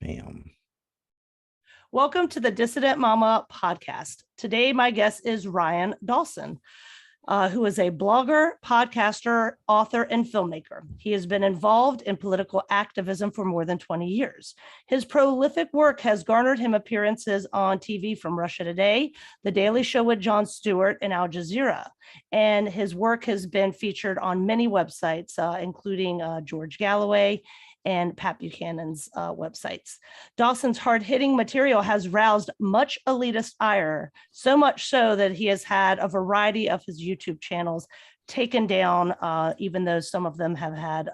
Bam. Welcome to the Dissident Mama podcast. Today, my guest is Ryan Dawson, who is a blogger, podcaster, author, and filmmaker. He has been involved in political activism for more than 20 years. His prolific work has garnered him appearances on TV from Russia Today, The Daily Show with Jon Stewart, and Al Jazeera. And his work has been featured on many websites, including George Galloway and Pat Buchanan's websites. Dawson's hard-hitting material has roused much elitist ire, so much so that he has had a variety of his YouTube channels taken down, even though some of them have had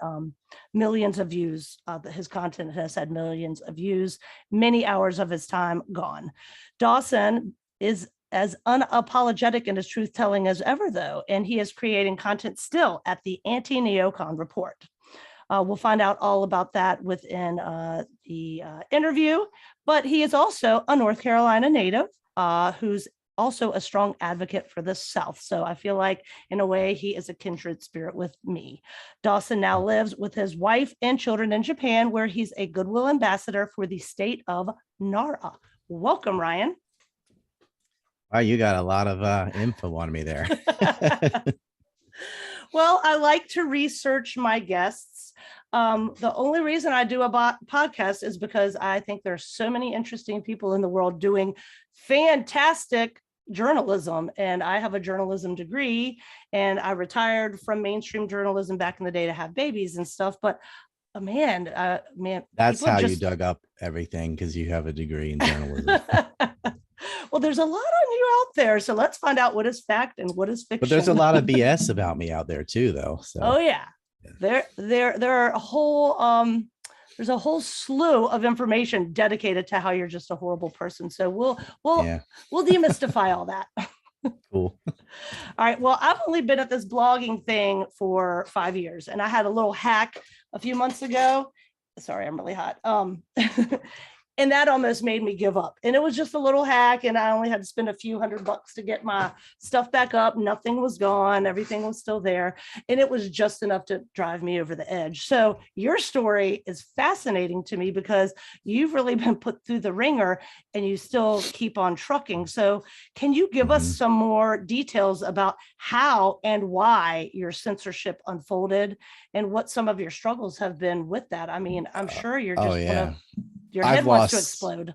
millions of views. His content has had millions of views, many hours of his time gone. Dawson is as unapologetic in his truth-telling as ever, though, and he is creating content still at the Anti-Neocon report. We'll find out all about that within the interview, but he is also a North Carolina native who's also a strong advocate for the South. So I feel like, in a way, he is a kindred spirit with me. Dawson now lives with his wife and children in Japan, where he's a Goodwill Ambassador for the state of Nara. Welcome, Ryan. Wow, you got a lot of info on me there. Well, I like to research my guests. The only reason I do a podcast is because I think there's so many interesting people in the world doing fantastic journalism. And I have a journalism degree, and I retired from mainstream journalism back in the day to have babies and stuff. But man, that's how you dug up everything, because you have a degree in journalism. Well, there's a lot on you out there, so let's find out what is fact and what is fiction. But there's a lot of BS about me out there too, though. So. Oh yeah, there are a whole there's a whole slew of information dedicated to how you're just a horrible person. So we'll demystify all that. Cool. All right. Well, I've only been at this blogging thing for 5 years, and I had a little hack a few months ago. Sorry, I'm really hot. And that almost made me give up. And it was just a little hack, and I only had to spend a few $100 to get my stuff back up. Nothing was gone. Everything was still there. And it was just enough to drive me over the edge. So your story is fascinating to me because you've really been put through the ringer and you still keep on trucking. So can you give us some more details about how and why your censorship unfolded and what some of your struggles have been with that? I mean, I'm sure you're just your head wants to explode.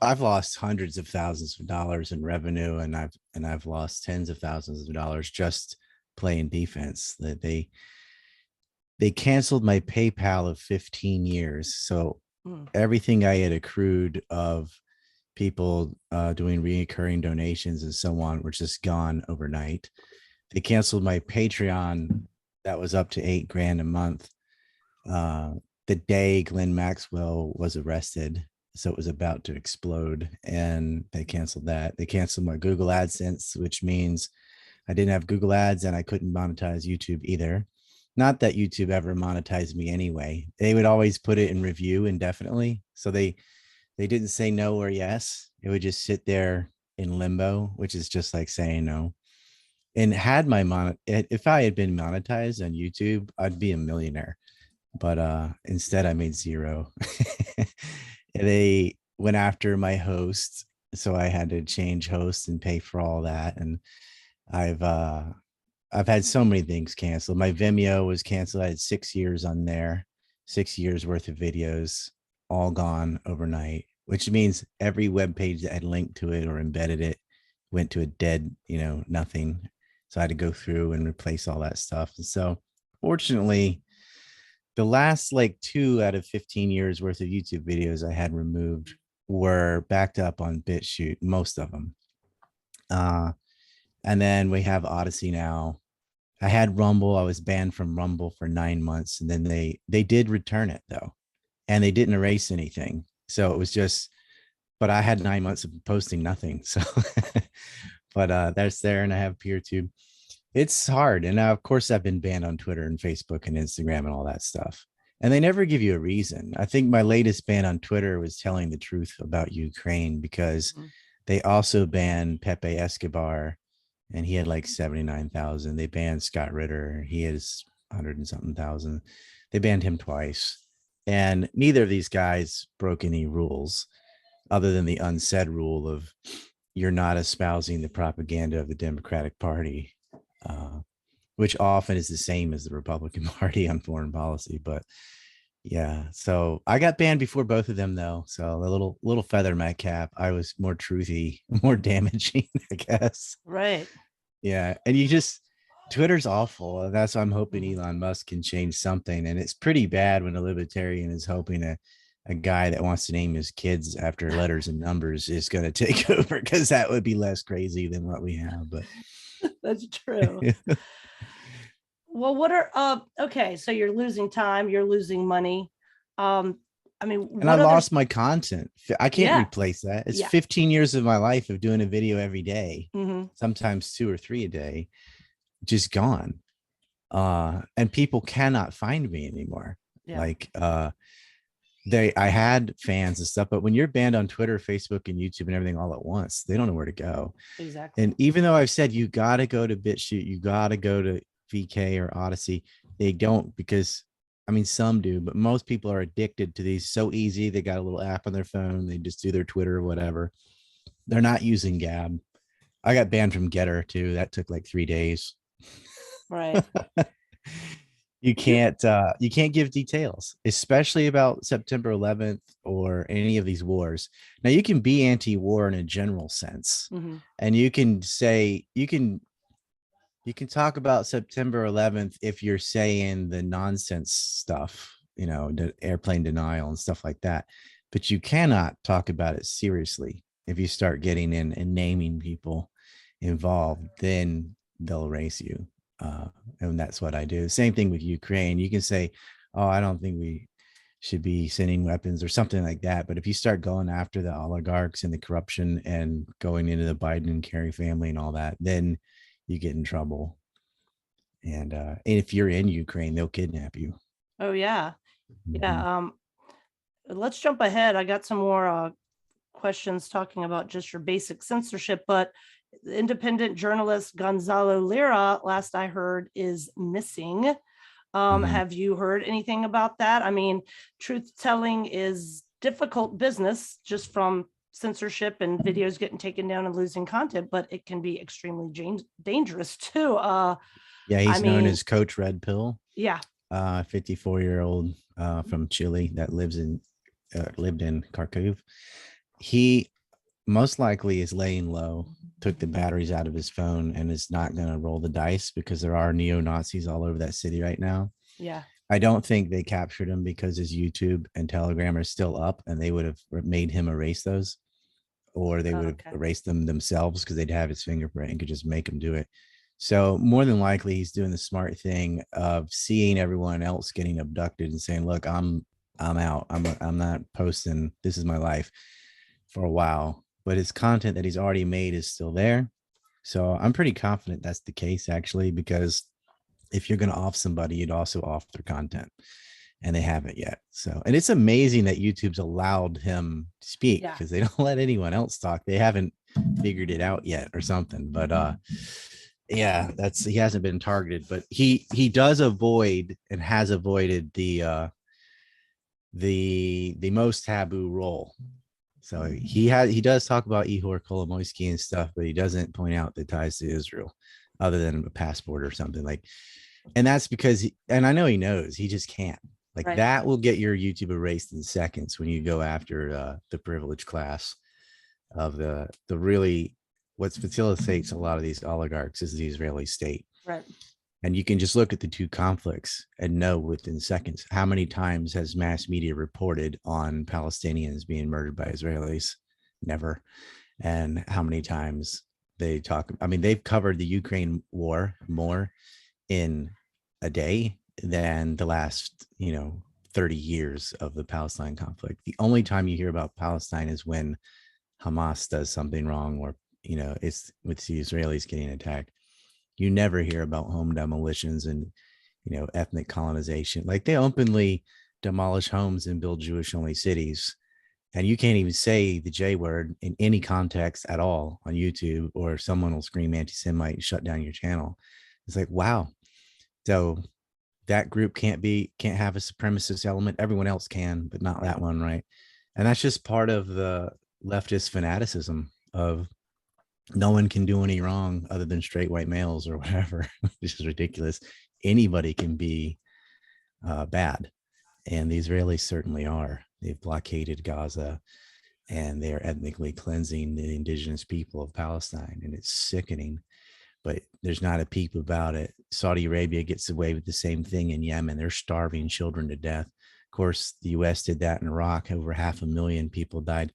I've lost hundreds of thousands of dollars in revenue, and I've lost tens of thousands of dollars just playing defense. That they canceled my PayPal of 15 years. So everything I had accrued of people doing recurring donations and so on were just gone overnight. They canceled my Patreon that was up to $8,000 a month. The day Glenn Maxwell was arrested, so it was about to explode, and they canceled that. They canceled my Google AdSense, which means I didn't have Google Ads and I couldn't monetize YouTube either. Not that YouTube ever monetized me anyway. They would always put it in review indefinitely, so they didn't say no or yes. It would just sit there in limbo, which is just like saying no. And if I had been monetized on YouTube, I'd be a millionaire. But instead I made zero. They went after my host, so I had to change hosts and pay for all that. And I've had so many things canceled. My Vimeo was canceled. I had 6 years on there, 6 years worth of videos, all gone overnight, which means every web page that had linked to it or embedded it went to a dead, nothing. So I had to go through and replace all that stuff. And so fortunately, the last 2 out of 15 years worth of YouTube videos I had removed were backed up on BitChute, most of them. And then we have Odyssey now. I had Rumble. I was banned from Rumble for 9 months. And then they did return it, though. And they didn't erase anything. So it was just, but I had 9 months of posting nothing. So, but that's there. And I have PeerTube. It's hard. And now, of course, I've been banned on Twitter and Facebook and Instagram and all that stuff. And they never give you a reason. I think my latest ban on Twitter was telling the truth about Ukraine, because they also banned Pepe Escobar, and he had 79,000. They banned Scott Ritter. He has 100 and something thousand. They banned him twice. And neither of these guys broke any rules other than the unsaid rule of you're not espousing the propaganda of the Democratic Party, which often is the same as the Republican Party on foreign policy. But yeah, so I got banned before both of them, though. So a little feather in my cap. I was more truthy, more damaging, I guess. Right. Yeah, and Twitter's awful. And that's why I'm hoping Elon Musk can change something. And it's pretty bad when a libertarian is hoping a guy that wants to name his kids after letters and numbers is going to take over, because that would be less crazy than what we have. But that's true. Well, what are okay, so you're losing time, you're losing money. I mean, and I lost my content. I can't replace that. It's 15 years of my life of doing a video every day, sometimes 2 or 3 a day, just gone. And people cannot find me anymore. Like I had fans and stuff, but when you're banned on Twitter, Facebook, and YouTube and everything all at once, they don't know where to go. Exactly. And even though I've said you got to go to BitChute, you got to go to VK or Odyssey, they don't, because I mean, some do, but most people are addicted to these so easy. They got a little app on their phone. They just do their Twitter or whatever. They're not using Gab. I got banned from Getter too. That took like 3 days. Right. You can't give details, especially about September 11th or any of these wars. Now you can be anti-war in a general sense, and you can say you can talk about September 11th if you're saying the nonsense stuff, the airplane denial and stuff like that. But you cannot talk about it seriously. If you start getting in and naming people involved, then they'll erase you. And that's what I do. Same thing with Ukraine. You can say, oh, I don't think we should be sending weapons or something like that. But if you start going after the oligarchs and the corruption and going into the Biden and Kerry family and all that, then you get in trouble. And if you're in Ukraine, they'll kidnap you. Oh, yeah. Yeah. Let's jump ahead. I got some more questions talking about just your basic censorship, but independent journalist Gonzalo Lira, last I heard, is missing. Have you heard anything about that? I mean, truth telling is difficult business just from censorship and videos getting taken down and losing content, but it can be extremely dangerous too. He's known as Coach Red Pill. Yeah. 54-year-old from Chile that lived in Kharkiv. He most likely is laying low, took the batteries out of his phone, and is not going to roll the dice because there are neo-Nazis all over that city right now. Yeah. I don't think they captured him because his YouTube and Telegram are still up, and they would have made him erase those, or they would have erased them themselves because they'd have his fingerprint and could just make him do it. So more than likely, he's doing the smart thing of seeing everyone else getting abducted and saying, "Look, I'm out. I'm not posting. This is my life," for a while. But his content that he's already made is still there. So I'm pretty confident that's the case, actually, because if you're going to off somebody, you'd also off their content, and they haven't yet. So, and it's amazing that YouTube's allowed him to speak because they don't let anyone else talk. They haven't figured it out yet or something. But yeah, he hasn't been targeted, but he does avoid and has avoided the most taboo role. So he does talk about Ihor Kolomoisky and stuff, but he doesn't point out the ties to Israel other than a passport or something like. And that's because and I know he knows, he just can't. Like that will get your YouTube erased in seconds when you go after the privileged class of the really what facilitates a lot of these oligarchs is the Israeli state. Right. And you can just look at the two conflicts and know within seconds how many times has mass media reported on Palestinians being murdered by Israelis? Never. And how many times they talk? I mean, they've covered the Ukraine war more in a day than the last, 30 years of the Palestine conflict. The only time you hear about Palestine is when Hamas does something wrong, or, it's with the Israelis getting attacked. You never hear about home demolitions and, ethnic colonization. Like they openly demolish homes and build Jewish only cities. And you can't even say the J word in any context at all on YouTube, or someone will scream anti-Semite and shut down your channel. It's like, wow. So that group can't have a supremacist element. Everyone else can, but not that one, right? And that's just part of the leftist fanaticism of no one can do any wrong other than straight white males or whatever. This is ridiculous. Anybody can be bad, and the Israelis certainly are. They've blockaded Gaza, and they are ethnically cleansing the indigenous people of Palestine, and it's sickening. But there's not a peep about it. Saudi Arabia gets away with the same thing in Yemen. They're starving children to death. Of course, the U.S. did that in Iraq. Over 500,000 people died.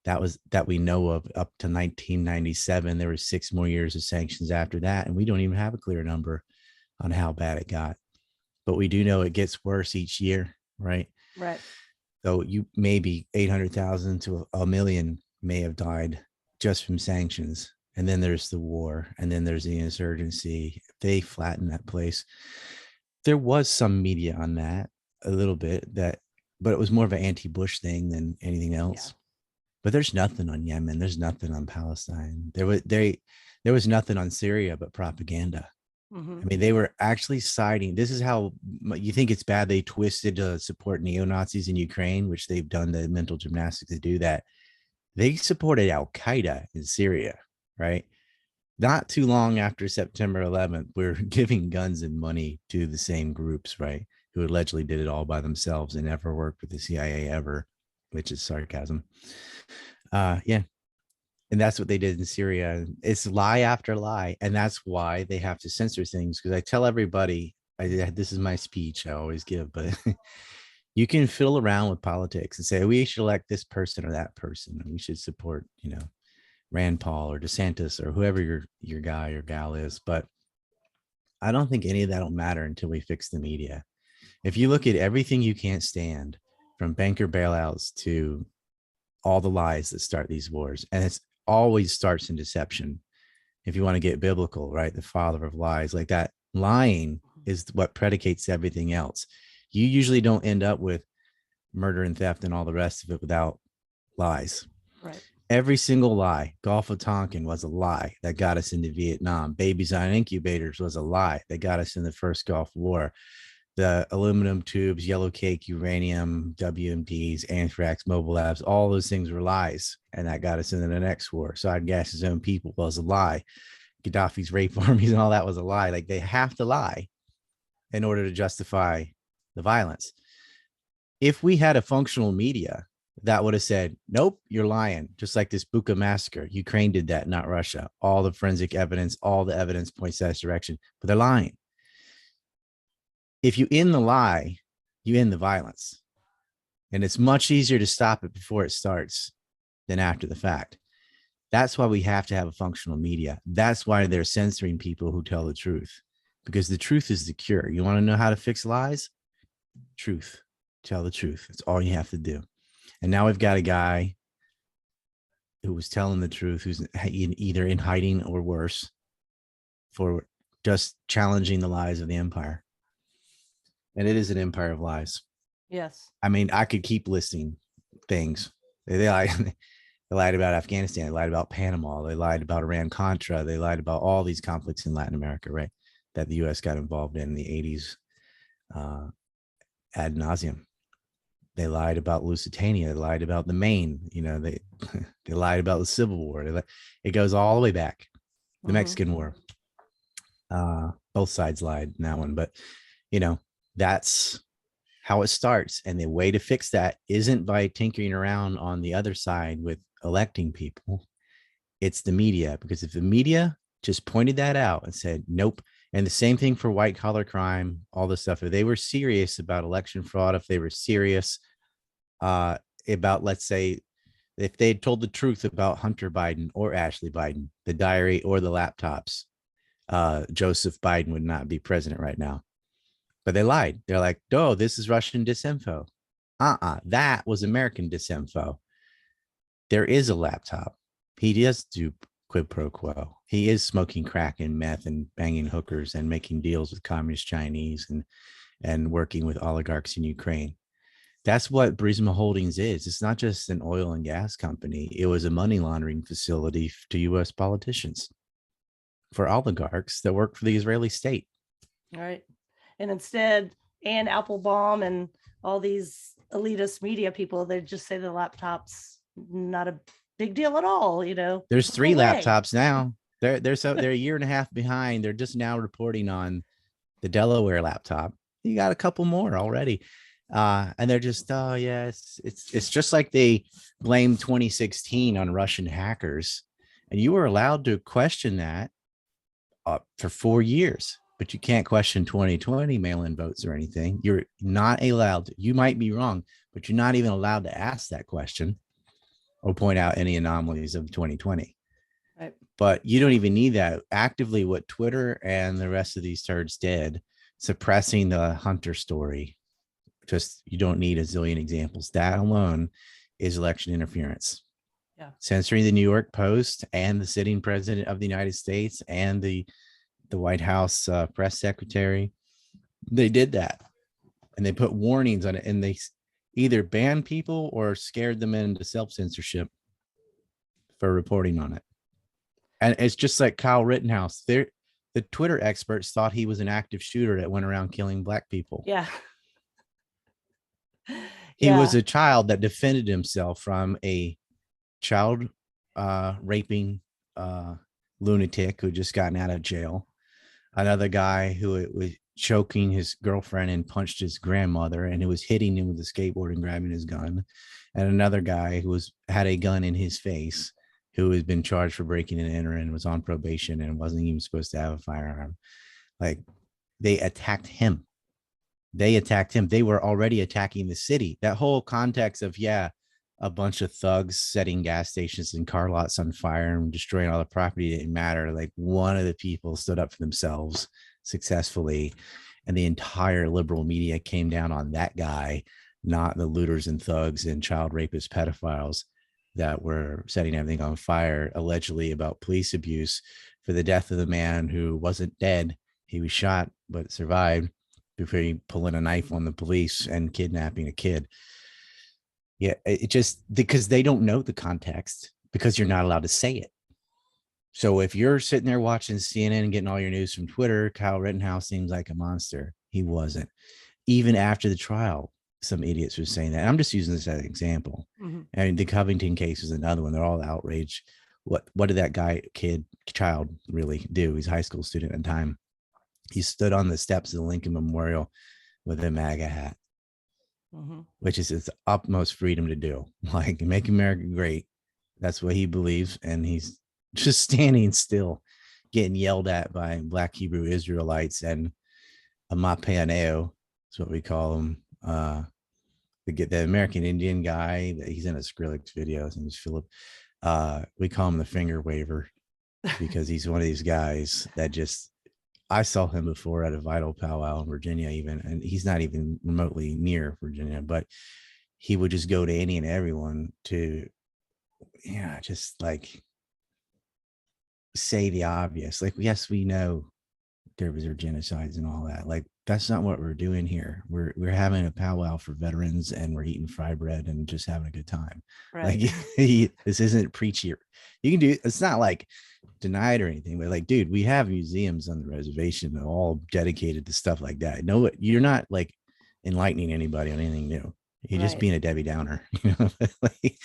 That we know of up to 1997. There were 6 more years of sanctions after that, and we don't even have a clear number on how bad it got. But we do know it gets worse each year, right? Right. So maybe 800,000 to a million may have died just from sanctions. And then there's the war, and then there's the insurgency. They flatten that place. There was some media on that a little bit, but it was more of an anti-Bush thing than anything else. Yeah. But there's nothing on Yemen. There's nothing on Palestine. There was nothing on Syria but propaganda. Mm-hmm. I mean, they were actually siding. This is how you think it's bad. They twisted to support neo-Nazis in Ukraine, which they've done the mental gymnastics to do that. They supported Al-Qaeda in Syria. Right. Not too long after September 11th, we're giving guns and money to the same groups, right, who allegedly did it all by themselves and never worked with the CIA ever, which is sarcasm. Yeah. And that's what they did in Syria. It's lie after lie. And that's why they have to censor things. Because I tell everybody, this is my speech I always give, but you can fiddle around with politics and say, we should elect this person or that person. And we should support, Rand Paul or DeSantis or whoever your guy or gal is. But I don't think any of that will matter until we fix the media. If you look at everything you can't stand, from banker bailouts to all the lies that start these wars, and it's always starts in deception. If you want to get biblical, right? The father of lies, like that, lying is what predicates everything else. You usually don't end up with murder and theft and all the rest of it without lies. Right. Every single lie. Gulf of Tonkin was a lie that got us into Vietnam. Babies on incubators was a lie that got us in the first Gulf War. The aluminum tubes, yellow cake, uranium, WMDs, anthrax, mobile labs, all those things were lies. And that got us into the next war. Saud Gass's own people was a lie. Gaddafi's rape armies and all that was a lie. Like, they have to lie in order to justify the violence. If we had a functional media that would have said, nope, you're lying. Just like this Bucha massacre. Ukraine did that, not Russia. All the forensic evidence, all the evidence points that direction, but they're lying. If you end the lie, you end the violence. And it's much easier to stop it before it starts than after the fact. That's why we have to have a functional media. That's why they're censoring people who tell the truth, because the truth is the cure. You want to know how to fix lies? Truth. Tell the truth. That's all you have to do. And now we've got a guy who was telling the truth, who's either in hiding or worse for just challenging the lies of the empire. And it is an empire of lies. Yes. I mean, I could keep listing things. They lied about Afghanistan. They lied about Panama. They lied about Iran-Contra. They lied about all these conflicts in Latin America, right, that the U.S. got involved in the 80s ad nauseum. They lied about Lusitania. They lied about the Maine. They lied about the Civil War. It goes all the way back. The Mexican War. Both sides lied in that one. But, that's how it starts. And the way to fix that isn't by tinkering around on the other side with electing people. It's the media. Because if the media just pointed that out and said, nope. And the same thing for white collar crime, all this stuff. If they were serious about election fraud, if they were serious about, let's say, if they had told the truth about Hunter Biden or Ashley Biden, the diary or the laptops, Joseph Biden would not be president right now. But they lied. They're like, oh, this is Russian disinfo. That was American disinfo. There is a laptop. He does do quid pro quo. He is smoking crack and meth and banging hookers and making deals with communist Chinese and working with oligarchs in Ukraine. That's what Burisma Holdings is. It's not just an oil and gas company. It was a money laundering facility to U.S. politicians for oligarchs that work for the Israeli state. All right. And instead, and Applebaum and all these elitist media people, they just say the laptop's not a big deal at all, There's No 3 way. laptops now. They're a year and a half behind. They're just now reporting on the Delaware laptop. You got a couple more already. And they're just, oh yeah, it's just like they blamed 2016 on Russian hackers. And you were allowed to question that for 4 years, but you can't question 2020 mail-in votes or anything. You're not allowed to. You might be wrong, but you're not even allowed to ask that question or point out any anomalies of 2020. Right. But you don't even need that. Actively, what Twitter and the rest of these turds did, suppressing the Hunter story, just you don't need a zillion examples. That alone is election interference. Yeah. Censoring the New York Post and the sitting president of the United States and the White House press secretary. They did that, and they put warnings on it, and they either banned people or scared them into self-censorship for reporting on it. And it's just like Kyle Rittenhouse. The Twitter experts thought he was an active shooter that went around killing Black people. Yeah. He was a child that defended himself from a child raping lunatic who just gotten out of jail. Another guy who was choking his girlfriend and punched his grandmother, and who was hitting him with a skateboard and grabbing his gun. And another guy who had a gun in his face, who has been charged for breaking and entering and was on probation and wasn't even supposed to have a firearm. Like, they attacked him. They were already attacking the city. That whole context of, a bunch of thugs setting gas stations and car lots on fire and destroying all the property didn't matter. Like, one of the people stood up for themselves successfully, and the entire liberal media came down on that guy, not the looters and thugs and child rapists, pedophiles that were setting everything on fire, allegedly about police abuse for the death of the man who wasn't dead. He was shot but survived before he pulling a knife on the police and kidnapping a kid. Yeah, it just, because they don't know the context, because you're not allowed to say it. So if you're sitting there watching CNN and getting all your news from Twitter, Kyle Rittenhouse seems like a monster. He wasn't. Even after the trial, some idiots were saying that. And I'm just using this as an example. Mm-hmm. I mean, the Covington case is another one. They're all outraged. What did that child really do? He's a high school student at the time. He stood on the steps of the Lincoln Memorial with a MAGA hat. Mm-hmm. Which is his utmost freedom to do, like, make America great. That's what he believes. And he's just standing still, getting yelled at by Black Hebrew Israelites and a Mapaneo, is what we call him. The American Indian guy, he's in a Skrillex video. His name is Philip. We call him the finger waver, because he's one of these guys that just, I saw him before at a Vital powwow in Virginia, even, and he's not even remotely near Virginia, but he would just go to any and everyone to, just like say the obvious. Like, yes, we know there was genocides and all that. Like, that's not what we're doing here. We're having a powwow for veterans, and we're eating fry bread and just having a good time. Right. Like, this isn't preachy. You can do, it's not like denied or anything, but like, dude, we have museums on the reservation all dedicated to stuff like that. No, you're not like enlightening anybody on anything new. You're just being a Debbie Downer. Like,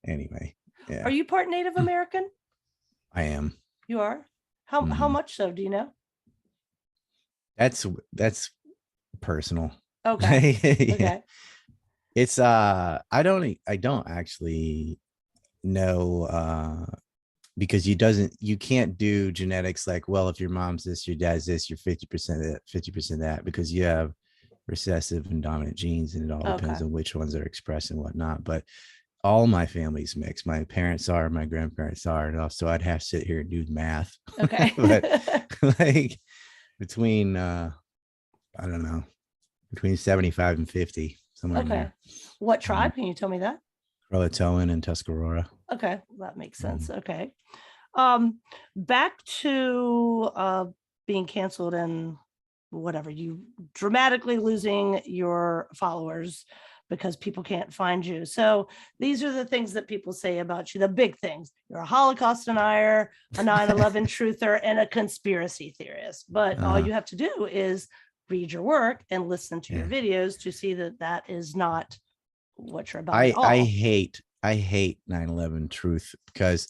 anyway. Yeah. Are you part Native American? I am. You are? How much so? Do you know? That's personal. Okay. Yeah. Okay. It's I don't actually know, because you can't do genetics like, well, if your mom's this, your dad's this, you're 50% that, 50% that, because you have recessive and dominant genes, and it all depends on which ones are expressed and whatnot. But all my family's mixed. My parents are, my grandparents are, and also I'd have to sit here and do the math. Okay. But like, between I don't know, between 75 and 50, somewhere in there. What tribe? Can you tell me that? Croatoan and Tuscarora. Okay, that makes sense. Okay. Back to being canceled and whatever, you dramatically losing your followers because people can't find you. So these are the things that people say about you, the big things. You're a Holocaust denier, a 9/11 truther, and a conspiracy theorist. But all you have to do is read your work and listen to your Yeah. videos to see that that is not what you're about I at all. I hate 9/11 truth because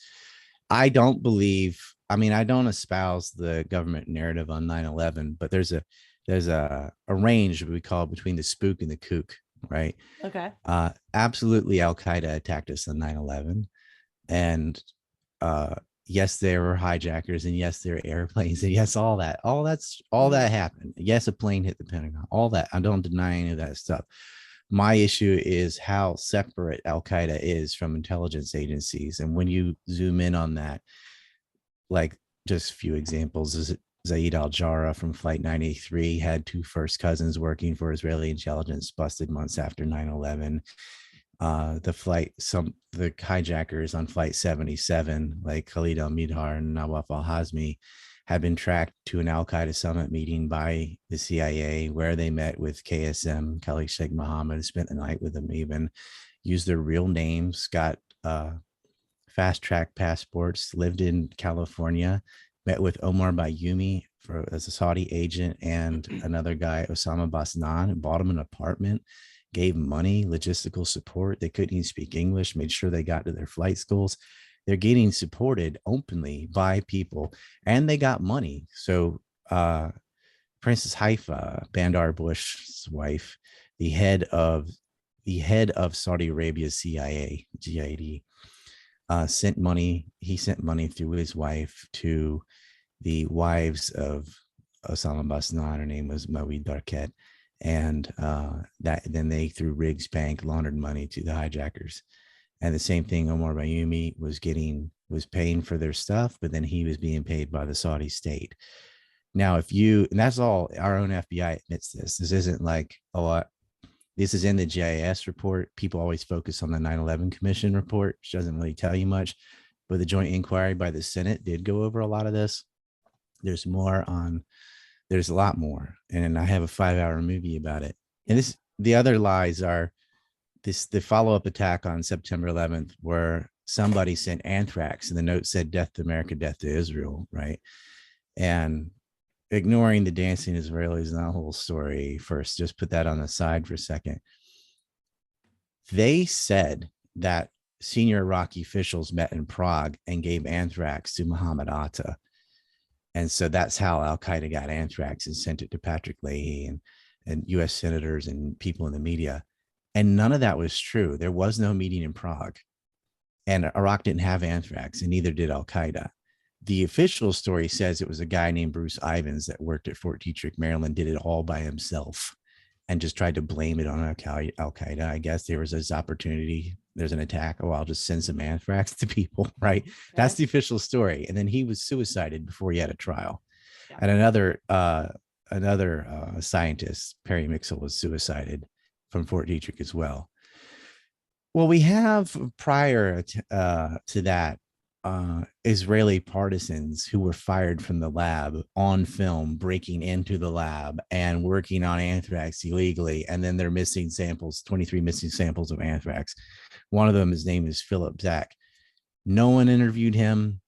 I don't believe, I mean, I don't espouse the government narrative on 9/11, but there's a range we call between the spook and the kook, right? Okay. Absolutely, Al Qaeda attacked us on 9/11, and yes, there were hijackers, and yes, there were airplanes, and yes, all that happened. Yes, a plane hit the Pentagon. All that, I don't deny any of that stuff. My issue is how separate Al Qaeda is from intelligence agencies, and when you zoom in on that, like just a few examples is Zaid al-Jarrah from Flight 93 had two first cousins working for Israeli intelligence, busted months after 9/11. The hijackers on Flight 77, like Khalid al-Midhar and Nawaf al-Hazmi, had been tracked to an al-Qaeda summit meeting by the CIA where they met with KSM, Khalid Sheikh Mohammed, spent the night with them, even used their real names, got fast track passports, lived in California, met with Omar Bayoumi as a Saudi agent and another guy, Osama Basnan, bought him an apartment, gave money, logistical support. They couldn't even speak English, made sure they got to their flight schools. They're getting supported openly by people, and they got money. So Princess Haifa, Bandar Bush's wife, the head of Saudi Arabia's CIA, GID, sent money. He sent money through his wife to the wives of Osama Basnan. Her name was Mawid Barket. And then they, through Riggs Bank, laundered money to the hijackers. And the same thing, Omar Bayoumi was paying for their stuff, but then he was being paid by the Saudi state. Now, and that's all, our own FBI admits this. This isn't like, this is in the GIS report. People always focus on the 9/11 Commission report, which doesn't really tell you much, but the joint inquiry by the Senate did go over a lot of this. There's a lot more. And I have a 5-hour movie about it. And the other lies are the follow-up attack on September 11th, where somebody sent anthrax and the note said, "Death to America, death to Israel," right? And ignoring the dancing Israelis and that whole story first, just put that on the side for a second. They said that senior Iraqi officials met in Prague and gave anthrax to Muhammad Atta. And so that's how Al-Qaeda got anthrax and sent it to Patrick Leahy and US senators and people in the media. And none of that was true. There was no meeting in Prague. And Iraq didn't have anthrax, and neither did Al-Qaeda. The official story says it was a guy named Bruce Ivins that worked at Fort Detrick, Maryland, did it all by himself and just tried to blame it on Al-Qaeda. I guess there was this opportunity. There's an attack. Oh, I'll just send some anthrax to people, right? Okay. That's the official story. And then he was suicided before he had a trial. Yeah. And another scientist, Perry Mixel, was suicided from Fort Detrick as well. Well, we have prior to that, Israeli partisans who were fired from the lab on film, breaking into the lab and working on anthrax illegally. And then they're missing samples, 23 missing samples of anthrax. One of them, his name is Philip Zach. No one interviewed him.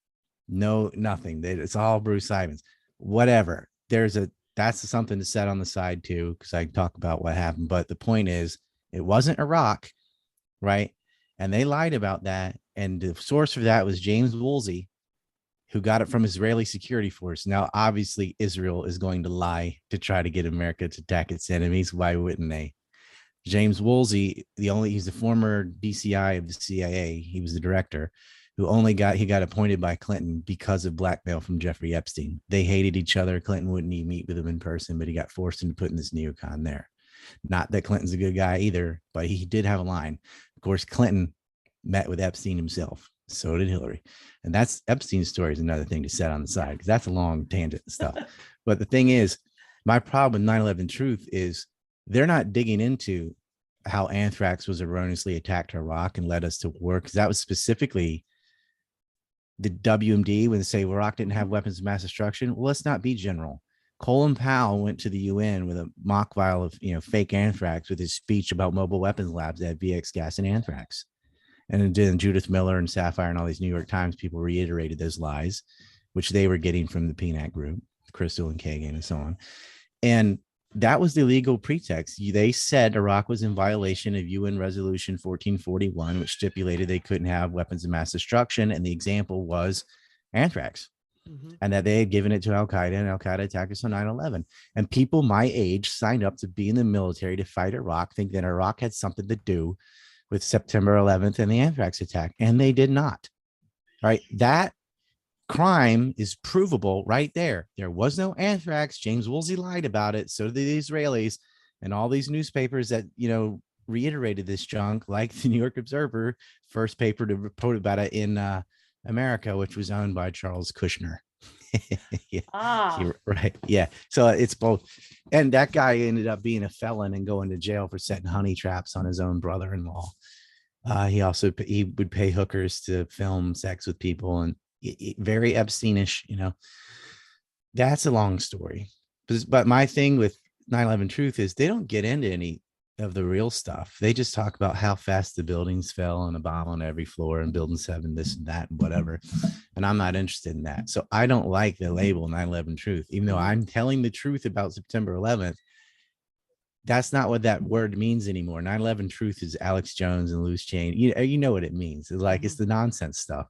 No, nothing. It's all Bruce Ivins. Whatever. That's something to set on the side too, because I can talk about what happened. But the point is, it wasn't Iraq, right? And they lied about that. And the source for that was James Woolsey, who got it from Israeli security force. Now, obviously, Israel is going to lie to try to get America to attack its enemies. Why wouldn't they? James Woolsey, he's the former DCI of the CIA. He was the director he got appointed by Clinton because of blackmail from Jeffrey Epstein. They hated each other. Clinton wouldn't even meet with him in person, but he got forced into putting this neocon there. Not that Clinton's a good guy either, but he did have a line. Of course, Clinton met with Epstein himself. So did Hillary. And that's Epstein's story is another thing to set on the side, because that's a long tangent and stuff. But the thing is, my problem with 9/11 Truth is they're not digging into how anthrax was erroneously attacked to Iraq and led us to war, because that was specifically the WMD when they say Iraq didn't have weapons of mass destruction. Well, let's not be general. Colin Powell went to the UN with a mock vial of fake anthrax with his speech about mobile weapons labs that had VX gas and anthrax. And then Judith Miller and Sapphire and all these New York Times people reiterated those lies, which they were getting from the PNAC group, Crystal and Kagan and so on. And that was the legal pretext. They said Iraq was in violation of UN Resolution 1441, which stipulated they couldn't have weapons of mass destruction. And the example was anthrax, and that they had given it to Al Qaeda, and Al Qaeda attacked us on 9/11. And people my age signed up to be in the military to fight Iraq, thinking that Iraq had something to do with September 11th and the anthrax attack, and they did not. Right? That crime is provable right there. There was no anthrax. James Woolsey lied about it. So did the Israelis, and all these newspapers that, reiterated this junk, like the New York Observer, first paper to report about it in America, which was owned by Charles Kushner. Yeah, right. Yeah. So it's both. And that guy ended up being a felon and going to jail for setting honey traps on his own brother-in-law. He would pay hookers to film sex with people, and very Epsteinish, That's a long story. But my thing with 9/11 Truth is they don't get into any of the real stuff. They just talk about how fast the buildings fell and a bomb on every floor and building 7, this and that, and whatever. And I'm not interested in that. So I don't like the label 9/11 Truth, even though I'm telling the truth about September 11th. That's not what that word means anymore. 9/11 Truth is Alex Jones and loose chain. You know what it means. It's like, it's the nonsense stuff.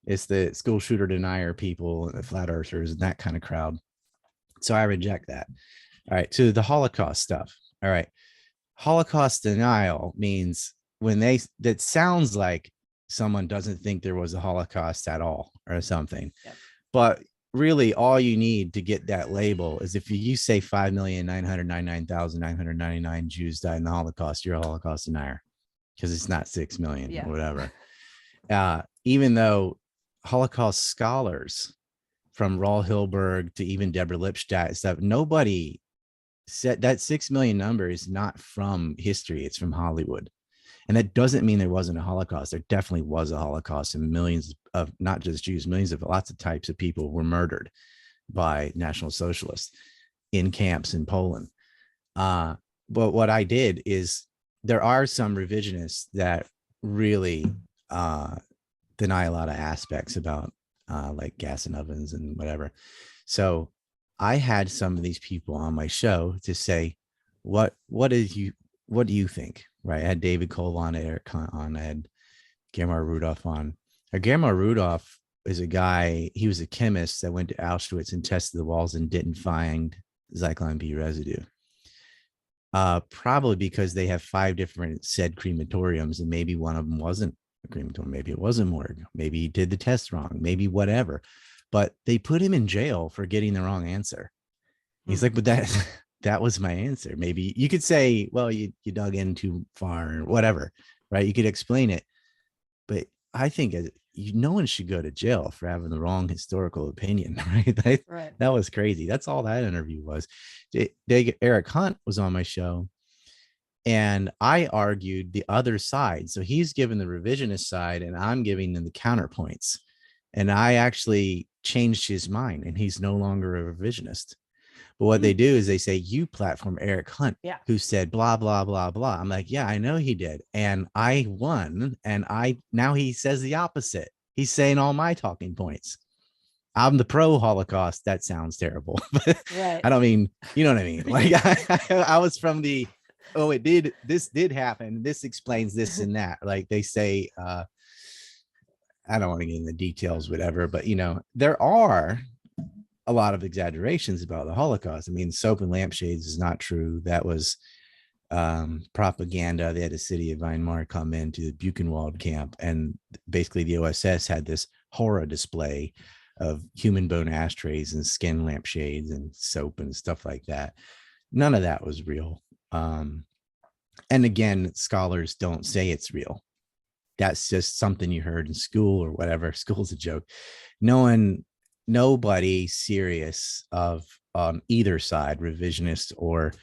It's the school shooter denier people and the flat earthers and that kind of crowd. So I reject that. All right. To the Holocaust stuff. All right. Holocaust denial means that sounds like someone doesn't think there was a Holocaust at all or something. Yep. But really, all you need to get that label is if you say 5,999,999 Jews died in the Holocaust, you're a Holocaust denier, because it's not 6 million or whatever. Even though Holocaust scholars, from Raul Hilberg to even Deborah Lipstadt and stuff, nobody said that 6 million number is not from history, it's from Hollywood. And that doesn't mean there wasn't a Holocaust. There definitely was a Holocaust, and millions of, not just Jews, millions of lots of types of people were murdered by National Socialists in camps in Poland. But what I did is, there are some revisionists that really deny a lot of aspects about like gas and ovens and whatever. So I had some of these people on my show to say, what do you think? Right. I had David Cole on, Eric on, I had Guillermo Rudolph on. Guillermo Rudolph is a guy, he was a chemist that went to Auschwitz and tested the walls and didn't find Zyklon B residue. Probably because they have 5 different said crematoriums, and maybe one of them wasn't a crematorium. Maybe it wasn't morgue. Maybe he did the test wrong. Maybe whatever. But they put him in jail for getting the wrong answer. He's like, but that was my answer. Maybe you could say, well, you dug in too far or whatever, right? You could explain it. But I think no one should go to jail for having the wrong historical opinion, right? That was crazy. That's all that interview was. Eric Hunt was on my show, and I argued the other side. So he's given the revisionist side, and I'm giving them the counterpoints. And I actually changed his mind, and he's no longer a revisionist. But what they do is they say, you platform Eric Hunt, who said blah, blah, blah, blah. I'm like, yeah, I know he did. And I won. And now he says the opposite. He's saying all my talking points. I'm the pro Holocaust. That sounds terrible. I don't mean, you know what I mean? Like I was from the, this did happen. This explains this and that. Like they say, I don't want to get into the details, whatever, but there are a lot of exaggerations about the Holocaust. I mean, soap and lampshades is not true. That was propaganda. They had the city of Weimar come into the Buchenwald camp, and basically the OSS had this horror display of human bone ashtrays and skin lampshades and soap and stuff like that. None of that was real. And again, scholars don't say it's real. That's just something you heard in school or whatever. School's a joke. Nobody serious of either side, revisionist or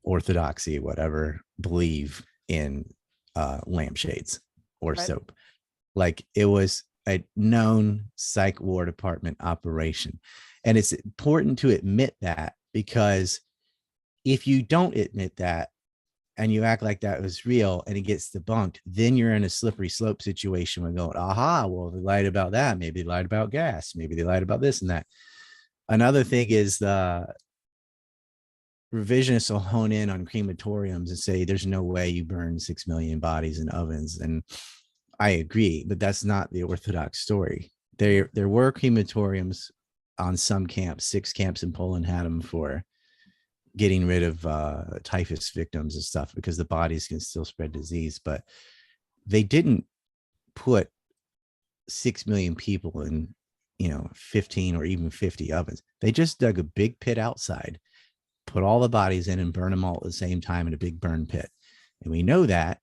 orthodoxy, whatever, believe in lampshades or soap. Like it was a known psych war department operation. And it's important to admit that, because if you don't admit that and you act like that was real and it gets debunked, then you're in a slippery slope situation when going, aha, well, they lied about that. Maybe they lied about gas. Maybe they lied about this and that. Another thing is revisionists will hone in on crematoriums and say there's no way you burn 6 million bodies in ovens. And I agree, but that's not the orthodox story. There were crematoriums on some camps. 6 camps in Poland had them for getting rid of typhus victims and stuff, because the bodies can still spread disease. But they didn't put 6 million people in, 15 or even 50 ovens. They just dug a big pit outside, put all the bodies in, and burn them all at the same time in a big burn pit. And we know that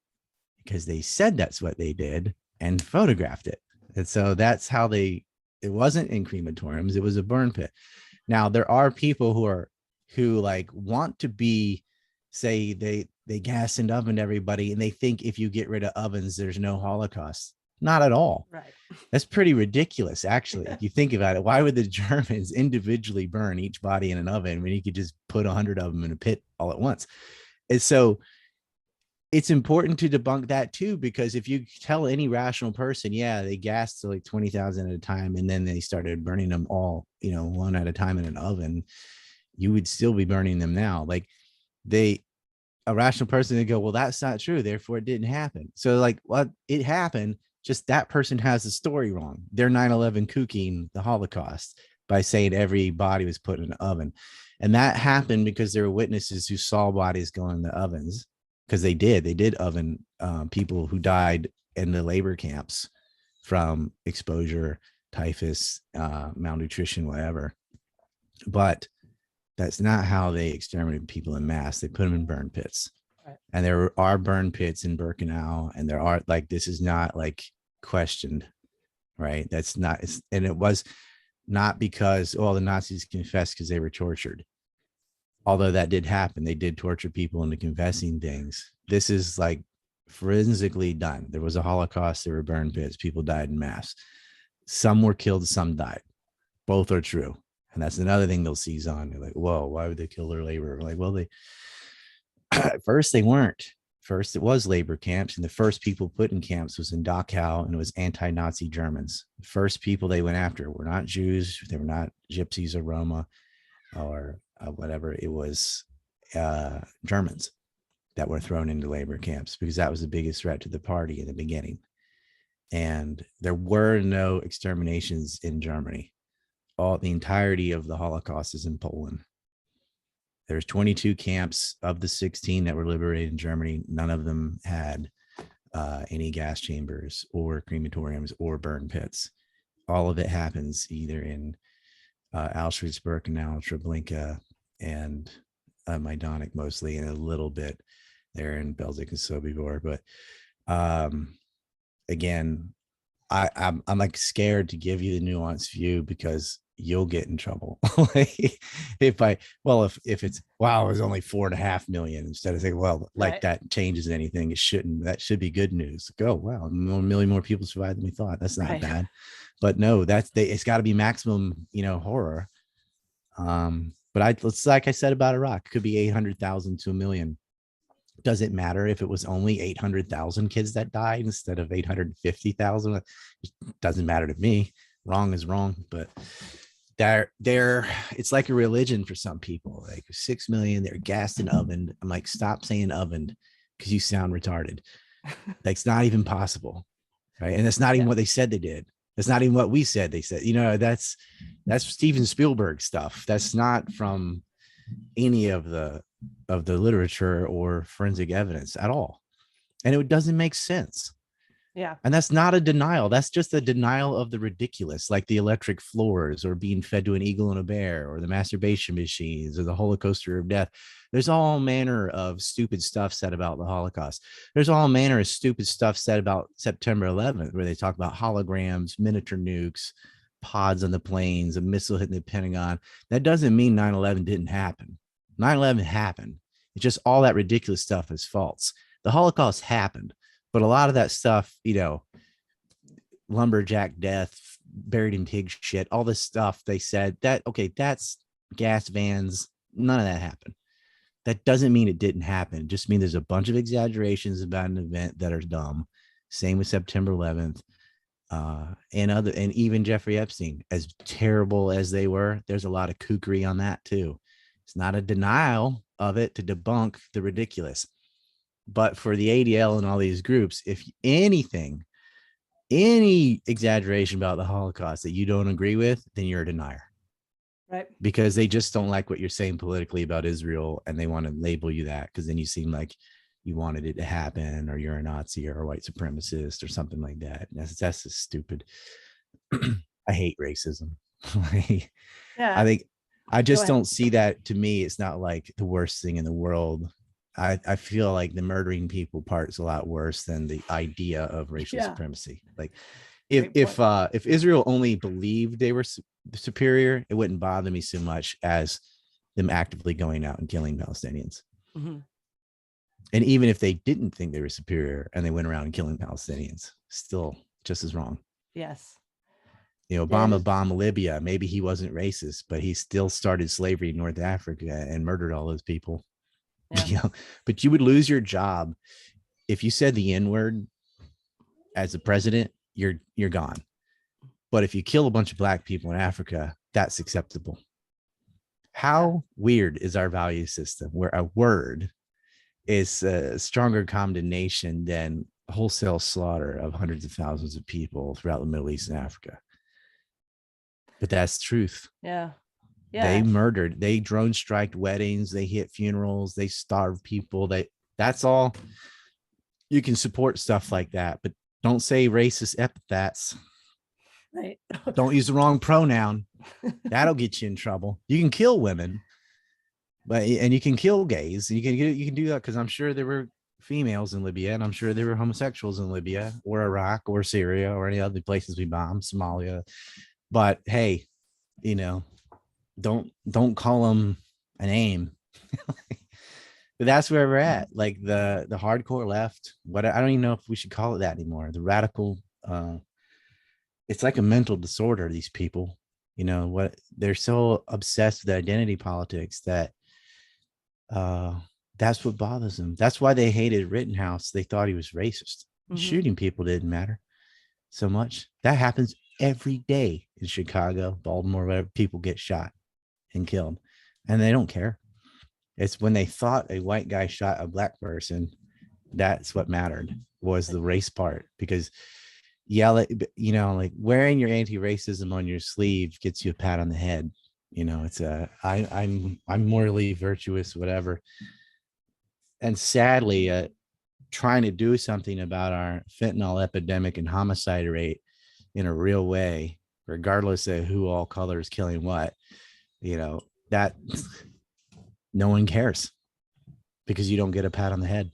because they said that's what they did and photographed it. And so that's how it wasn't in crematoriums, it was a burn pit. Now there are people who like want to be, say they gas and oven everybody, and they think if you get rid of ovens, there's no Holocaust. Not at all. Right. That's pretty ridiculous, actually. If you think about it, why would the Germans individually burn each body in an oven when you could just put 100 of them in a pit all at once? And so it's important to debunk that too, because if you tell any rational person, yeah, they gassed to like 20,000 at a time, and then they started burning them all, one at a time in an oven, you would still be burning them now. Like a rational person would go, well, that's not true, therefore it didn't happen. So like, well, it happened, just that person has the story wrong. They're 9/11 kooking the Holocaust by saying every body was put in an oven. And that happened because there were witnesses who saw bodies go in the ovens, because they did oven people who died in the labor camps from exposure, typhus, malnutrition, whatever. But that's not how they exterminated people in mass. They put them in burn pits. Right. And there are burn pits in Birkenau, and there are, like, this is not like questioned, right? That's not, and it was not because, the Nazis confessed because they were tortured. Although that did happen. They did torture people into confessing things. This is like forensically done. There was a Holocaust, there were burn pits, people died in mass. Some were killed, some died. Both are true. And that's another thing they'll seize on. They're like, whoa, why would they kill their labor? Like, well, at first they weren't. First it was labor camps, and the first people put in camps was in Dachau, and it was anti-Nazi Germans. The first people they went after were not Jews, they were not Gypsies or Roma or whatever. It was Germans that were thrown into labor camps, because that was the biggest threat to the party in the beginning. And there were no exterminations in Germany. The entirety of the Holocaust is in Poland. There's 22 camps of the 16 that were liberated in Germany. None of them had any gas chambers or crematoriums or burn pits. All of it happens either in Auschwitz, Birkenau, Treblinka, and Majdanek mostly, and a little bit there in Belzec and Sobibor. But again, I'm like scared to give you the nuanced view, because you'll get in trouble. if it's, wow, it was only 4.5 million, instead of saying, well, like, right, that changes anything. It shouldn't. That should be good news. Go, wow, 1 million more people survived than we thought. That's not bad. But no, it's got to be maximum, horror. But it's like I said about Iraq, it could be 800,000 to 1 million. Does it matter if it was only 800,000 kids that died instead of 850,000? It doesn't matter to me. Wrong is wrong. But it's like a religion for some people. Like 6 million, they're gassed and ovened. I'm like, stop saying ovened, because you sound retarded. Like, it's not even possible, right? And that's not even what they said they did. That's not even what we said they said. That's Steven Spielberg stuff. That's not from any of the literature or forensic evidence at all. And it doesn't make sense. Yeah. And that's not a denial. That's just a denial of the ridiculous, like the electric floors, or being fed to an eagle and a bear, or the masturbation machines, or the Holocaust of death. There's all manner of stupid stuff said about the Holocaust. There's all manner of stupid stuff said about September 11th, where they talk about holograms, miniature nukes, pods on the planes, a missile hitting the Pentagon. That doesn't mean 9/11 didn't happen. 9/11 happened. It's just all that ridiculous stuff is false. The Holocaust happened. But a lot of that stuff, lumberjack death, buried in pig shit, all this stuff, they said that, okay, that's gas vans. None of that happened. That doesn't mean it didn't happen. It just means there's a bunch of exaggerations about an event that are dumb. Same with September 11th. And even Jeffrey Epstein, as terrible as they were, there's a lot of kookery on that too. It's not a denial of it to debunk the ridiculous. But for the ADL and all these groups, if anything, any exaggeration about the Holocaust that you don't agree with, then you're a denier. Right. Because they just don't like what you're saying politically about Israel, and they want to label you that because then you seem like you wanted it to happen, or you're a Nazi or a white supremacist or something like that. That's just stupid. I hate racism. Yeah. I think I just don't see that. To me, it's not like the worst thing in the world. I feel like the murdering people part is a lot worse than the idea of racial supremacy. Like if Israel only believed they were superior, it wouldn't bother me so much as them actively going out and killing Palestinians. Mm-hmm. And even if they didn't think they were superior and they went around and killing Palestinians, still just as wrong. Yes. Obama bombed Libya. Maybe he wasn't racist, but he still started slavery in North Africa and murdered all those people. Yeah. But you would lose your job if you said the N-word as a president. You're gone. But if you kill a bunch of black people in Africa, that's acceptable. How weird is our value system, where a word is a stronger condemnation than wholesale slaughter of hundreds of thousands of people throughout the Middle East and Africa? But that's truth. Yeah. They murdered, they drone striked weddings, they hit funerals, they starved people. That's all. You can support stuff like that, but don't say racist epithets. Right. Don't use the wrong pronoun. That'll get you in trouble. You can kill women, and you can kill gays. You can do that, because I'm sure there were females in Libya, and I'm sure there were homosexuals in Libya or Iraq or Syria or any other places we bombed, Somalia. But hey, don't call them a name. But that's where we're at. Like the hardcore left, I don't even know if we should call it that anymore. The radical, it's like a mental disorder. These people, they're so obsessed with identity politics that that's what bothers them. That's why they hated Rittenhouse. They thought he was racist. Mm-hmm. Shooting people didn't matter so much. That happens every day in Chicago, Baltimore, where people get shot and killed, and they don't care. It's when they thought a white guy shot a black person, that's what mattered, was the race part. Because like wearing your anti-racism on your sleeve gets you a pat on the head. It's I'm morally virtuous, whatever. And sadly, trying to do something about our fentanyl epidemic and homicide rate in a real way, regardless of who all color is killing what, that no one cares, because you don't get a pat on the head.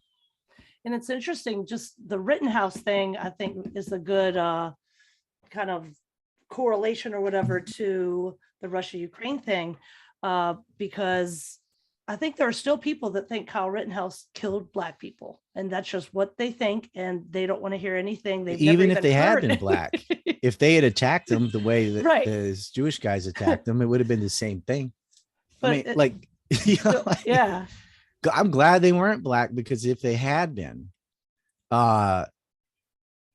And it's interesting, just the Rittenhouse thing, I think, is a good kind of correlation or whatever to the Russia-Ukraine thing, because I think there are still people that think Kyle Rittenhouse killed black people, and that's just what they think, and they don't want to hear anything. They've even if they had been black, if they had attacked them the way that those Jewish guys attacked them, it would have been the same thing. But yeah, I'm glad they weren't black, because if they had been,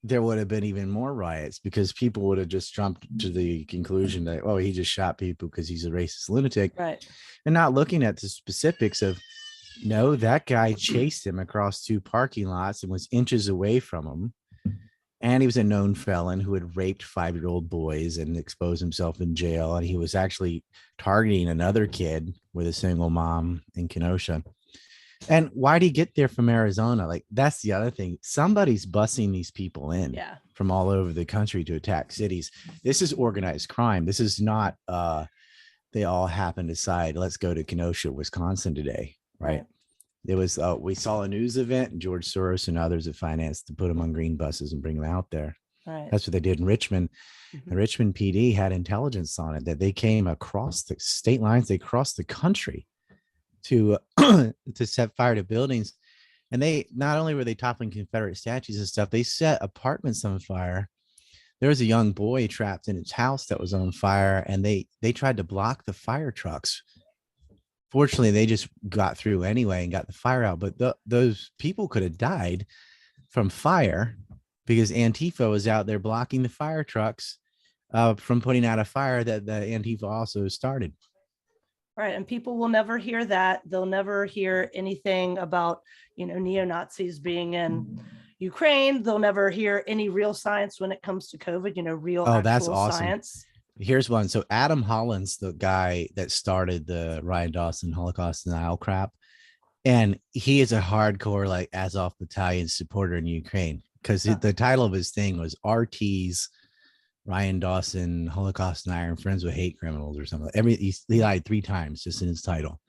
there would have been even more riots, because people would have just jumped to the conclusion that, oh, he just shot people because he's a racist lunatic, right? And not looking at the specifics of, no, that guy chased him across 2 parking lots and was inches away from him. And he was a known felon who had raped 5-year-old boys and exposed himself in jail. And he was actually targeting another kid with a single mom in Kenosha. And why did he get there from Arizona? Like, that's the other thing. Somebody's busing these people in from all over the country to attack cities. This is organized crime. This is not, they all happen to decide, let's go to Kenosha, Wisconsin today, right? It was, we saw a news event, and George Soros and others have financed to put them on green buses and bring them out there. Right. That's what they did in Richmond. Mm-hmm. And Richmond PD had intelligence on it that they came across the state lines. They crossed the country to set fire to buildings. And they, not only were they toppling Confederate statues and stuff, they set apartments on fire. There was a young boy trapped in his house that was on fire, and they tried to block the fire trucks. Fortunately, they just got through anyway and got the fire out. But those people could have died from fire, because Antifa was out there blocking the fire trucks from putting out a fire that the Antifa also started. Right. And people will never hear that. They'll never hear anything about, neo-Nazis being in Ukraine. They'll never hear any real science when it comes to COVID, real Oh, that's actual awesome. science. Here's one. So Adam Holland's the guy that started the Ryan Dawson Holocaust denial crap. And he is a hardcore like Azov Battalion supporter in Ukraine because the title of his thing was RT's Ryan Dawson Holocaust denier friends with hate criminals or something. He lied 3 times just in his title.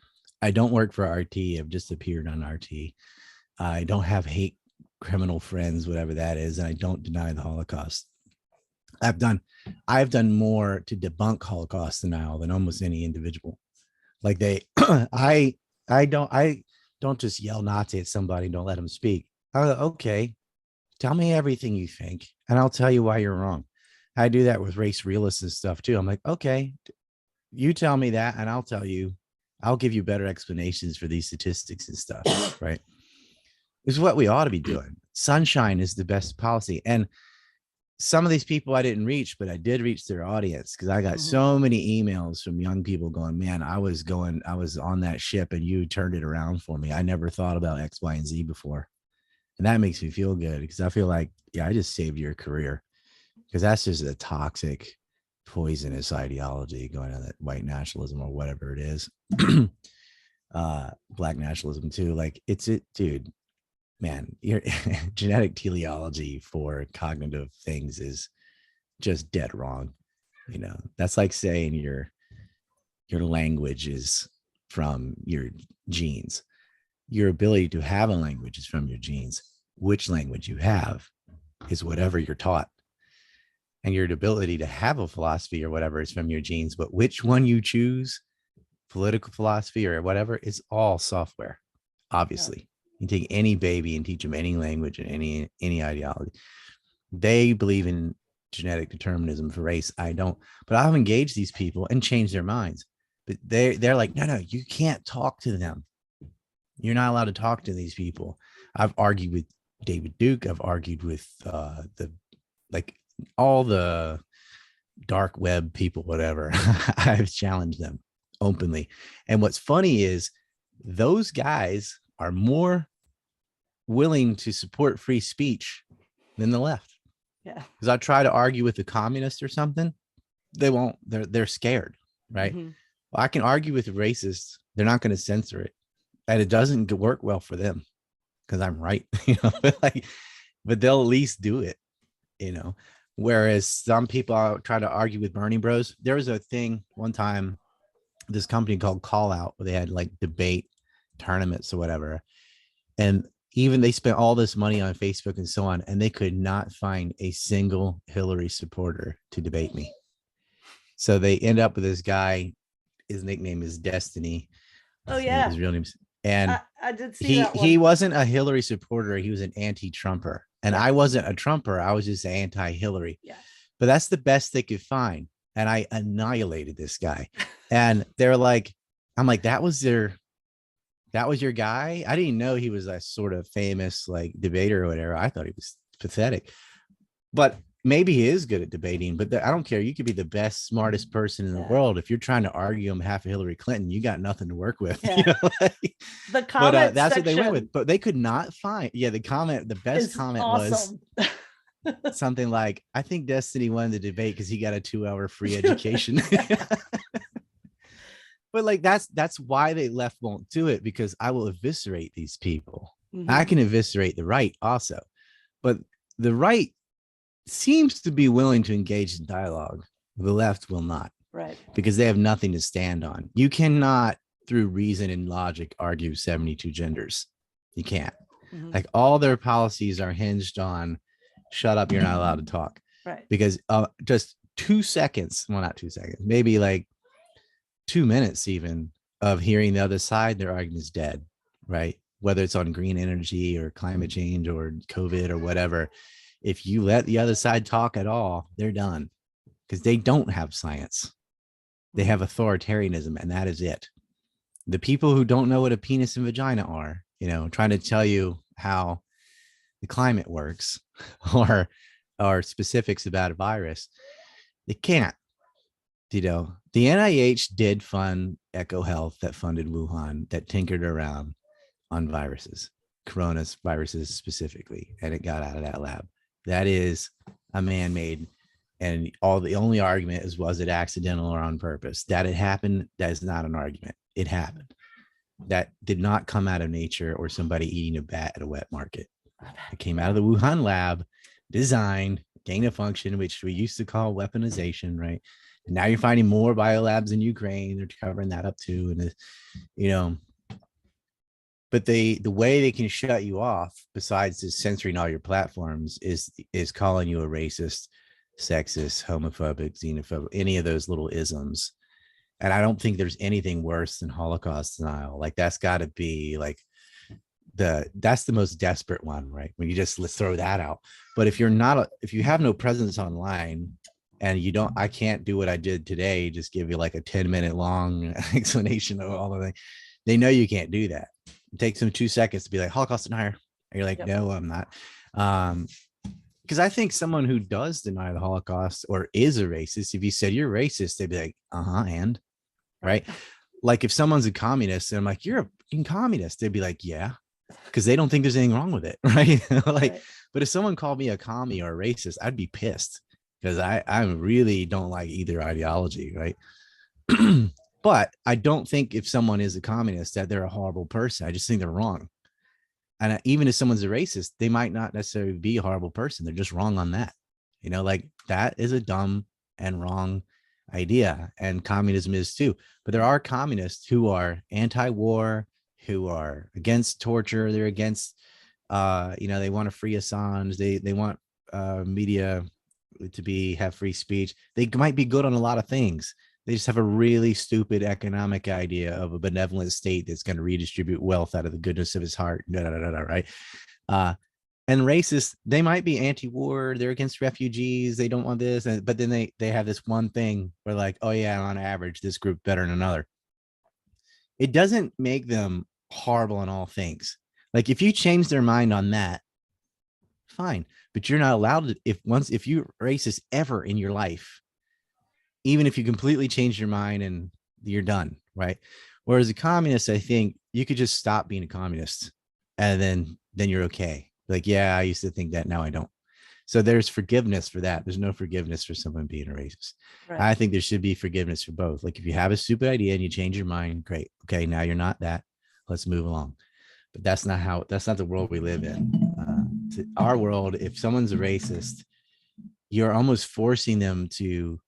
I don't work for RT. I've just appeared on RT. I don't have hate criminal friends, whatever that is, and I don't deny the Holocaust. I've done more to debunk Holocaust denial than almost any individual. Like I don't just yell Nazi at somebody and don't let them speak. Okay, tell me everything you think, and I'll tell you why you're wrong. I do that with race realists and stuff too. I'm like, okay, you tell me that, and I'll give you better explanations for these statistics and stuff, right? It's what we ought to be doing. Sunshine is the best policy. And some of these people I didn't reach, but I did reach their audience because I got so many emails from young people going, man, I was on that ship and you turned it around for me. I never thought about X, Y, and Z before. And that makes me feel good because I feel like, yeah, I just saved your career. Because that's just a toxic, poisonous ideology going on, that white nationalism or whatever it is. Black nationalism too. Like dude, man, your genetic teleology for cognitive things is just dead wrong. That's like saying your language is from your genes. Your ability to have a language is from your genes. Which language you have is whatever you're taught. And your ability to have a philosophy or whatever is from your genes, but which one you choose, political philosophy or whatever, is all software. Obviously, you take any baby and teach them any language and any ideology. They believe in genetic determinism for race. I don't, but I've engaged these people and changed their minds. But they're like, no, you can't talk to them. You're not allowed to talk to these people. I've argued with David Duke. I've argued with all the dark web people, whatever. I've challenged them openly. And what's funny is those guys are more willing to support free speech than the left. Yeah. Because I try to argue with a communist or something, they won't. They're scared, right? Well, I can argue with racists. They're not going to censor it. And it doesn't work well for them because I'm right, but they'll at least do it, Whereas some people are trying to argue with Bernie Bros. There was a thing one time, this company called Call Out, where they had like debate tournaments or whatever. And even they spent all this money on Facebook and so on, and they could not find a single Hillary supporter to debate me. So they end up with this guy. His nickname is Destiny. Oh yeah. His real name's, and I did see that one. He wasn't a Hillary supporter. He was an anti-Trumper. And I wasn't a Trumper. I was just anti-Hillary. Yeah. But that's the best they could find. And I annihilated this guy. And they're like, I'm like, that was your guy? I didn't know he was a sort of famous like debater or whatever. I thought he was pathetic. But maybe he is good at debating, but I don't care. You could be the best, smartest person in the world. If you're trying to argue on behalf of Hillary Clinton, you got nothing to work with. Yeah. The comment that's what they went with. But they could not find. Yeah, the best comment awesome. Was something like, I think Destiny won the debate because he got a 2-hour free education. But like that's why they left won't do it, because I will eviscerate these people. I can eviscerate the right also, but the right seems to be willing to engage in dialogue. The left will not, right? Because they have nothing to stand on. You cannot, through reason and logic, argue 72 genders. You can't. Like all their policies are hinged on, shut up, you're not allowed to talk. Right. Because just 2 seconds, well, not 2 seconds, maybe like 2 minutes even of hearing the other side, their argument is dead, right? Whether it's on green energy or climate change or COVID or whatever. If you let the other side talk at all, they're done, because they don't have science. They have authoritarianism, and that is it. The people who don't know what a penis and vagina are, trying to tell you how the climate works or specifics about a virus, they can't. The NIH did fund EcoHealth, that funded Wuhan, that tinkered around on viruses, coronaviruses specifically, and it got out of that lab. That is a man-made, and the only argument is, was it accidental or on purpose? That it happened, that is not an argument. It happened. That did not come out of nature or somebody eating a bat at a wet market. It came out of the Wuhan lab, designed, gain of function, which we used to call weaponization, right? And now you're finding more biolabs in Ukraine. They're covering that up too. And, but the way they can shut you off, besides just censoring all your platforms, is calling you a racist, sexist, homophobic, xenophobic, any of those little isms. And I don't think there's anything worse than Holocaust denial. Like, that's got to be like that's the most desperate one, right? When you just, let's throw that out. But if you have no presence online, and I can't do what I did today, just give you like a 10-minute long explanation of all the things. They know you can't do that. It takes them 2 seconds to be like, Holocaust denier. And you're like, yep. No, I'm not. Because I think someone who does deny the Holocaust or is a racist, if you said you're racist, they'd be like, and right. Like if someone's a communist and I'm like, you're a fucking communist, they'd be like, yeah, because they don't think there's anything wrong with it. Right. Right. But if someone called me a commie or a racist, I'd be pissed, because I really don't like either ideology. Right. But I don't think if someone is a communist that they're a horrible person. I just think they're wrong. And even if someone's a racist, they might not necessarily be a horrible person. They're just wrong on that. Like that is a dumb and wrong idea. And communism is too. But there are communists who are anti-war, who are against torture. They're against, they want to free Assange. They want media to have free speech. They might be good on a lot of things. They just have a really stupid economic idea of a benevolent state that's going to redistribute wealth out of the goodness of his heart. Right. And racists, they might be anti-war. They're against refugees. They don't want this. But then they have this one thing where like, oh yeah, on average, this group better than another. It doesn't make them horrible in all things. Like if you change their mind on that, fine. But you're not allowed to, if you're racist ever in your life, even if you completely change your mind and you're done, right? Whereas a communist, I think you could just stop being a communist and then you're okay. Like, yeah, I used to think that, now I don't. So there's forgiveness for that. There's no forgiveness for someone being a racist. Right. I think there should be forgiveness for both. Like if you have a stupid idea and you change your mind, great. Okay, now you're not that. Let's move along. But that's not the world we live in. Our world, if someone's a racist, you're almost forcing them to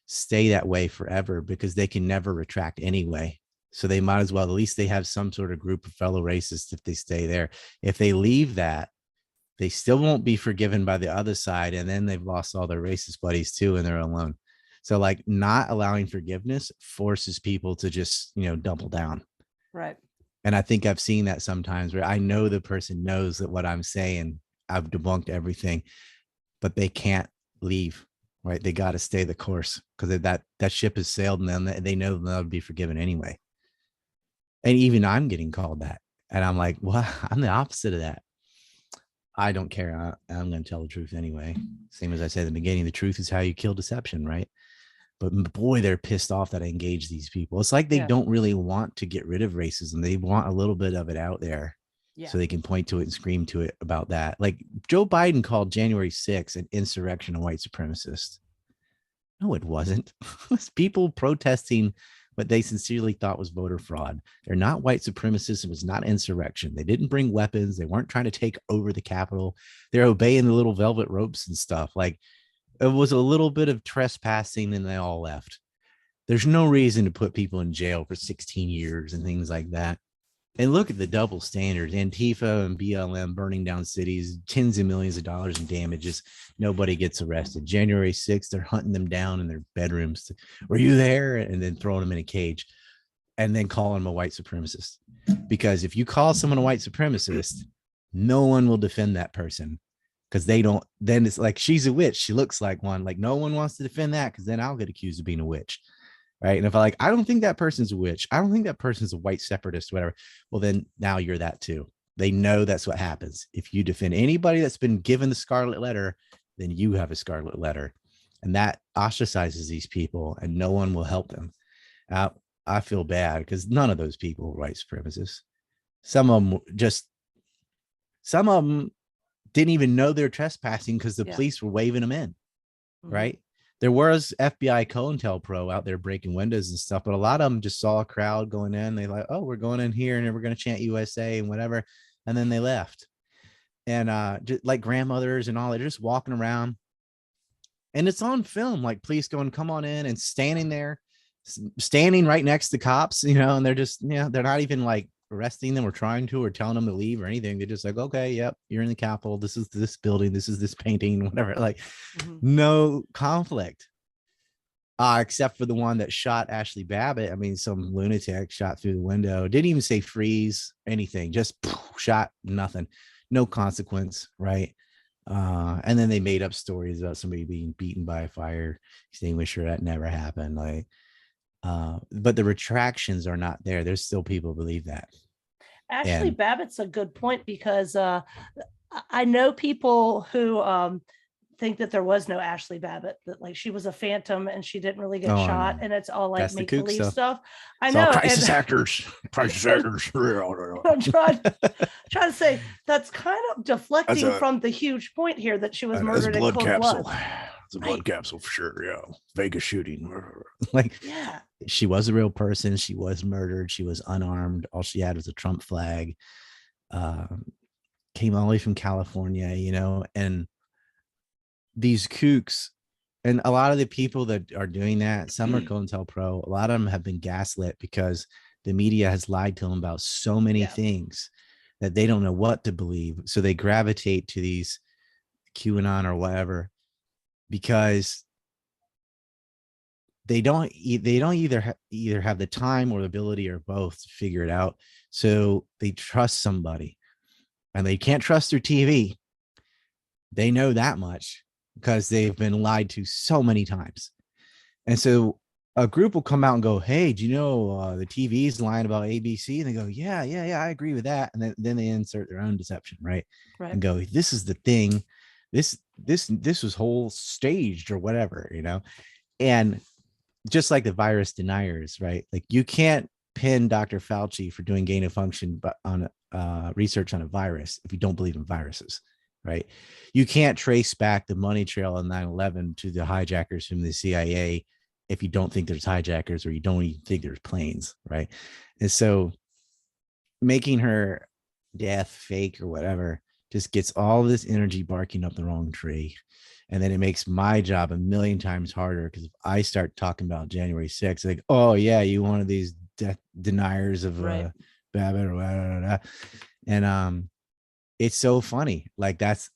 stay that way forever, because they can never retract anyway. So they might as well, at least they have some sort of group of fellow racists if they stay there. If they leave that, they still won't be forgiven by the other side. And then they've lost all their racist buddies too, and they're alone. So like not allowing forgiveness forces people to just, double down. Right. And I think I've seen that sometimes where I know the person knows that what I'm saying, I've debunked everything, but they can't leave. Right. They got to stay the course, because that ship has sailed, and then they know they'll be forgiven anyway. And even I'm getting called that. And I'm like, well, I'm the opposite of that. I don't care. I'm going to tell the truth anyway. Same as I said at the beginning, the truth is how you kill deception. Right. But boy, they're pissed off that I engage these people. It's like they don't really want to get rid of racism. They want a little bit of it out there. Yeah. So they can point to it and scream to it about that. Like Joe Biden called January 6th an insurrection of white supremacists. No, it wasn't. It was people protesting what they sincerely thought was voter fraud. They're not white supremacists. It was not insurrection. They didn't bring weapons. They weren't trying to take over the Capitol. They're obeying the little velvet ropes and stuff. Like it was a little bit of trespassing, and they all left. There's no reason to put people in jail for 16 years and things like that. And look at the double standards. Antifa and BLM burning down cities, tens of millions of dollars in damages. Nobody gets arrested. January 6th, they're hunting them down in their bedrooms. Were you there? And then throwing them in a cage, and then calling them a white supremacist. Because if you call someone a white supremacist, no one will defend that person, because they don't. Then it's like, she's a witch. She looks like one. Like no one wants to defend that, because then I'll get accused of being a witch. Right. And if I don't think that person's a witch, I don't think that person's a white separatist, whatever. Well, then now you're that too. They know that's what happens. If you defend anybody that's been given the scarlet letter, then you have a scarlet letter. And that ostracizes these people, and no one will help them out. I feel bad because none of those people were white supremacists. Some of them didn't even know they're trespassing because the police were waving them in. Right. There was FBI COINTELPRO out there breaking windows and stuff, but a lot of them just saw a crowd going in. They like, oh, we're going in here and we're going to chant USA and whatever. And then they left. And just like grandmothers and all, they're just walking around. And it's on film, like police going, come on in, and standing there, standing right next to cops, and they're just, they're not even like arresting them or trying to, or telling them to leave or anything. They're just like, okay, yep, you're in the Capitol. This is this building. This is this painting, whatever. Like no conflict. Except for the one that shot Ashley Babbitt. I mean, some lunatic shot through the window. Didn't even say freeze, anything. Just shot, nothing. No consequence, right? And then they made up stories about somebody being beaten by a fire extinguisher. That never happened. Like, but the retractions are not there. There's still people who believe that. Ashley Babbitt's a good point, because I know people who think that there was no Ashley Babbitt, that like she was a phantom and she didn't really get shot, and it's all like make believe stuff. I know, crisis actors. I'm trying to say that's kind of deflecting from the huge point here that she was murdered in cold blood. It's a blood capsule for sure. Yeah, Vegas shooting. Like, yeah, she was a real person. She was murdered. She was unarmed. All she had was a Trump flag. Came all the way from California, and these kooks, and a lot of the people that are doing that, some are COINTELPRO, a lot of them have been gaslit because the media has lied to them about so many things that they don't know what to believe. So they gravitate to these QAnon or whatever, because they don't either have the time or the ability or both to figure it out. So they trust somebody, and they can't trust their TV. They know that much, because they've been lied to so many times. And so a group will come out and go, hey, do you know the TV is lying about ABC? And they go, yeah, I agree with that. And then they insert their own deception, right? And go, this is the thing. This was whole staged or whatever, And just like the virus deniers, right? Like, you can't pin Dr. Fauci for doing gain of function but on research on a virus if you don't believe in viruses. Right. You can't trace back the money trail on 9/11 to the hijackers from the CIA if you don't think there's hijackers, or you don't even think there's planes. Right. And so making her death fake or whatever just gets all this energy barking up the wrong tree. And then it makes my job a million times harder, because if I start talking about January 6th, like, oh, yeah, you one of these death deniers of Babbitt or whatever. And it's so funny. Like, that's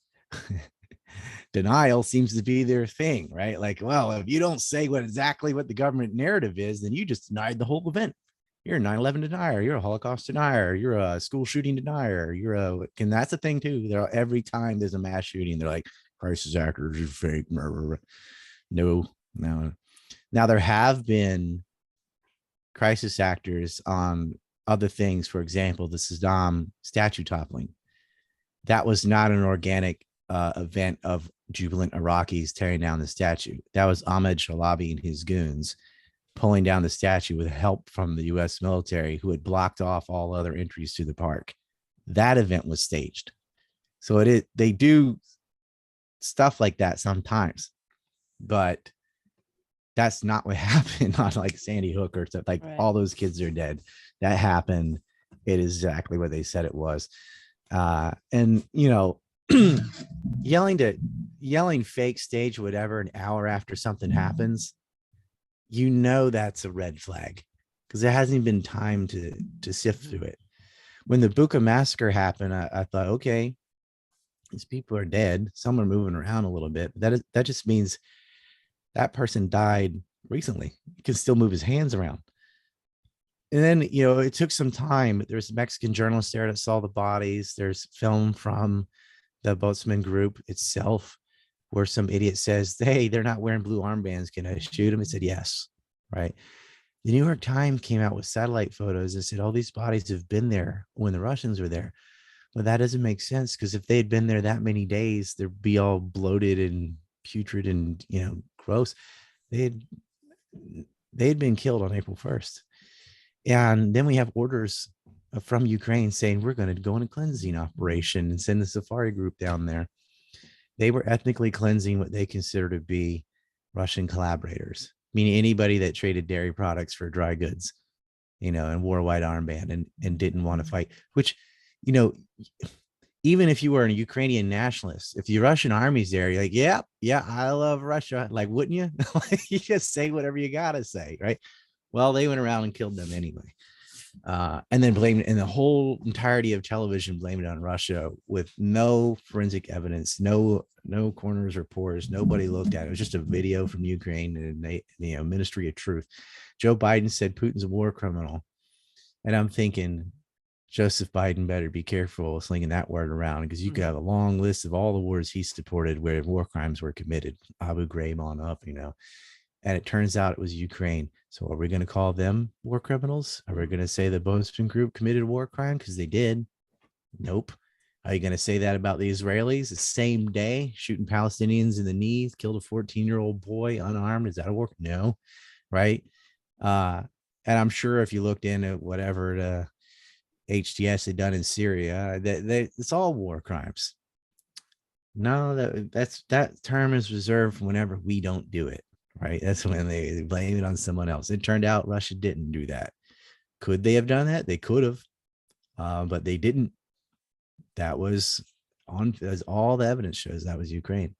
denial seems to be their thing, right? Like, well, if you don't say exactly what the government narrative is, then you just denied the whole event. You're a 9/11 denier. You're a Holocaust denier. You're a school shooting denier. And that's the thing too. Every time there's a mass shooting, they're like, crisis actors are fake. No. Now there have been crisis actors on other things. For example, the Saddam statue toppling. That was not an organic event of jubilant Iraqis tearing down the statue. That was Ahmed Shalabi and his goons pulling down the statue with help from the U.S. military, who had blocked off all other entries to the park. That event was staged. So they do stuff like that sometimes, but that's not what happened on like Sandy Hook or stuff. Like, all those kids are dead. That happened. It is exactly what they said it was. And yelling fake stage whatever an hour after something happens, that's a red flag, because there hasn't been time to sift through it. When the Bucha massacre happened, I thought, okay, these people are dead. Some are moving around a little bit. That just means that person died recently. He can still move his hands around. And then, it took some time. There's Mexican journalists there that saw the bodies. There's film from the Boatsman group itself where some idiot says, hey, they're not wearing blue armbands. Can I shoot them? I said, yes. Right. The New York Times came out with satellite photos and said, all these bodies have been there when the Russians were there. Well, that doesn't make sense, because if they'd been there that many days, they'd be all bloated and putrid and, gross. They had they'd been killed on April 1st. And then we have orders from Ukraine saying we're going to go on a cleansing operation and send the safari group down there. They were ethnically cleansing what they consider to be Russian collaborators, meaning anybody that traded dairy products for dry goods, and wore a white armband and didn't want to fight, which, even if you were a Ukrainian nationalist, if the Russian army's there, you're like, yeah, I love Russia. Like, wouldn't you? You just say whatever you got to say, right? Well, they went around and killed them anyway. And then blamed, and the whole entirety of television blamed it on Russia with no forensic evidence, no corners or pores. Nobody looked at it. It was just a video from Ukraine and the Ministry of Truth. Joe Biden said Putin's a war criminal. And I'm thinking, Joseph Biden better be careful slinging that word around, because you got a long list of all the wars he supported where war crimes were committed, Abu Ghraib on up, and it turns out it was Ukraine. So are we going to call them war criminals? Are we going to say the Bozeman group committed a war crime? Because they did. Nope. Are you going to say that about the Israelis the same day, shooting Palestinians in the knees, killed a 14-year-old boy unarmed? Is that a war? No. Right. And I'm sure if you looked into whatever the HTS had done in Syria, it's all war crimes. No, that term is reserved for whenever we don't do it. Right. That's when they blame it on someone else. It turned out Russia didn't do that. Could they have done that? They could have, but they didn't. That was as all the evidence shows, that was Ukraine.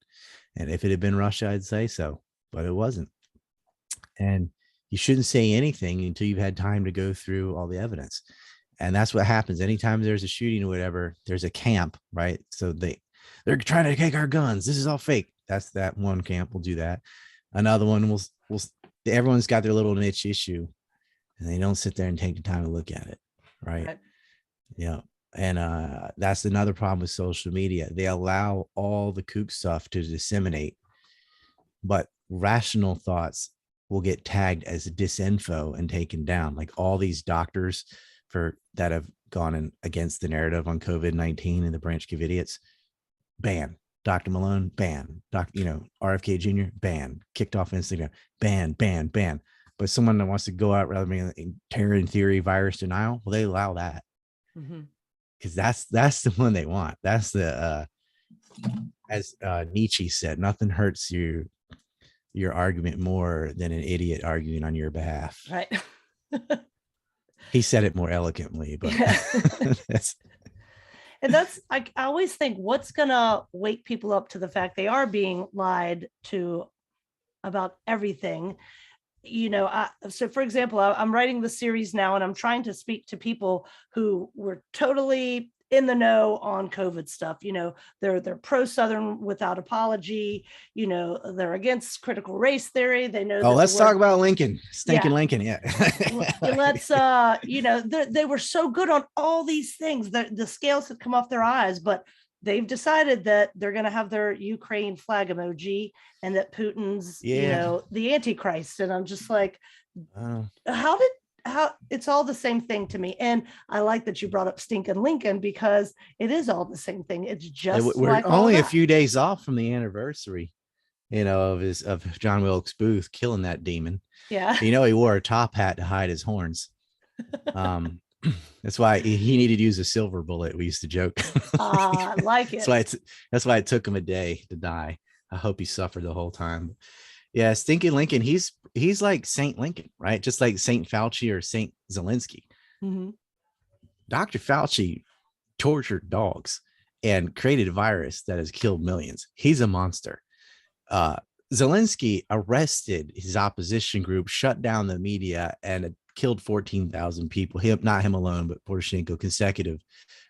And if it had been Russia, I'd say so, but it wasn't. And you shouldn't say anything until you've had time to go through all the evidence. And that's what happens. Anytime there's a shooting or whatever, there's a camp, right? So they're trying to take our guns. This is all fake. That's that one camp will do that. Another one will everyone's got their little niche issue, and they don't sit there and take the time to look at it. Right. Yeah. And that's another problem with social media. They allow all the kook stuff to disseminate, but rational thoughts will get tagged as disinfo and taken down. Like all these doctors that have gone in against the narrative on COVID-19 and the Branch Covidians, ban. Dr. Malone, ban. RFK Jr., ban. Kicked off Instagram, ban. But someone that wants to go out rather than terror in theory, virus denial, well, they allow that. Because that's the one they want. That's the as Nietzsche said, nothing hurts your argument more than an idiot arguing on your behalf. Right. He said it more eloquently, but and that's, I always think, what's gonna wake people up to the fact they are being lied to about everything. So for example, I'm writing the series now, and I'm trying to speak to people who were totally in the know on COVID stuff. They're pro-Southern without apology. They're against critical race theory. They know. Oh, let's talk about Lincoln, Stinkin Lincoln. Yeah. Let's, they were so good on all these things that the scales had come off their eyes, but they've decided that they're going to have their Ukraine flag emoji and that Putin's, the Antichrist. And I'm just like, how it's all the same thing to me. And I like that you brought up Stinkin Lincoln, because it is all the same thing. It's just we're like only a few days off from the anniversary, of John Wilkes Booth killing that demon. Yeah. He wore a top hat to hide his horns. That's why he needed to use a silver bullet. We used to joke. I like it. That's why it took him a day to die. I hope he suffered the whole time. Yeah, Stinkin Lincoln. He's like Saint Lincoln, right? Just like Saint Fauci or Saint Zelensky. Dr. Fauci tortured dogs and created a virus that has killed millions. He's a monster. Zelensky arrested his opposition group, shut down the media, and killed 14,000 people. Not him alone, but Poroshenko, consecutive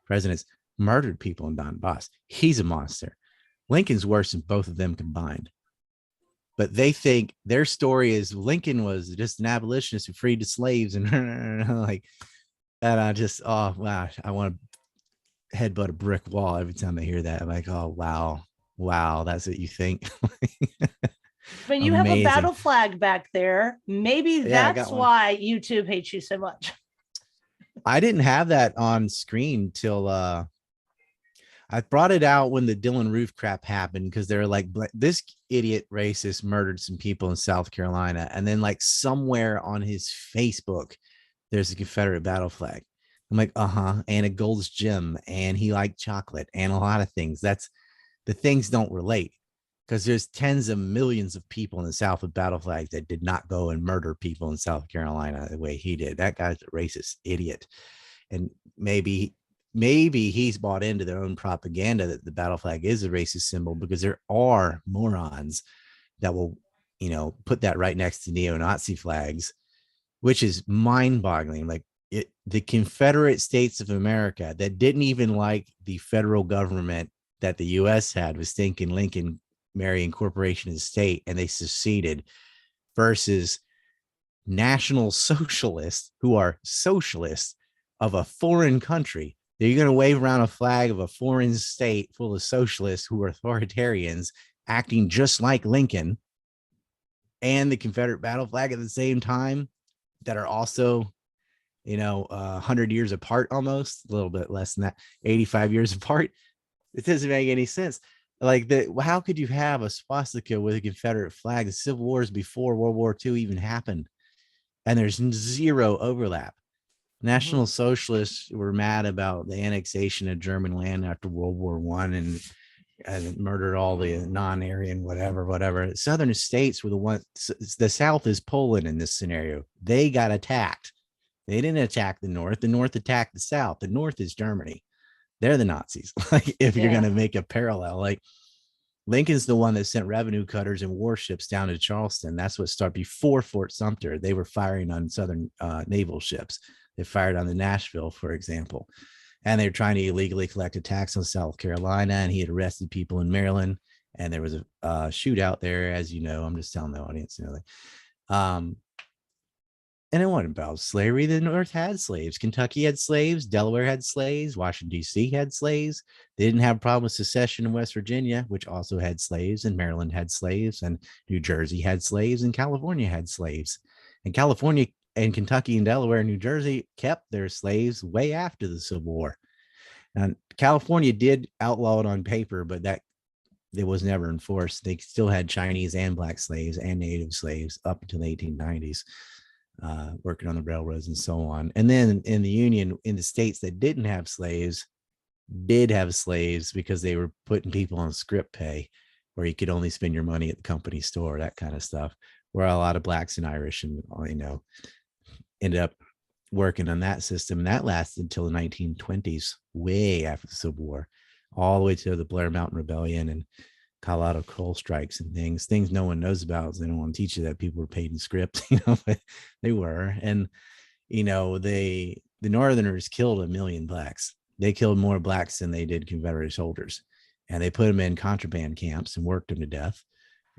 presidents, murdered people in Donbass. He's a monster. Lincoln's worse than both of them combined. But they think their story is Lincoln was just an abolitionist who freed the slaves, and and I just, oh wow, I want to headbutt a brick wall every time I hear that. I'm like, oh wow, that's what you think. But you have a battle flag back there. Maybe that's why YouTube hates you so much. I didn't have that on screen till I brought it out when the Dylan Roof crap happened because they're like, this idiot racist murdered some people in South Carolina. And then like somewhere on his Facebook, there's a Confederate battle flag. I'm like, and a Gold's Gym, and he liked chocolate and a lot of things. That's the things don't relate because there's tens of millions of people in the South with battle flags that did not go and murder people in South Carolina the way he did. That guy's a racist idiot. And maybe he's bought into their own propaganda that the battle flag is a racist symbol, because there are morons that will, put that right next to neo-Nazi flags, which is mind-boggling. Like the Confederate States of America that didn't even like the federal government that the U.S. had with Stinkin Lincoln marrying corporation and state, and they seceded, versus national socialists who are socialists of a foreign country. They're going to wave around a flag of a foreign state full of socialists who are authoritarians acting just like Lincoln, and the Confederate battle flag at the same time, that are also, 100 years apart, almost a little bit less than that, 85 years apart. It doesn't make any sense. Like how could you have a swastika with a Confederate flag? The Civil War is before World War II even happened, and there's zero overlap. National Socialists were mad about the annexation of German land after World War I, and murdered all the non-Aryan, whatever. Southern states were the ones. The South is Poland in this scenario. They got attacked. They didn't attack the North. The North attacked the South. The North is Germany. They're the Nazis. Like, if you're going to make a parallel, like Lincoln's the one that sent revenue cutters and warships down to Charleston. That's what started before Fort Sumter. They were firing on Southern naval ships. They fired on the Nashville, for example. And they were trying to illegally collect a tax on South Carolina, and he had arrested people in Maryland. And there was a shootout there, as you know. I'm just telling the audience, and it wasn't about slavery. The North had slaves. Kentucky had slaves. Delaware had slaves. Washington, D.C. had slaves. They didn't have a problem with secession in West Virginia, which also had slaves, and Maryland had slaves, and New Jersey had slaves, and California had slaves. And California and Kentucky and Delaware and New Jersey kept their slaves way after the Civil War. And California did outlaw it on paper, but that it was never enforced. They still had Chinese and black slaves and native slaves up until the 1890s. Working on the railroads and so on. And then in the Union, in the states that didn't have slaves, did have slaves because they were putting people on script pay, where you could only spend your money at the company store, that kind of stuff, where a lot of blacks and Irish and, ended up working on that system. And that lasted until the 1920s, way after the Civil War, all the way to the Blair Mountain Rebellion and Colorado coal strikes and things no one knows about. They don't want to teach you that people were paid in script, but they were. And, the Northerners killed 1 million blacks. They killed more blacks than they did Confederate soldiers. And they put them in contraband camps and worked them to death,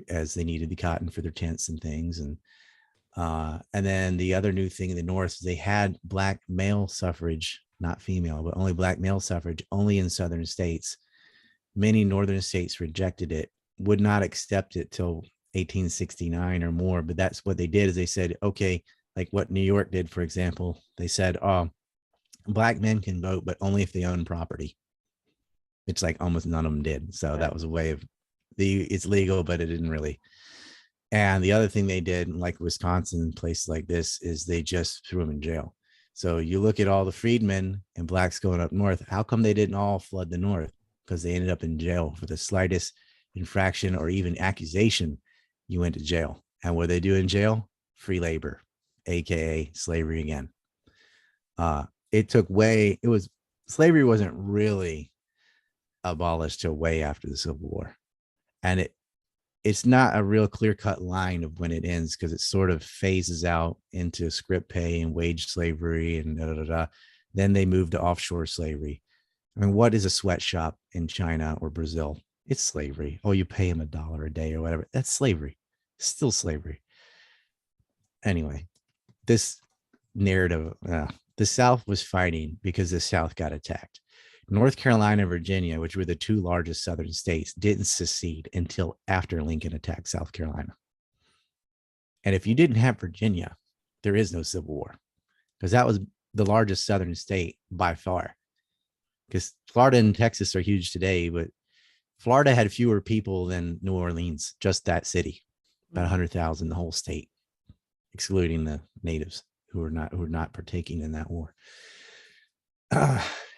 as they needed the cotton for their tents and things. And then the other new thing in the North is they had black male suffrage, not female, but only black male suffrage, only in Southern states. Many Northern states rejected it, would not accept it till 1869 or more. But that's what they did, is they said, okay, like what New York did, for example. They said, black men can vote, but only if they own property. It's like almost none of them did. So that was a way of it's legal, but it didn't really. And the other thing they did, like Wisconsin, places like this, is they just threw them in jail. So you look at all the freedmen and blacks going up north. How come they didn't all flood the North? Because they ended up in jail for the slightest infraction or even accusation. You went to jail. And what they do in jail? Free labor, aka slavery again. Slavery wasn't really abolished till way after the Civil War. And it's not a real clear-cut line of when it ends, because it sort of phases out into script pay and wage slavery and Then they move to offshore slavery. I mean, what is a sweatshop in China or Brazil? It's slavery. Oh, you pay them $1 a day or whatever. That's slavery. Still slavery. Anyway, this narrative, the South was fighting because the South got attacked. North Carolina and Virginia, which were the two largest Southern states, didn't secede until after Lincoln attacked South Carolina. And if you didn't have Virginia, there is no Civil War, because that was the largest Southern state by far. because Florida and Texas are huge today, but Florida had fewer people than New Orleans, just that city, about 100,000, the whole state, excluding the natives who were not partaking in that war.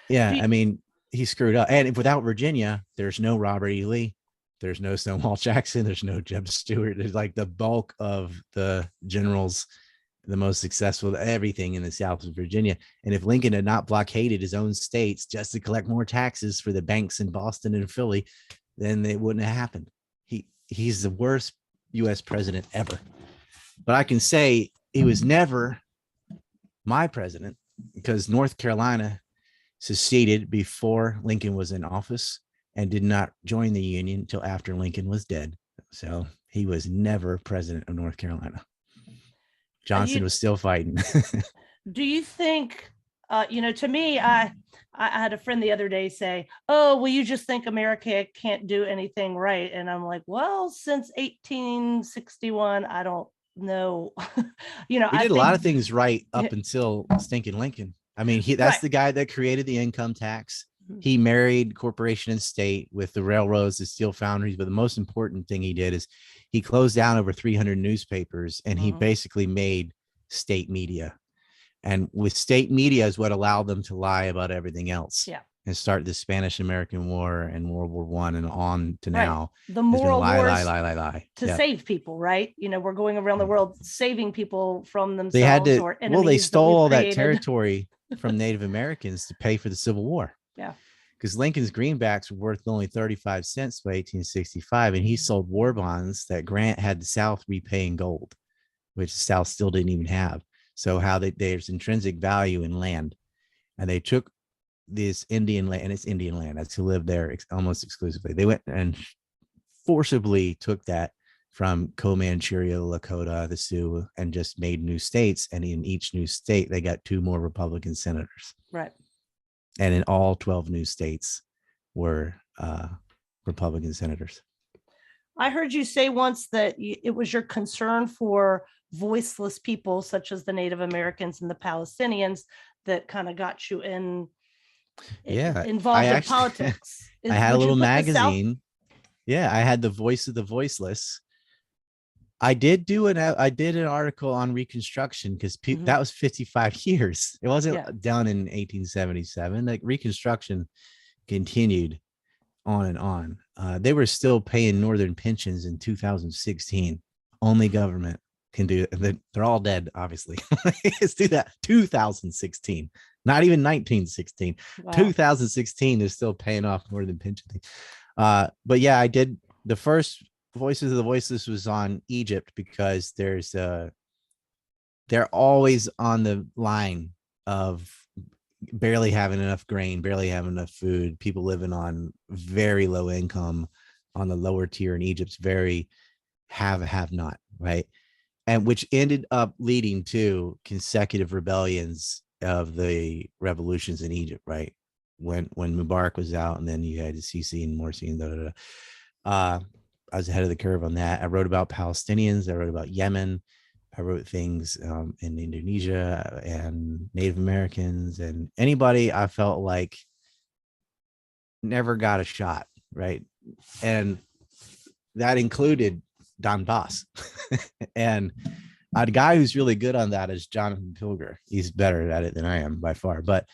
Yeah, I mean, he screwed up. And without Virginia, there's no Robert E. Lee, there's no Stonewall Jackson, there's no Jeb Stuart. There's like the bulk of the generals, the most successful, everything in the South of Virginia. And if Lincoln had not blockaded his own states just to collect more taxes for the banks in Boston and Philly, then it wouldn't have happened. He's the worst U.S. president ever. But I can say he was never my president, because North Carolina seceded before Lincoln was in office and did not join the Union until after Lincoln was dead. So he was never president of North Carolina. Johnson was still fighting. Do you think, to me, I had a friend the other day say, oh, well, you just think America can't do anything right. And I'm like, well, since 1861, I don't know. He did a lot of things right up until Stinkin Lincoln. I mean, that's the guy that created the income tax. He married corporation and state with the railroads, the steel foundries. But the most important thing he did is he closed down over 300 newspapers, and he basically made state media. And with state media is what allowed them to lie about everything else. Yeah. And start the Spanish-American War and World War I and on to now. The moral lie to save people, right? We're going around the world saving people from themselves. They had to, or enemies. They stole all that territory from Native Americans to pay for the Civil War. Yeah. Because Lincoln's greenbacks were worth only 35 cents by 1865, and he sold war bonds that Grant had the South repay in gold, which the South still didn't even have. So there's intrinsic value in land, and they took this Indian land, and it's Indian land. That's who lived there almost exclusively. They went and forcibly took that from Comanchuria, Lakota, the Sioux, and just made new states. And in each new state, they got 2 more Republican senators. Right. And in all 12 new states were Republican senators. I heard you say once that it was your concern for voiceless people, such as the Native Americans and the Palestinians, that kind of got you involved in politics. I had a little magazine. Yeah, I had the Voice of the Voiceless. I did an article on Reconstruction, because that was 55 years. It wasn't done in 1877. Like, Reconstruction continued on and on. They were still paying Northern pensions in 2016. Only government can do it. They're all dead, obviously. Let's do that. 2016, not even 1916. Wow. 2016 is still paying off Northern pension thing. But yeah, I did. The first Voices of the Voiceless was on Egypt, because they're always on the line of barely having enough grain, barely having enough food, people living on very low income on the lower tier in Egypt's very have not, right? And which ended up leading to consecutive rebellions of the revolutions in Egypt, right? When Mubarak was out, and then you had Sisi and Morsi and I was ahead of the curve on that. I wrote about Palestinians. I wrote about Yemen. I wrote things in Indonesia and Native Americans and anybody I felt like never got a shot, right? And that included Donbass. And a guy who's really good on that is Jonathan Pilger. He's better at it than I am by far. But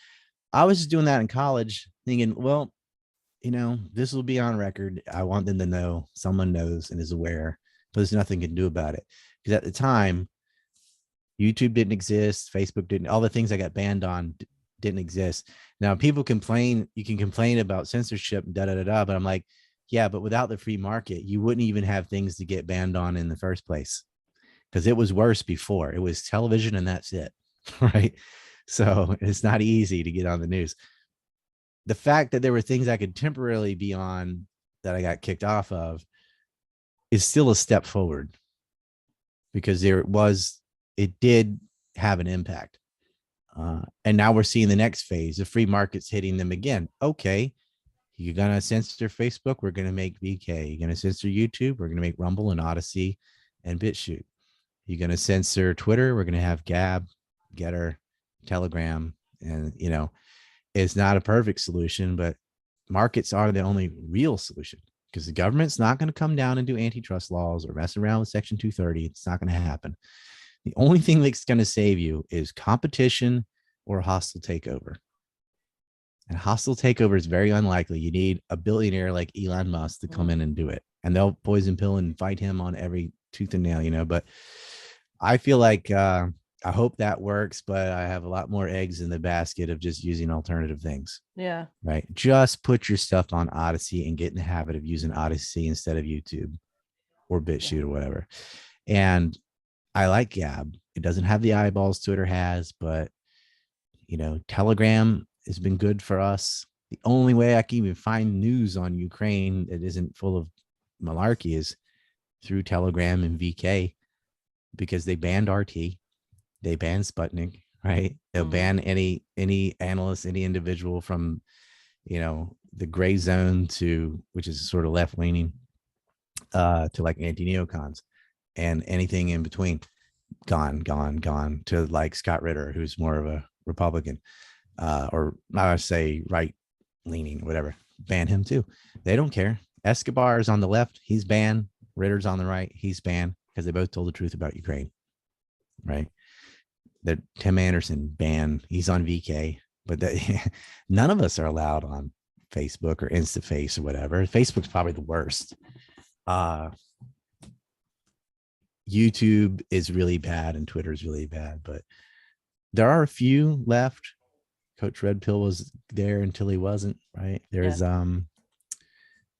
I was just doing that in college thinking, well, this will be on record. I want them to know, someone knows and is aware, but there's nothing you can do about it. Because at the time, YouTube didn't exist, Facebook didn't, all the things I got banned on didn't exist. Now, people complain, you can complain about censorship, but I'm like, yeah, but without the free market, you wouldn't even have things to get banned on in the first place, because it was worse before. It was television and that's it, right? So it's not easy to get on the news. The fact that there were things I could temporarily be on that I got kicked off of is still a step forward, because it did have an impact. And now we're seeing the next phase. The free market's hitting them again. Okay, you're going to censor Facebook. We're going to make VK. You're going to censor YouTube. We're going to make Rumble and Odyssey and BitChute. You're going to censor Twitter. We're going to have Gab, Getter, Telegram, and, It's not a perfect solution, but markets are the only real solution, because the government's not going to come down and do antitrust laws or mess around with Section 230. It's not going to happen. The only thing that's going to save you is competition or hostile takeover. And hostile takeover is very unlikely. You need a billionaire like Elon Musk to come in and do it. And they'll poison pill and fight him on every tooth and nail, but I feel like I hope that works, but I have a lot more eggs in the basket of just using alternative things. Yeah. Right. Just put your stuff on Odyssey and get in the habit of using Odyssey instead of YouTube or BitChute or whatever. And I like Gab. It doesn't have the eyeballs Twitter has, but Telegram has been good for us. The only way I can even find news on Ukraine that isn't full of malarkey is through Telegram and VK, because they banned RT, they banned Sputnik, right? They'll ban any analyst, any individual from, the gray zone to, which is sort of left leaning, to like anti-neocons, and anything in between, gone, to like Scott Ritter, who's more of a Republican, or I would say right leaning, whatever. Ban him too. They don't care. Escobar is on the left, he's banned. Ritter's on the right, he's banned, because they both told the truth about Ukraine, right? That Tim Anderson banned, he's on VK, but none of us are allowed on Facebook or InstaFace or whatever. Facebook's probably the worst. YouTube is really bad and Twitter is really bad, but there are a few left. Coach Red Pill was there until he wasn't, right? There's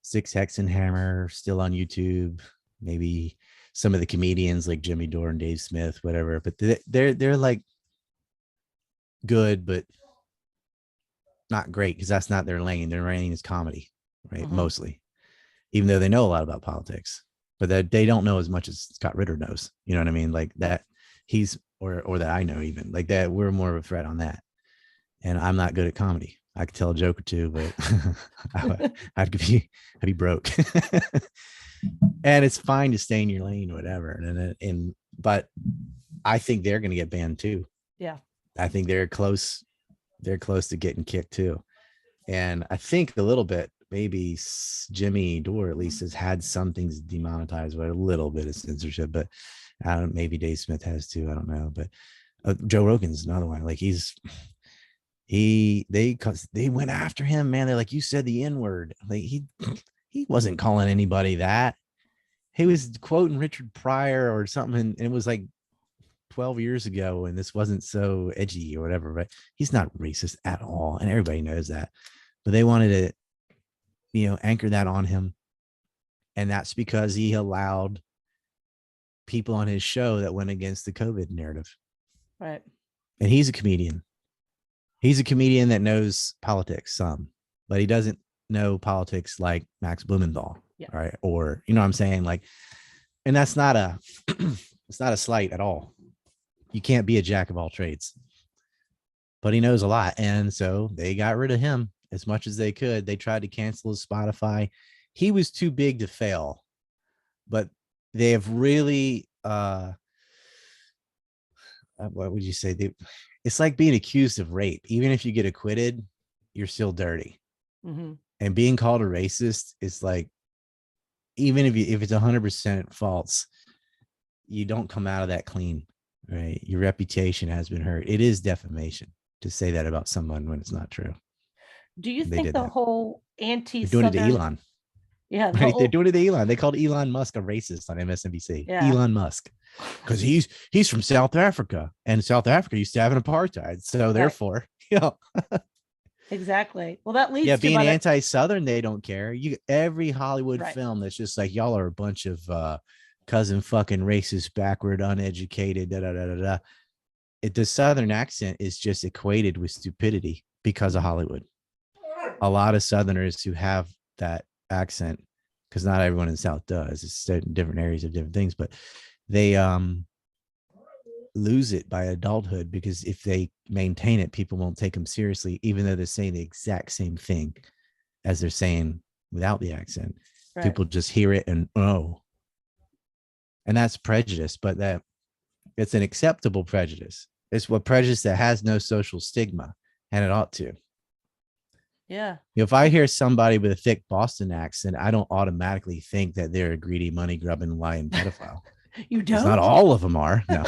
Six Hexenhammer still on YouTube. Maybe some of the comedians like Jimmy Dore and Dave Smith, whatever, but they're like good, but not great, because that's not their lane. Their lane is comedy, right? Mostly, even though they know a lot about politics, but that they don't know as much as Scott Ritter knows. You know what I mean? Like that he's, or that I know, even like that. We're more of a threat on that. And I'm not good at comedy. I could tell a joke or two, but I'd be broke. And it's fine to stay in your lane or whatever. But I think they're going to get banned too. Yeah. I think they're close to getting kicked too. And I think a little bit, maybe Jimmy Dore at least has had some things demonetized with a little bit of censorship, but maybe Dave Smith has too. I don't know. But Joe Rogan's another one. Like they went after him, man. They're like, you said the N-word. Like he wasn't calling anybody that. He was quoting Richard Pryor or something, and it was like 12 years ago, and this wasn't so edgy or whatever, but he's not racist at all, and everybody knows that. But they wanted to, anchor that on him, and that's because he allowed people on his show that went against the COVID narrative. Right. And he's a comedian. He's a comedian that knows politics some, but he doesn't know politics like Max Blumenthal. Yeah. Right. Or, what I'm saying? Like, and that's not it's not a slight at all. You can't be a jack of all trades, but he knows a lot. And so they got rid of him as much as they could. They tried to cancel his Spotify. He was too big to fail, but they have really, what would you say? It's like being accused of rape. Even if you get acquitted, you're still dirty. And being called a racist is like, even if it's 100% false, you don't come out of that clean, right? Your reputation has been hurt. It is defamation to say that about someone when it's not true. Do you think the whole They're doing it to Elon? Yeah, right. They're doing it to Elon. They called Elon Musk a racist on MSNBC. Yeah. Elon Musk, because he's from South Africa, and South Africa used to have an apartheid, so therefore, Exactly. Well, that leads to being anti-Southern, they don't care. Every Hollywood film that's just like, y'all are a bunch of cousin fucking racist, backward, uneducated, The Southern accent is just equated with stupidity because of Hollywood. A lot of Southerners who have that accent, because not everyone in the South does. It's different areas of different things, but they lose it by adulthood, because if they maintain it, people won't take them seriously, even though they're saying the exact same thing as they're saying without the accent. Right. People just hear it and and that's prejudice, but that it's an acceptable prejudice. It's what prejudice that has no social stigma, and it ought to. Yeah. If I hear somebody with a thick Boston accent, I don't automatically think that they're a greedy, money grubbing, lying pedophile. You Because not don't? all of them are. No.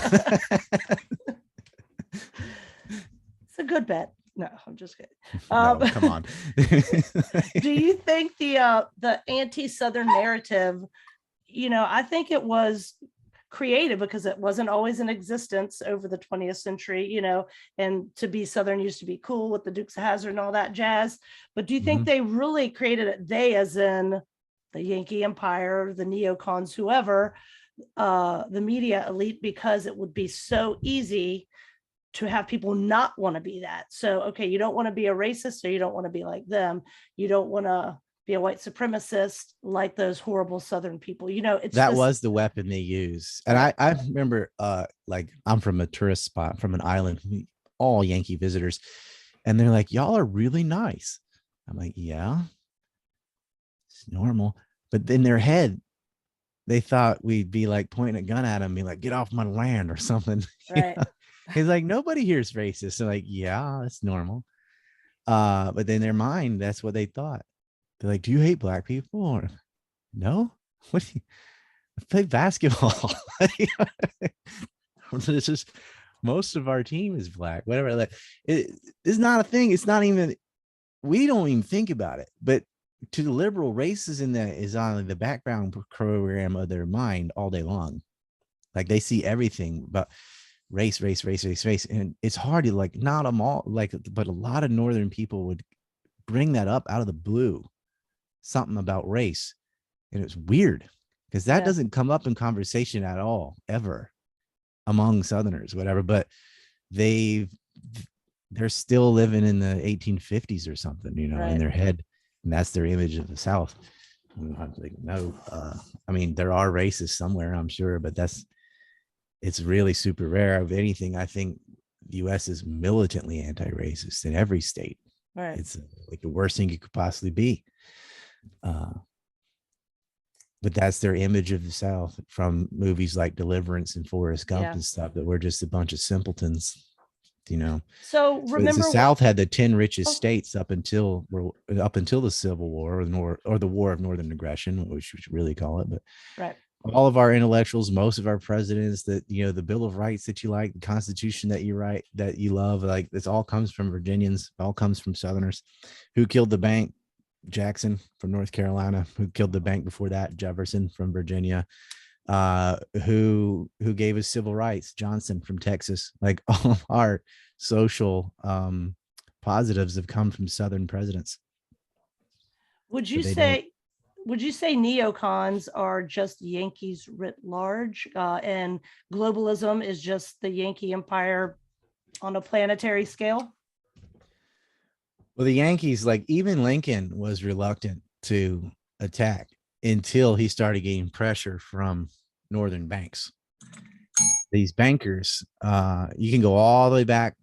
It's a good bet. No, I'm just kidding. No, come on. Do you think the anti-Southern narrative, I think it was creative because it wasn't always in existence over the 20th century, and to be Southern used to be cool with the Dukes of Hazzard and all that jazz. But do you think they really created it? They, as in the Yankee Empire, the neocons, whoever, the media elite, because it would be so easy to have people not want to be that. So, okay, you don't want to be a racist, so you don't want to be like them. You don't want to be a white supremacist like those horrible Southern people. It's that just, was the weapon they used. And I remember like I'm from a tourist spot from an island, all Yankee visitors, and they're like, y'all are really nice. I'm like, yeah, it's normal. But in their head, they thought we'd be like pointing a gun at them, be like, get off my land or something. right. He's like, nobody here's racist. So like, yeah, that's normal. But in their mind, that's what they thought. They're like, do you hate black people? Or no? What do you I play basketball? This is most of our team is black, whatever. Like it's not a thing. It's not even, we don't even think about it. But to the liberal, racism that is on the background program of their mind all day long. Like they see everything but race. And it's hard to like, not them all, like, but a lot of Northern people would bring that up out of the blue, something about race. And it's weird because that doesn't come up in conversation at all, ever among Southerners, whatever, but they're still living in the 1850s or something, in their head. And that's their image of the South. Like, no, I mean, there are racists somewhere, I'm sure, but it's really super rare. Of anything, I think the U.S. is militantly anti-racist in every state. Right. It's like the worst thing you could possibly be. But that's their image of the South from movies like Deliverance and Forrest Gump and stuff, that we're just a bunch of simpletons, So remember, the South had the 10 richest states up until the Civil War or the War of Northern Aggression, which we should really call it. But right. All of our intellectuals, most of our presidents, that the Bill of Rights that you like, the Constitution that you love, like this all comes from Virginians, all comes from Southerners. Who killed the bank? Jackson from North Carolina. Who killed the bank before that? Jefferson from Virginia. Who gave us civil rights? Johnson from Texas. Like all of our social positives have come from Southern presidents. Would you say neocons are just Yankees writ large, and globalism is just the Yankee Empire on a planetary scale? Well, the Yankees, like even Lincoln was reluctant to attack until he started getting pressure from Northern banks. These bankers, you can go all the way back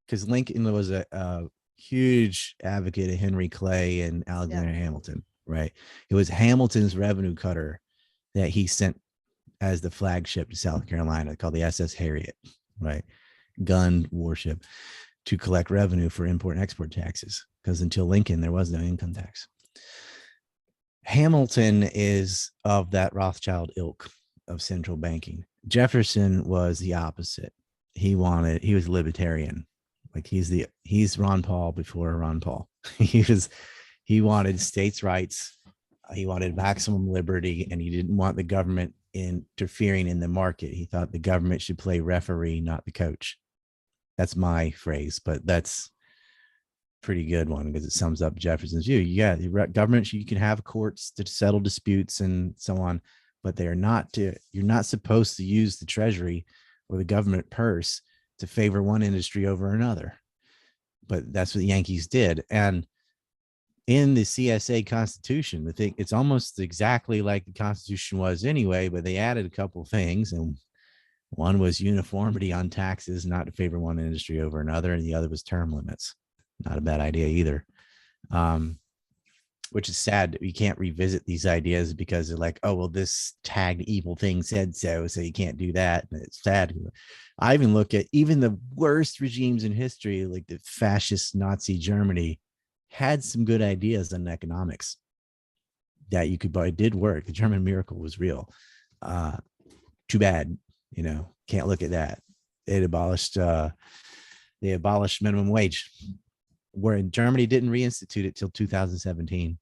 because Lincoln was a huge advocate of Henry Clay and Alexander Hamilton, right? It was Hamilton's revenue cutter that he sent as the flagship to South Carolina called the SS Harriet, right? Gun warship to collect revenue for import and export taxes, because until Lincoln, there was no income tax. Hamilton is of that Rothschild ilk of central banking. Jefferson was the opposite. He was libertarian. Like he's Ron Paul before Ron Paul. He wanted states' rights. He wanted maximum liberty, and he didn't want the government interfering in the market. He thought the government should play referee, not the coach. That's my phrase, but that's pretty good one because it sums up Jefferson's view. Yeah, the government, you can have courts to settle disputes and so on, but you're not supposed to use the treasury or the government purse to favor one industry over another. But that's what the Yankees did. And in the CSA Constitution, I think it's almost exactly like the Constitution was anyway, but they added a couple things, and one was uniformity on taxes, not to favor one industry over another, and the other was term limits. Not a bad idea either. Which is sad that we can't revisit these ideas because they're like, oh, well, this tagged evil thing said so you can't do that. And it's sad. I even look at even the worst regimes in history, like the fascist Nazi Germany, had some good ideas on economics that you could buy. It did work. The German miracle was real. Too bad, can't look at that. They abolished minimum wage, where in Germany didn't reinstitute it till 2017.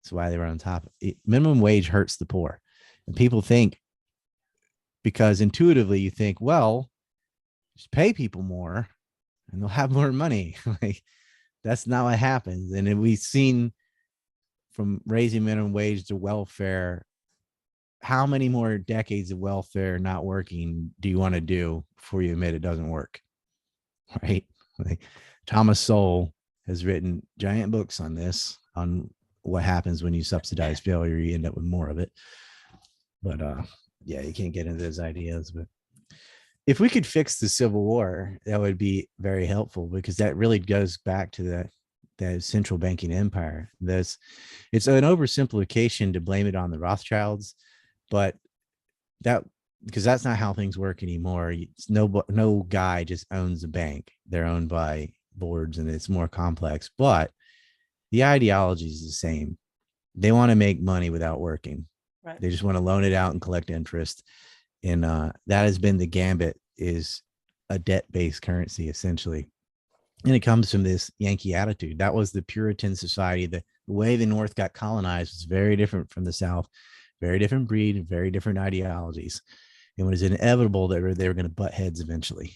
That's why they were on top. Minimum wage hurts the poor. And people think, because intuitively you think, well, just pay people more and they'll have more money. Like, that's not what happens. And we've seen from raising minimum wage to welfare, how many more decades of welfare not working do you want to do before you admit it doesn't work? Right? Like, Thomas Sowell has written giant books on this, on what happens when you subsidize failure. You end up with more of it. But yeah, you can't get into those ideas. But if we could fix the Civil War, that would be very helpful, because that really goes back to that central banking empire. It's an oversimplification to blame it on the Rothschilds, but because that's not how things work anymore. No guy just owns a bank. They're owned by boards, and it's more complex, but the ideology is the same. They want to make money without working. Right. They just want to loan it out and collect interest. And that has been the gambit, is a debt-based currency, essentially. And it comes from this Yankee attitude. That was the Puritan society. The way the North got colonized was very different from the South, very different breed, very different ideologies. And it was inevitable that they were going to butt heads eventually.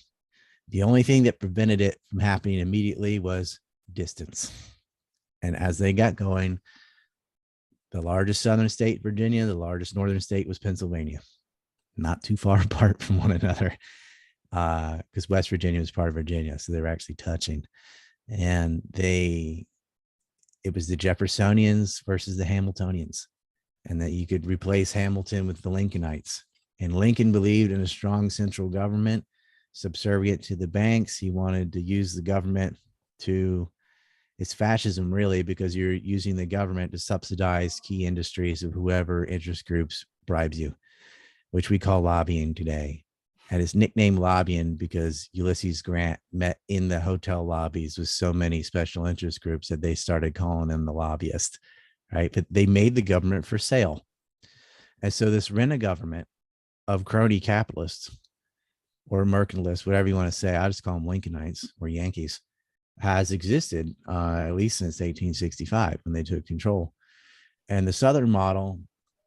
The only thing that prevented it from happening immediately was distance. And as they got going, the largest southern state, Virginia, the largest northern state was Pennsylvania, not too far apart from one another, because West Virginia was part of Virginia. So they were actually touching. And it was the Jeffersonians versus the Hamiltonians, and that you could replace Hamilton with the Lincolnites. And Lincoln believed in a strong central government, subservient to the banks. He wanted to use the government it's fascism, really, because you're using the government to subsidize key industries of whoever interest groups bribes you, which we call lobbying today. And it's nicknamed lobbying because Ulysses Grant met in the hotel lobbies with so many special interest groups that they started calling him the lobbyist, right? But they made the government for sale. And so this rent-a-government of crony capitalists or mercantilists, whatever you want to say, I just call them Lincolnites or Yankees, has existed at least since 1865, when they took control. And the Southern model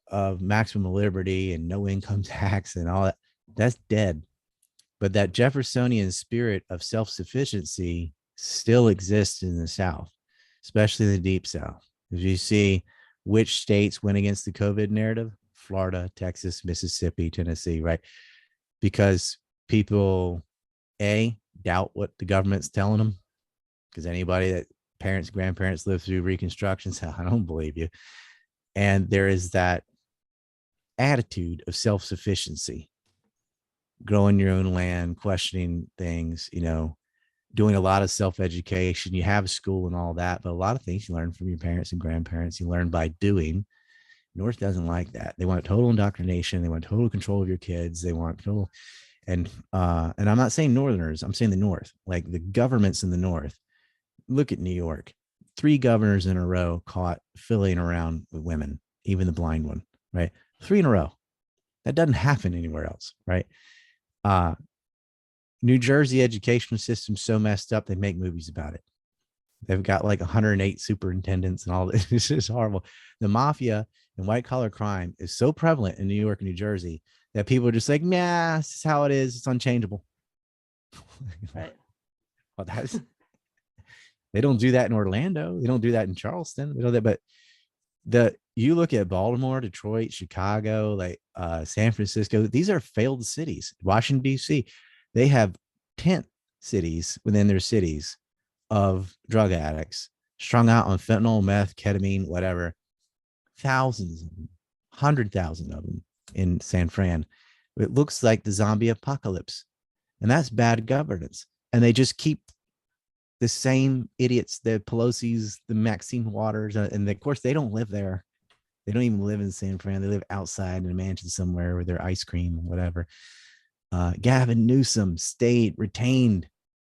of maximum liberty and no income tax and all that, that's dead. But that Jeffersonian spirit of self-sufficiency still exists in the South, especially the Deep South. If you see which states went against the COVID narrative, Florida, Texas, Mississippi, Tennessee, right? Because people, doubt what the government's telling them, because anybody that parents, grandparents lived through Reconstruction said, I don't believe you. And there is that attitude of self-sufficiency, growing your own land, questioning things, doing a lot of self-education. You have school and all that, but a lot of things you learn from your parents and grandparents, you learn by doing. North doesn't like that. They want total indoctrination. They want total control of your kids. They want total, and I'm not saying Northerners, I'm saying the North, like the governments in the North. Look at New York, 3 governors in a row caught fiddling around with women, even the blind one, right? 3 in a row. That doesn't happen anywhere else, right? New Jersey education system so messed up, they make movies about it. They've got like 108 superintendents and all this. It's just horrible. The mafia and white collar crime is so prevalent in New York and New Jersey that people are just like, nah, this is how it is. It's unchangeable. Right. Well, they don't do that in Orlando. They don't do that in Charleston. They don't do that, but you look at Baltimore, Detroit, Chicago, like San Francisco, these are failed cities. Washington, D.C., they have tent cities within their cities of drug addicts strung out on fentanyl, meth, ketamine, whatever. Thousands, 100,000 of them in San Fran. It looks like the zombie apocalypse. And that's bad governance. And they just keep the same idiots, the Pelosi's, the Maxine Waters, and of course they don't live there. They don't even live in San Fran. They live outside in a mansion somewhere with their ice cream, whatever. Gavin Newsom retained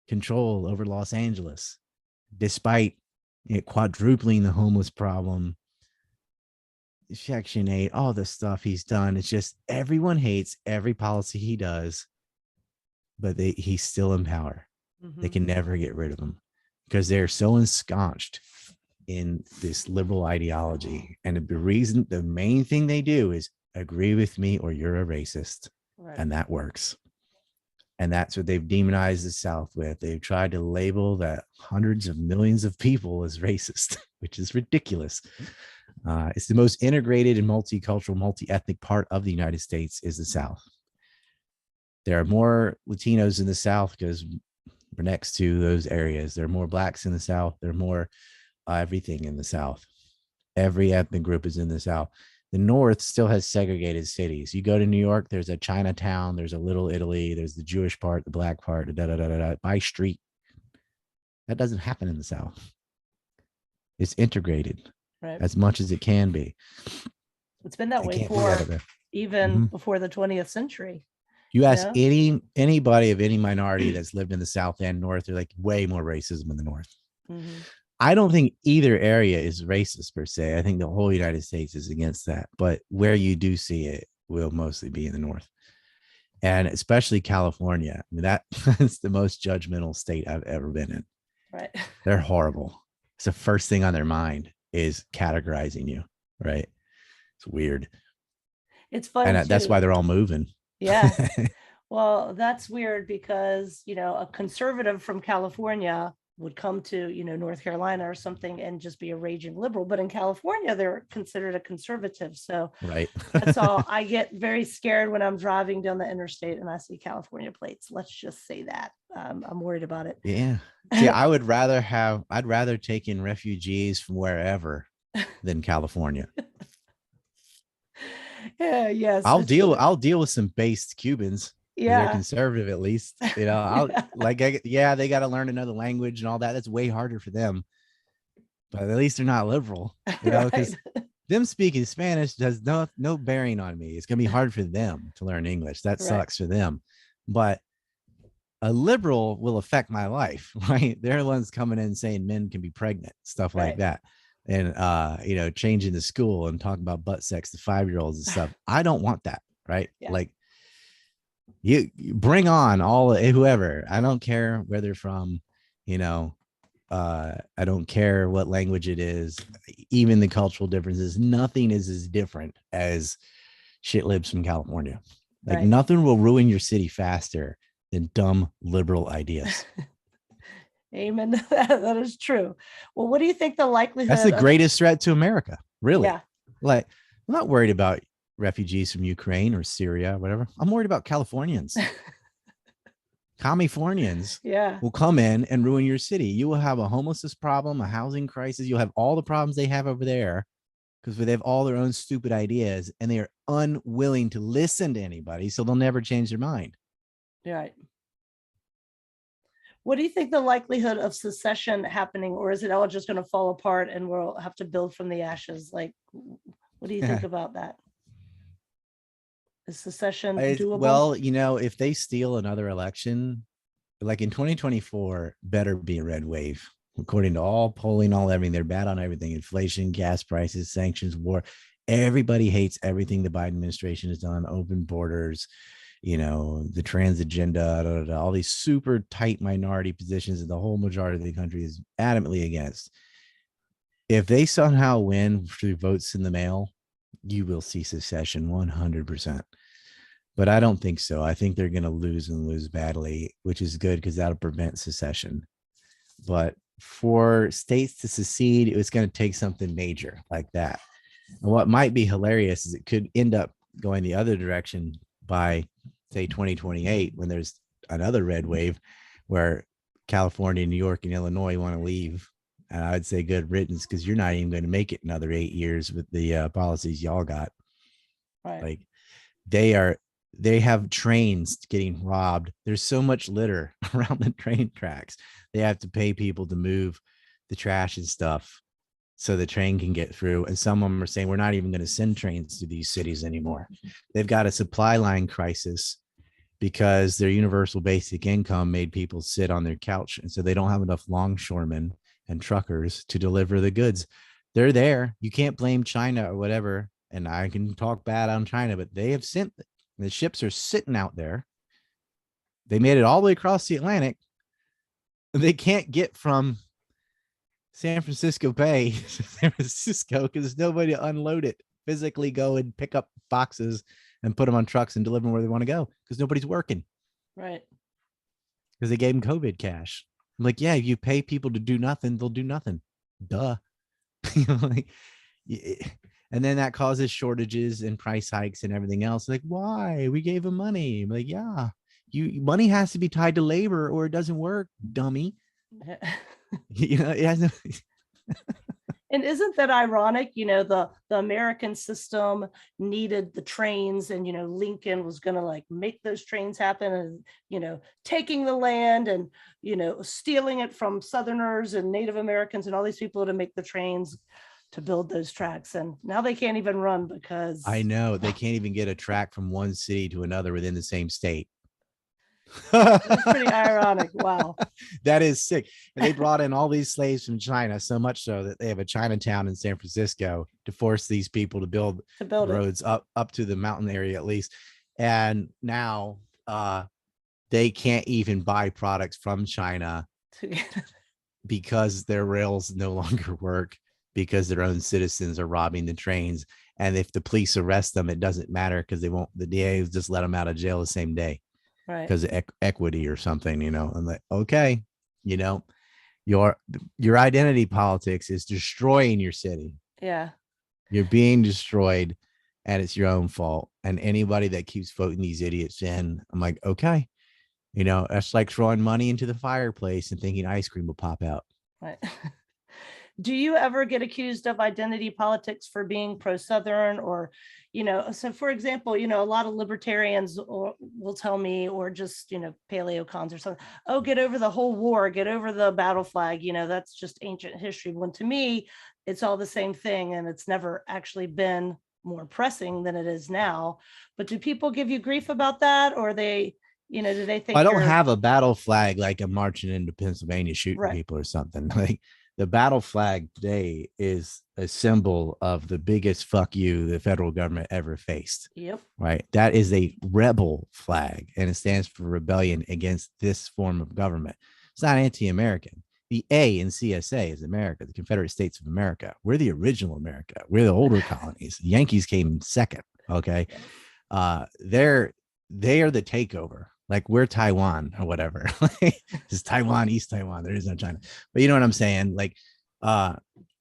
control over Los Angeles, despite quadrupling the homeless problem, Section 8, all the stuff he's done. It's just everyone hates every policy he does, but he's still in power. They can never get rid of him because they're so ensconced in this liberal ideology. And the main thing they do is agree with me or you're a racist. Right. And that works. And that's what they've demonized the South with. They've tried to label that hundreds of millions of people as racist, which is ridiculous. It's the most integrated and multicultural, multi-ethnic part of the United States is the South. There are more Latinos in the South because we're next to those areas. There are more Blacks in the South. There are more everything in the South. Every ethnic group is in the South. The North still has segregated cities. You go to New York, there's a Chinatown, there's a Little Italy, there's the Jewish part, the Black part, by street. That doesn't happen in the South. It's integrated as much as it can be. It's been that way for even before the 20th century. You ask anybody of any minority that's lived in the South and North, they're like way more racism in the North. I don't think either area is racist per se. I think the whole United States is against that. But where you do see it will mostly be in the North. And especially California. I mean, that's the most judgmental state I've ever been in. Right. They're horrible. It's the first thing on their mind is categorizing you. Right. It's weird. It's fun. And that's why they're all moving. Yeah. Well, that's weird because, a conservative from California would come to, North Carolina or something and just be a raging liberal. But in California, they're considered a conservative. So right. That's all. I get very scared when I'm driving down the interstate and I see California plates. Let's just say that. I'm worried about it. Yeah. See, I'd rather take in refugees from wherever than California. Yeah, yes. I'll deal with some based Cubans. Yeah, they're conservative at least. They got to learn another language and all that. That's way harder for them. But at least they're not liberal, because them speaking Spanish has no bearing on me. It's gonna be hard for them to learn English. That sucks for them. But a liberal will affect my life, right? They're the ones coming in saying men can be pregnant, stuff like that. And changing the school and talking about butt sex to 5-year-olds and stuff. I don't want that, right? Yeah. Like you bring on all whoever. I don't care where they're from, I don't care what language it is, even the cultural differences. Nothing is as different as shit libs from California. Like nothing will ruin your city faster than dumb liberal ideas. Amen. That is true. Well, what do you think the likelihood? That's the greatest threat to America, really. Yeah. Like, I'm not worried about refugees from Ukraine or Syria, or whatever. I'm worried about Californians. Californians will come in and ruin your city. You will have a homelessness problem, a housing crisis. You'll have all the problems they have over there because they have all their own stupid ideas and they are unwilling to listen to anybody. So they'll never change their mind. Right. What do you think the likelihood of secession happening, or is it all just going to fall apart and we'll have to build from the ashes? Like, what do you think about that? Is secession doable? Well, if they steal another election, like in 2024, better be a red wave. According to all polling, everything, they're bad on everything. Inflation, gas prices, sanctions, war. Everybody hates everything the Biden administration has done. Open borders, the trans agenda, all these super tight minority positions that the whole majority of the country is adamantly against. If they somehow win through votes in the mail, you will see secession 100%. But I don't think so. I think they're going to lose and lose badly, which is good because that'll prevent secession. But for states to secede, it's going to take something major like that. And what might be hilarious is it could end up going the other direction by, say, 2028, when there's another red wave where California, New York, and Illinois want to leave. And I would say good riddance, because you're not even going to make it another 8 years with the policies y'all got. Right. Like they have trains getting robbed. There's so much litter around the train tracks. They have to pay people to move the trash and stuff so the train can get through. And some of them are saying, we're not even going to send trains to these cities anymore. They've got a supply line crisis because their universal basic income made people sit on their couch. And so they don't have enough longshoremen and truckers to deliver the goods. They're there. You can't blame China or whatever. And I can talk bad on China, but they have sent, the ships are sitting out there. They made it all the way across the Atlantic. They can't get from San Francisco Bay to San Francisco because there's nobody to unload it, physically go and pick up boxes and put them on trucks and deliver them where they want to go because nobody's working. Right. Because they gave them COVID cash. I'm like, yeah, if you pay people to do nothing, they'll do nothing. Duh. Like, and then that causes shortages and price hikes and everything else. Like, why? We gave them money. I'm like, yeah, money has to be tied to labor or it doesn't work, dummy. It has no. And isn't that ironic? The American system needed the trains, and Lincoln was going to like make those trains happen, and taking the land and stealing it from Southerners and Native Americans and all these people to make the trains to build those tracks, and now they can't even run because I know they can't even get a track from one city to another within the same state. That's pretty ironic. Wow. That is sick. And they brought in all these slaves from China, so much so that they have a Chinatown in San Francisco to force these people to build roads up to the mountain area at least. And now they can't even buy products from China because their rails no longer work because their own citizens are robbing the trains. And if the police arrest them, it doesn't matter because the DA will just let them out of jail the same day. Right. Because of equity or something, I'm like, okay, your identity politics is destroying your city. Yeah. You're being destroyed and it's your own fault. And anybody that keeps voting these idiots in, I'm like, okay, that's like throwing money into the fireplace and thinking ice cream will pop out. Right. Do you ever get accused of identity politics for being pro-Southern or, so for example, a lot of libertarians will tell me, or just, paleocons or something, oh, get over the whole war, get over the battle flag, that's just ancient history. When to me, it's all the same thing. And it's never actually been more pressing than it is now. But do people give you grief about that? Or do they think I don't have a battle flag like I'm marching into Pennsylvania shooting people or something. Like, the battle flag today is a symbol of the biggest fuck you the federal government ever faced. Yep. Right. That is a rebel flag, and it stands for rebellion against this form of government. It's not anti-American. The A in CSA is America, the Confederate States of America. We're the original America. We're the older colonies. The Yankees came second. Okay. They are the takeover. Like, we're Taiwan or whatever. It's Taiwan, East Taiwan. There is no China. But you know what I'm saying? Like,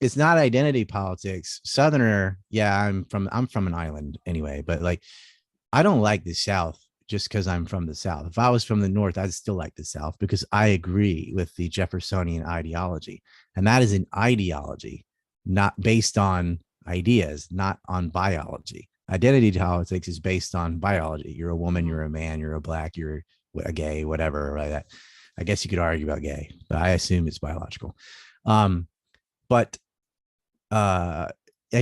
it's not identity politics. Southerner, yeah, I'm from an island anyway. But like, I don't like the South just because I'm from the South. If I was from the North, I'd still like the South because I agree with the Jeffersonian ideology. And that is an ideology, not based on ideas, not on biology. Identity politics is based on biology. You're a woman, you're a man, you're a black, you're a gay, whatever. Right? I guess you could argue about gay, but I assume it's biological. And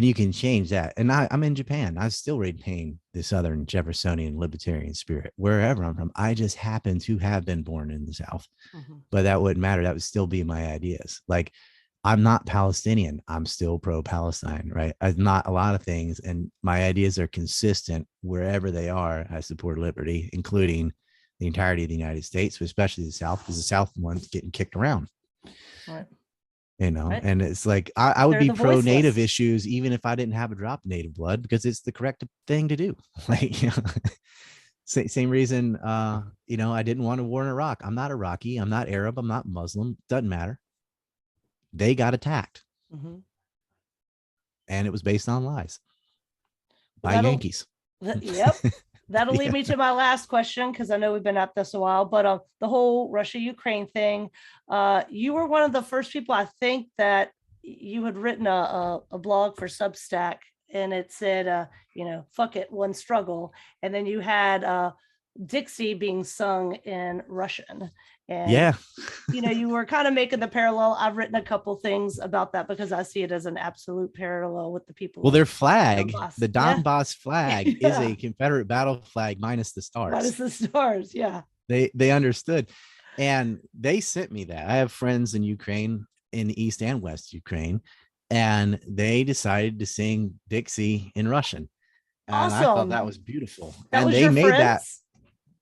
you can change that. And I'm in Japan. I still retain the Southern Jeffersonian libertarian spirit wherever I'm from. I just happen to have been born in the South, but that wouldn't matter. That would still be my ideas. Like, I'm not Palestinian. I'm still pro-Palestine, right? I'm not a lot of things, and my ideas are consistent wherever they are. I support liberty, including the entirety of the United States, but especially the South, because the South one's getting kicked around. Right. Right. And it's like I would be pro-native issues even if I didn't have a drop of native blood, because it's the correct thing to do. Like, same reason, I didn't want a war in Iraq. I'm not Iraqi. I'm not Arab. I'm not Muslim. Doesn't matter. They got attacked, and it was based on lies by Yankees. Yep. That'll lead me to my last question, because I know we've been at this a while, but the whole Russia-Ukraine thing, you were one of the first people, I think, that you had written a blog for Substack, and it said, fuck it, one struggle. And then you had Dixie being sung in Russian. And, you were kind of making the parallel. I've written a couple things about that because I see it as an absolute parallel with the people. Well, their flag, the Donbass flag, is a Confederate battle flag minus the stars. Minus the stars, yeah. They understood. And they sent me that. I have friends in Ukraine, in East and West Ukraine, and they decided to sing Dixie in Russian. And I thought that Awesome. was beautiful. That And was they your made that. friends?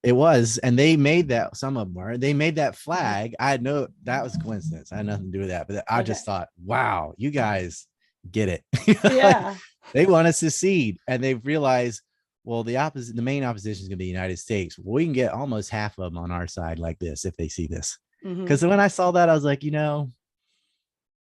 It was, and they made that. Some of them were. They made that flag. I had no. That was a coincidence. I had nothing to do with that. But I Okay. just thought, wow, you guys get it. Yeah. They want to secede, and they've realized, well, the main opposition is going to be the United States. We can get almost half of them on our side like this if they see this. Because when I saw that, I was like, yeah,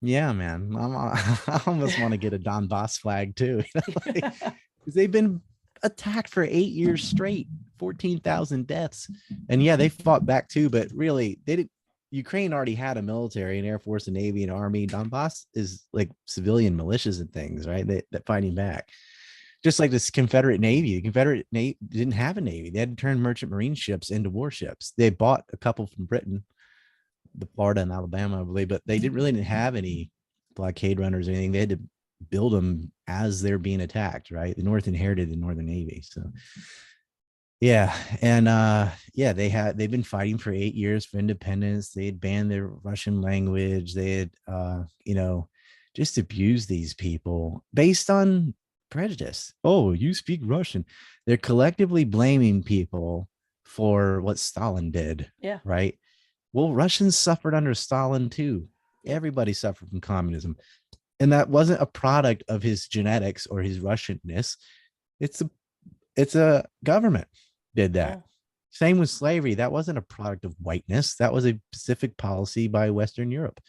man, I almost want to get a Donbass flag too. Because they've been attacked for 8 years straight, 14,000 deaths. And yeah, they fought back too, but really they didn't. Ukraine already had a military, an air force, a navy, an army. Donbass is like civilian militias and things, right? That fighting back. Just like this Confederate Navy. The Confederate Navy didn't have a navy. They had to turn merchant marine ships into warships. They bought a couple from Britain, the Florida and Alabama, I believe, but they didn't have any blockade runners or anything. They had to build them as they're being attacked, right? The North inherited the Northern Navy. So yeah. And they've been fighting for 8 years for independence. They had banned their Russian language. They had just abused these people based on prejudice. Oh, you speak Russian. They're collectively blaming people for what Stalin did. Yeah. Right. Well, Russians suffered under Stalin too. Everybody suffered from communism. And that wasn't a product of his genetics or his Russianness. It's a government did that. Yeah. Same with slavery. That wasn't a product of whiteness. That was a specific policy by Western Europe.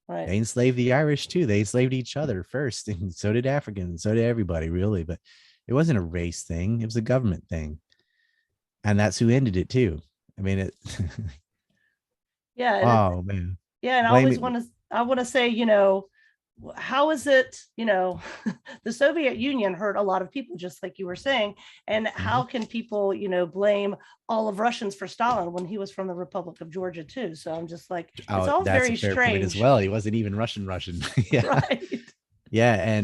Right. They enslaved the Irish too. They enslaved each other first, and so did Africans. So did everybody, really. But it wasn't a race thing. It was a government thing, and that's who ended it too. I mean, it. Yeah. Oh man. Yeah, and I want to say, how is it, the Soviet Union hurt a lot of people, just like you were saying, and how can people, blame all of Russians for Stalin when he was from the Republic of Georgia too? So I'm just like, it's all that's very a fair strange point as well. He wasn't even Russian. Yeah. Right. Yeah,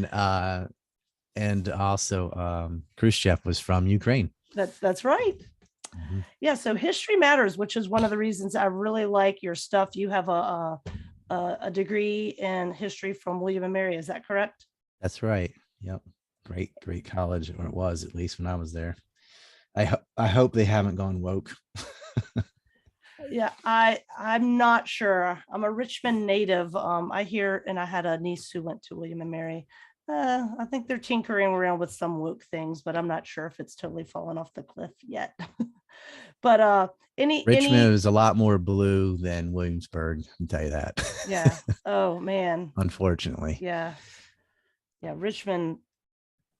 and also Khrushchev was from Ukraine. That's right. Mm-hmm. Yeah, so history matters, which is one of the reasons I really like your stuff. You have a degree in history from William and Mary. Is that correct? That's right. Yep. Great college, or it was, at least when I was there. I hope they haven't gone woke. Yeah, I'm not sure. I'm a Richmond native. I hear, and I had a niece who went to William and Mary. I think they're tinkering around with some woke things, but I'm not sure if it's totally fallen off the cliff yet. But Richmond is a lot more blue than Williamsburg, I can tell you that. Yeah. Oh man. Unfortunately. Yeah. Richmond,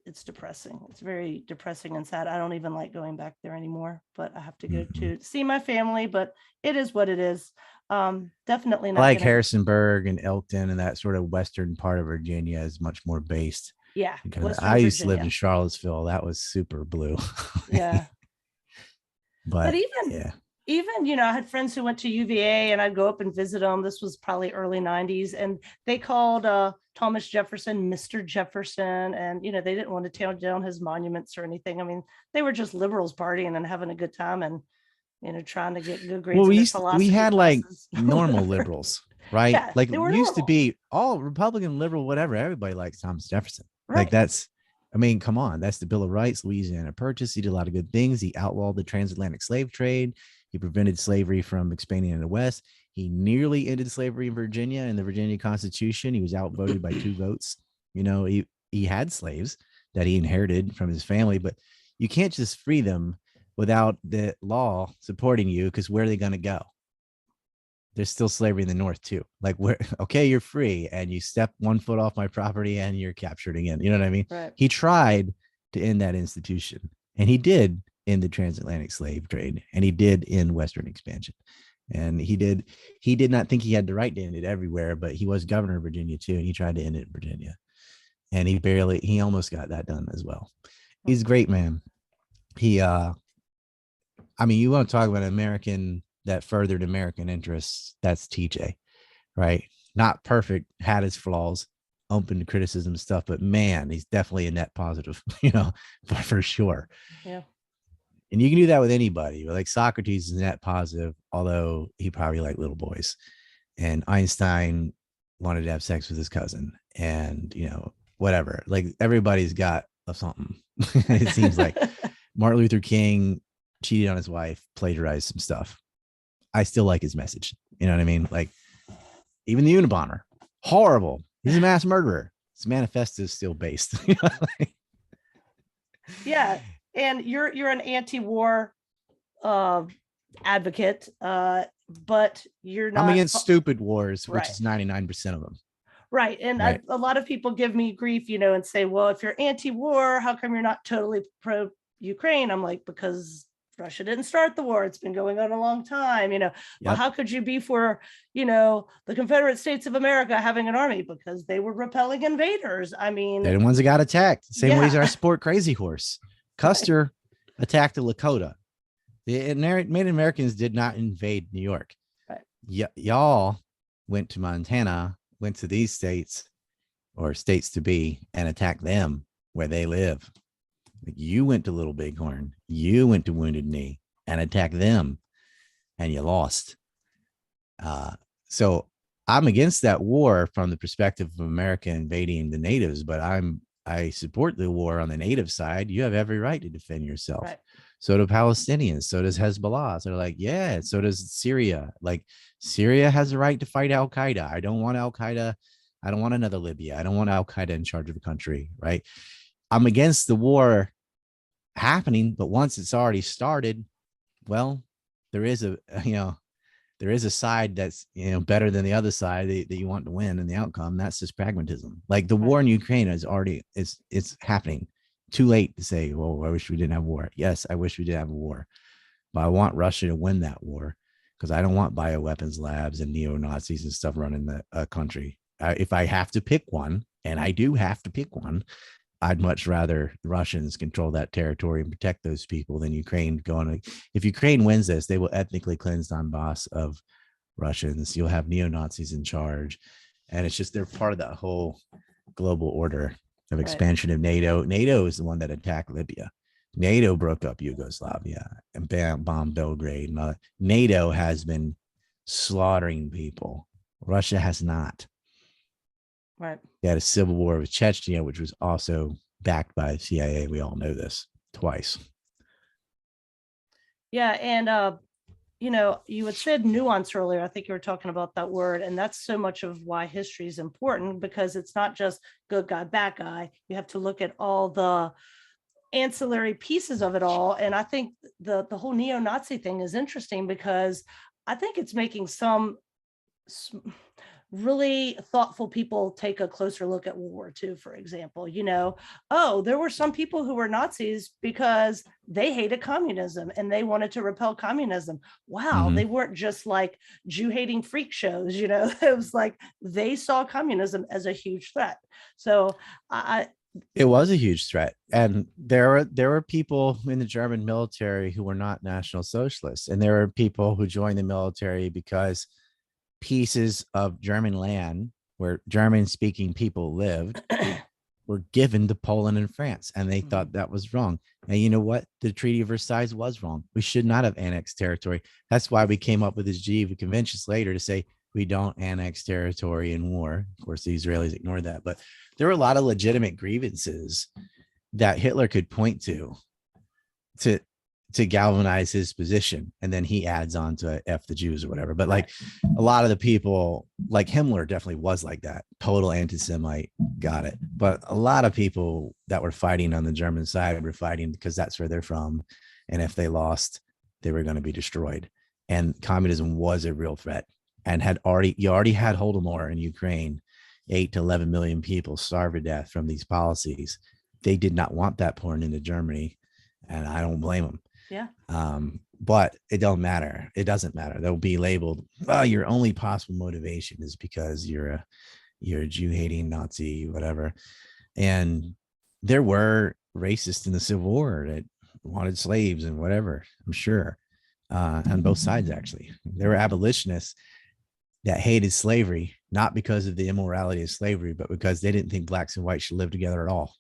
it's depressing. It's very depressing and sad. I don't even like going back there anymore, but I have to go to see my family, but it is what it is. Definitely not like Harrisonburg and Elkton, and that sort of western part of Virginia is much more based. Yeah. Because I used to live in Charlottesville. That was super blue. Yeah. But even, I had friends who went to UVA, and I'd go up and visit them. This was probably early 90s. And they called Thomas Jefferson Mr. Jefferson. And, they didn't want to tear down his monuments or anything. I mean, they were just liberals partying and having a good time and, trying to get good grades. Well, we had like normal liberals, right? Yeah, like it used to be all Republican, liberal, whatever. Everybody likes Thomas Jefferson. Right. Like come on, that's the Bill of Rights, Louisiana Purchase. He did a lot of good things. He outlawed the transatlantic slave trade. He prevented slavery from expanding in the West. He nearly ended slavery in Virginia in the Virginia Constitution. He was outvoted by 2 votes. He had slaves that he inherited from his family, but you can't just free them without the law supporting you, because where are they going to go? There's still slavery in the North too. Like, okay, you're free, and you step 1 foot off my property and you're captured again. You know what I mean? Right. He tried to end that institution, and he did end the transatlantic slave trade, and he did end Western expansion. And he did not think he had the right to end it everywhere, but he was governor of Virginia too, and he tried to end it in Virginia. And he almost got that done as well. He's a great man. You want to talk about an American that furthered American interests, that's TJ, right? Not perfect, had his flaws, open to criticism and stuff, but man, he's definitely a net positive, for sure. Yeah. And you can do that with anybody. Like Socrates is net positive, although he probably liked little boys. And Einstein wanted to have sex with his cousin, and whatever. Like everybody's got something. It seems like Martin Luther King cheated on his wife, plagiarized some stuff. I still like his message. You know what I mean? Like even the Unabomber, horrible. He's a mass murderer. His manifesto is still based. Yeah, and you're an anti-war advocate, but you're not. I'm against stupid wars, which Right. is 99% of them. Right. And Right. a lot of people give me grief, and say, well, if you're anti-war, how come you're not totally pro-Ukraine? I'm like, because Russia didn't start the war. It's been going on a long time. Well, Yep. how could you be for, the Confederate States of America having an army? Because they were repelling invaders. I mean, They're the ones that got attacked. Same ways Yeah. I support Crazy Horse. Custer attacked the Lakota. The Native Americans did not invade New York. Right. Y'all went to Montana, went to these states or states to be, and attacked them where they live. You went to Little Bighorn, you went to Wounded Knee and attacked them, and you lost. So I'm against that war from the perspective of America invading the natives, but I support the war on the native side. You have every right to defend yourself. Right. So do Palestinians, so does Hezbollah. So they're like, yeah, so does Syria. Like Syria has a right to fight Al Qaeda. I don't want Al Qaeda. I don't want another Libya. I don't want Al Qaeda in charge of the country. Right. I'm against the war happening, but once it's already started, well, there is a side that's better than the other side that you want to win in the outcome. That's just pragmatism. Like the war in Ukraine is already it's happening. Too late to say, well, I wish we didn't have war. Yes, I wish we did have a war, but I want Russia to win that war because I don't want bioweapons labs and neo-Nazis and stuff running the country. If I have to pick one, and I do have to pick one, I'd much rather the Russians control that territory and protect those people than Ukraine going. If Ukraine wins this, they will ethnically cleanse Donbass of Russians. You'll have neo-Nazis in charge. And it's just, they're part of that whole global order of expansion of NATO. NATO is the one that attacked Libya. NATO broke up Yugoslavia and bombed Belgrade. And NATO has been slaughtering people. Russia has not. Right. They had a civil war with Chechnya, which was also backed by the CIA. We all know this twice. Yeah. And, you had said nuance earlier. I think you were talking about that word. And that's so much of why history is important, because it's not just good guy, bad guy. You have to look at all the ancillary pieces of it all. And I think the whole neo-Nazi thing is interesting because I think it's making some really thoughtful people take a closer look at World War II, for example. There were some people who were Nazis because they hated communism and they wanted to repel communism. Wow, They weren't just like Jew-hating freak shows, It was like they saw communism as a huge threat. So it was a huge threat. And there were people in the German military who were not National Socialists. And there were people who joined the military because pieces of German land where German speaking people lived were given to Poland and France. And they thought that was wrong. And you know what? The Treaty of Versailles was wrong. We should not have annexed territory. That's why we came up with this Geneva Conventions later to say we don't annex territory in war. Of course, the Israelis ignored that, but there were a lot of legitimate grievances that Hitler could point to galvanize his position. And then he adds on to F the Jews or whatever. But like a lot of the people, like Himmler definitely was like that. Total anti-Semite, got it. But a lot of people that were fighting on the German side were fighting because that's where they're from. And if they lost, they were going to be destroyed. And communism was a real threat. And you already had Holodomor in Ukraine, 8 to 11 million people starved to death from these policies. They did not want that pouring into Germany. And I don't blame them. Yeah. But it don't matter. It doesn't matter. They'll be labeled, well, your only possible motivation is because you're a Jew-hating Nazi, whatever. And there were racists in the Civil War that wanted slaves and whatever, I'm sure, on both sides, actually. There were abolitionists. that hated slavery, not because of the immorality of slavery, but because they didn't think blacks and whites should live together at all.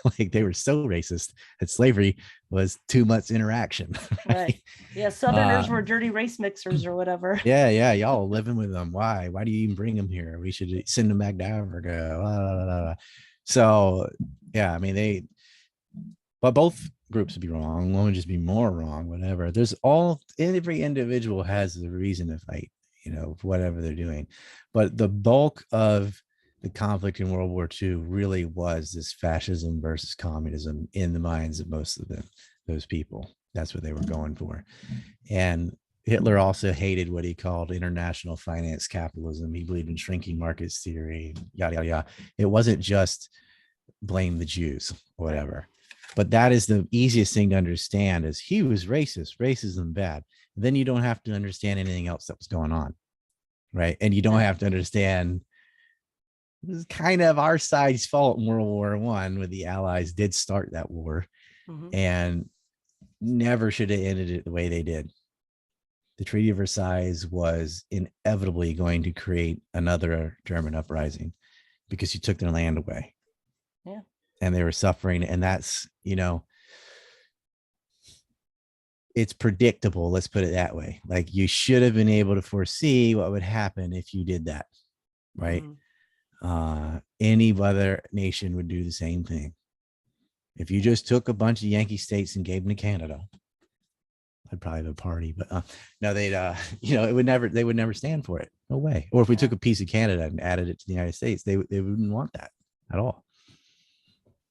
Like they were so racist that slavery was too much interaction. Right. Yeah. Southerners were dirty race mixers or whatever. Yeah. Y'all living with them. Why? Why do you even bring them here? We should send them back to Africa. Blah, blah, blah, blah. So, yeah, I mean, but both groups would be wrong. One would just be more wrong, whatever. Every individual has the reason to fight, whatever they're doing. But the bulk of the conflict in World War II really was this fascism versus communism in the minds of most of those people. That's what they were going for. And Hitler also hated what he called international finance capitalism. He believed in shrinking markets theory, yada, yada, yada. It wasn't just blame the Jews or whatever. But that is the easiest thing to understand, is he was racist, racism bad. And then you don't have to understand anything else that was going on, right? And you don't have to understand it was kind of our side's fault in World War I when the Allies did start that war, and never should have ended it the way they did. The Treaty of Versailles was inevitably going to create another German uprising because you took their land away. Yeah. And they were suffering. And that's, it's predictable. Let's put it that way. Like, you should have been able to foresee what would happen if you did that. Right. Any other nation would do the same thing. If you just took a bunch of Yankee states and gave them to Canada, I'd probably have a party, but no, they'd, they would never stand for it. No way. Or if we took a piece of Canada and added it to the United States, they wouldn't want that at all.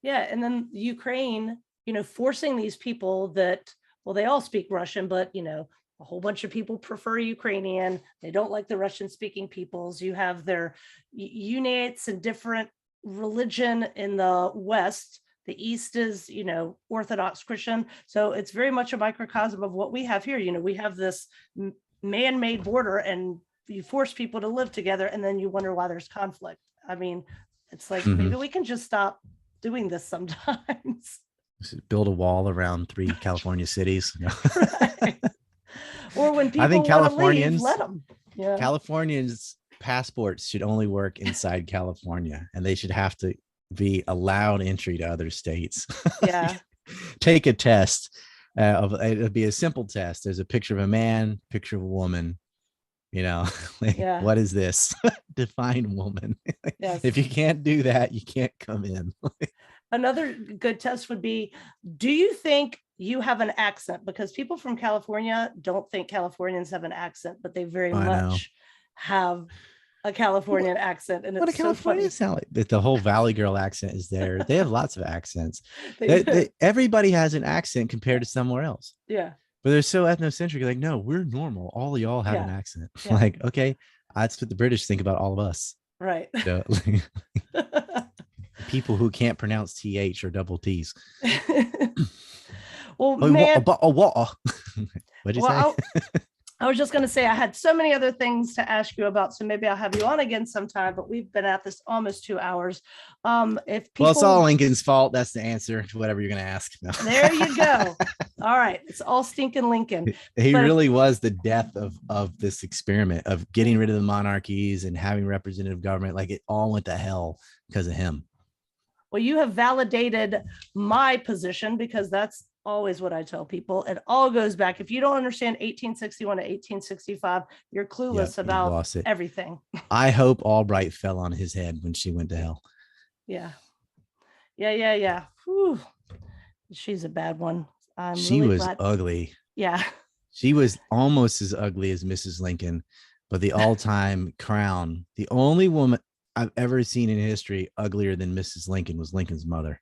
Yeah. And then Ukraine, forcing these people that, well, they all speak Russian, but, a whole bunch of people prefer Ukrainian. They don't like the Russian speaking peoples. You have their unites and different religion in the West. The East is, Orthodox Christian. So it's very much a microcosm of what we have here. We have this man-made border, and you force people to live together, and then you wonder why there's conflict. I mean, it's like, maybe we can just stop doing this sometimes. Build a wall around 3 California cities. Right. Or when people, I think Californians, let them. Yeah. Californians passports should only work inside California, and they should have to be allowed entry to other states. Yeah. Take a test. It'd be a simple test. There's a picture of a man, picture of a woman. What is this? Define woman. Yes. If you can't do that, you can't come in. Another good test would be, do you think you have an accent? Because people from California don't think Californians have an accent, but they very much have a Californian accent. And what it's a Californian sound like. The whole Valley Girl accent is there. They have lots of accents. Everybody has an accent compared to somewhere else. Yeah. But they're so ethnocentric. Like, no, we're normal. All of y'all have an accent. Yeah. Like, okay, that's what the British think about all of us. Right. So, people who can't pronounce TH or double T's. Well, man. What? What'd you say? I was just going to say, I had so many other things to ask you about, so maybe I'll have you on again sometime, but we've been at this almost 2 hours. It's all Lincoln's fault. That's the answer to whatever you're going to ask. No. There you go. All right. It's all Stinkin Lincoln. He really was the death of this experiment of getting rid of the monarchies and having representative government. Like, it all went to hell because of him. Well, you have validated my position, because that's always what I tell people. It all goes back. If you don't understand 1861 to 1865, you're clueless about everything. I hope Albright fell on his head when she went to hell. Yeah. Whew. She's a bad one. She really was ugly. Yeah. She was almost as ugly as Mrs. Lincoln, but the all-time crown, the only woman I've ever seen in history uglier than Mrs. Lincoln was Lincoln's mother.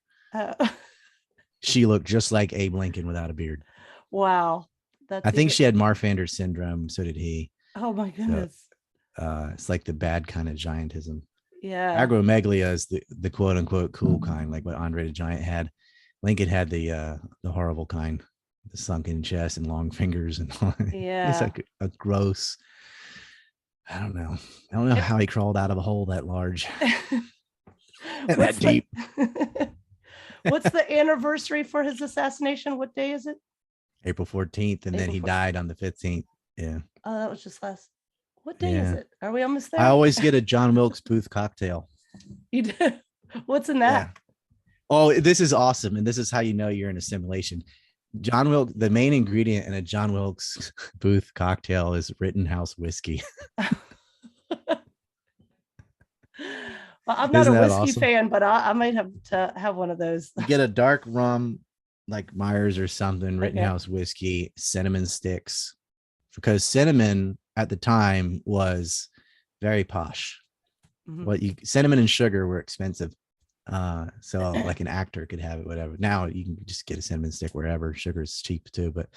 She looked just like Abe Lincoln without a beard. Wow. I think she had Marfander's syndrome. So did he. Oh my goodness. So, it's like the bad kind of giantism. Yeah. Agromegalia is the quote unquote cool kind, like what Andre the Giant had. Lincoln had the horrible kind, the sunken chest and long fingers, and yeah, it's like a gross. I don't know how he crawled out of a hole that large and that deep. What's the anniversary for his assassination? What day is it? April 14th, and then he died on the 15th. Yeah. Oh, that was just What day is Yeah. it? Are we almost there? I always get a John Wilkes Booth cocktail. You do? What's in Yeah. that? Oh, this is awesome. And this is how you know you're in a simulation. John Wilkes, the main ingredient in a John Wilkes Booth cocktail is Rittenhouse whiskey. Well, I'm not Isn't a that whiskey awesome? fan, but I might have to have one of those. You get a dark rum like Myers or something, Okay. Rittenhouse whiskey, cinnamon sticks, because cinnamon at the time was very posh. Mhm. Cinnamon and sugar were expensive. So like an actor could have it, whatever. Now you can just get a cinnamon stick wherever. Sugar is cheap too, but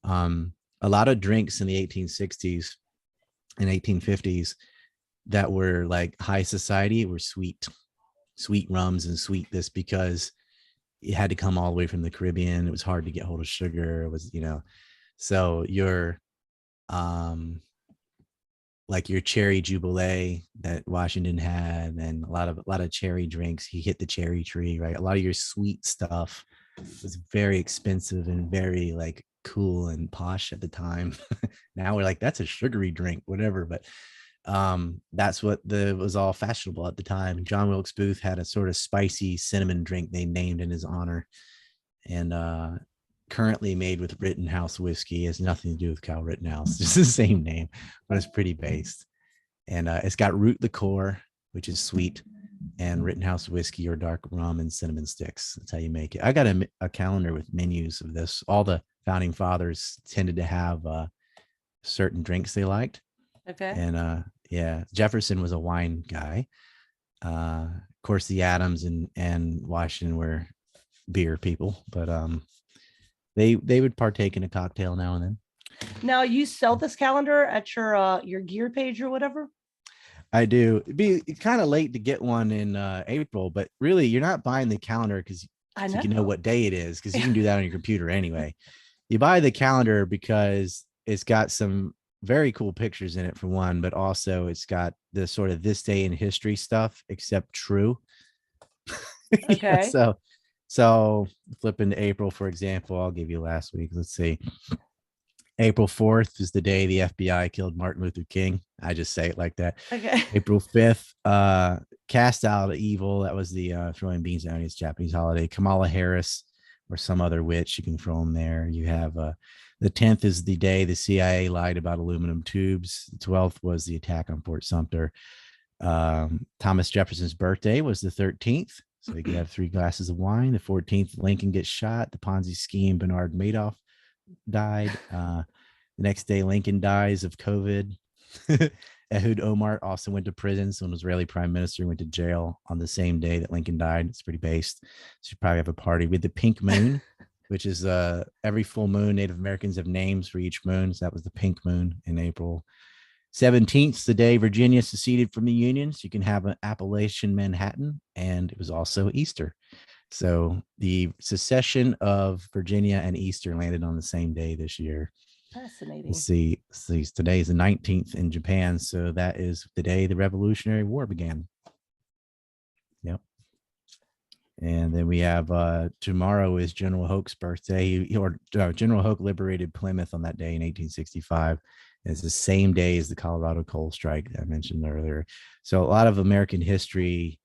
a lot of drinks in the 1860s and 1850s that were like high society were sweet rums and sweet this, because it had to come all the way from the Caribbean. It was hard to get hold of sugar. It was, so your like your cherry jubilee that Washington had, and a lot of cherry drinks. He hit the cherry tree, right? A lot of your sweet stuff was very expensive and very like cool and posh at the time. Now we're like, that's a sugary drink, whatever. But that's what was all fashionable at the time. John Wilkes Booth had a sort of spicy cinnamon drink they named in his honor, and currently made with Rittenhouse whiskey. It has nothing to do with Cal Rittenhouse, just the same name, but it's pretty based. And it's got root liqueur, which is sweet, and Rittenhouse whiskey or dark rum and cinnamon sticks. That's how you make it. I got a calendar with menus of this. All the founding fathers tended to have certain drinks they liked. Okay. And yeah, Jefferson was a wine guy. Of course, the Adams and Washington were beer people, but they would partake in a cocktail now and then. Now you sell this calendar at your gear page or whatever? I do. It'd be kind of late to get one in April, but really you're not buying the calendar because you can know what day it is, because you can do that on your computer anyway. You buy the calendar because it's got some very cool pictures in it for one, but also it's got the sort of this day in history stuff, except true. Okay. Yeah, so flipping to April, for example, I'll give you last week. Let's see. April 4th is the day the FBI killed Martin Luther King. I just say it like that. Okay. April 5th, cast out evil. That was the throwing beans down. It's Japanese holiday. Kamala Harris or some other witch, you can throw them there. You have the 10th is the day the CIA lied about aluminum tubes. The 12th was the attack on Fort Sumter. Thomas Jefferson's birthday was the 13th. So you could have 3 glasses of wine. The 14th, Lincoln gets shot. The Ponzi scheme, Bernard Madoff died. The next day, Lincoln dies of COVID. Ehud Omar also went to prison. So an Israeli prime minister went to jail on the same day that Lincoln died. It's pretty based. So you probably have a party with the pink moon, which is every full moon. Native Americans have names for each moon. So that was the pink moon in April. 17th is the day Virginia seceded from the Union. So you can have an Appalachian Manhattan, and it was also Easter. So the secession of Virginia and Easter landed on the same day this year. Fascinating. Let's see. Today is the 19th in Japan. So that is the day the Revolutionary War began. Yep. And then we have tomorrow is General Hoke's birthday. General Hoke liberated Plymouth on that day in 1865. It's the same day as the Colorado coal strike that I mentioned earlier. So a lot of American history,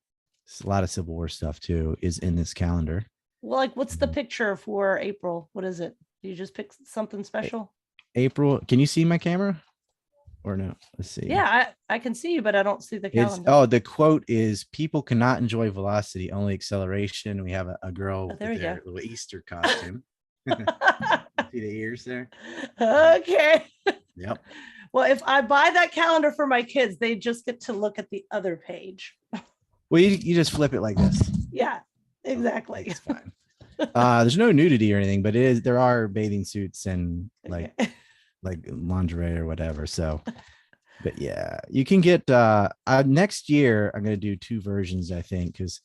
a lot of Civil War stuff too, is in this calendar. Well, like, what's the picture for April? What is it? Do you just pick something special? April, can you see my camera or no? Let's see. Yeah, I can see you, but I don't see the calendar. The quote is, people cannot enjoy velocity, only acceleration. We have a girl with their little Easter costume. See the ears there? Okay. Yep. Well, if I buy that calendar for my kids, they just get to look at the other page. Well, you just flip it like this. Yeah, exactly. It's fine. There's no nudity or anything, but there are bathing suits and like lingerie or whatever. So, but yeah, you can get next year. I'm going to do 2 versions, I think, because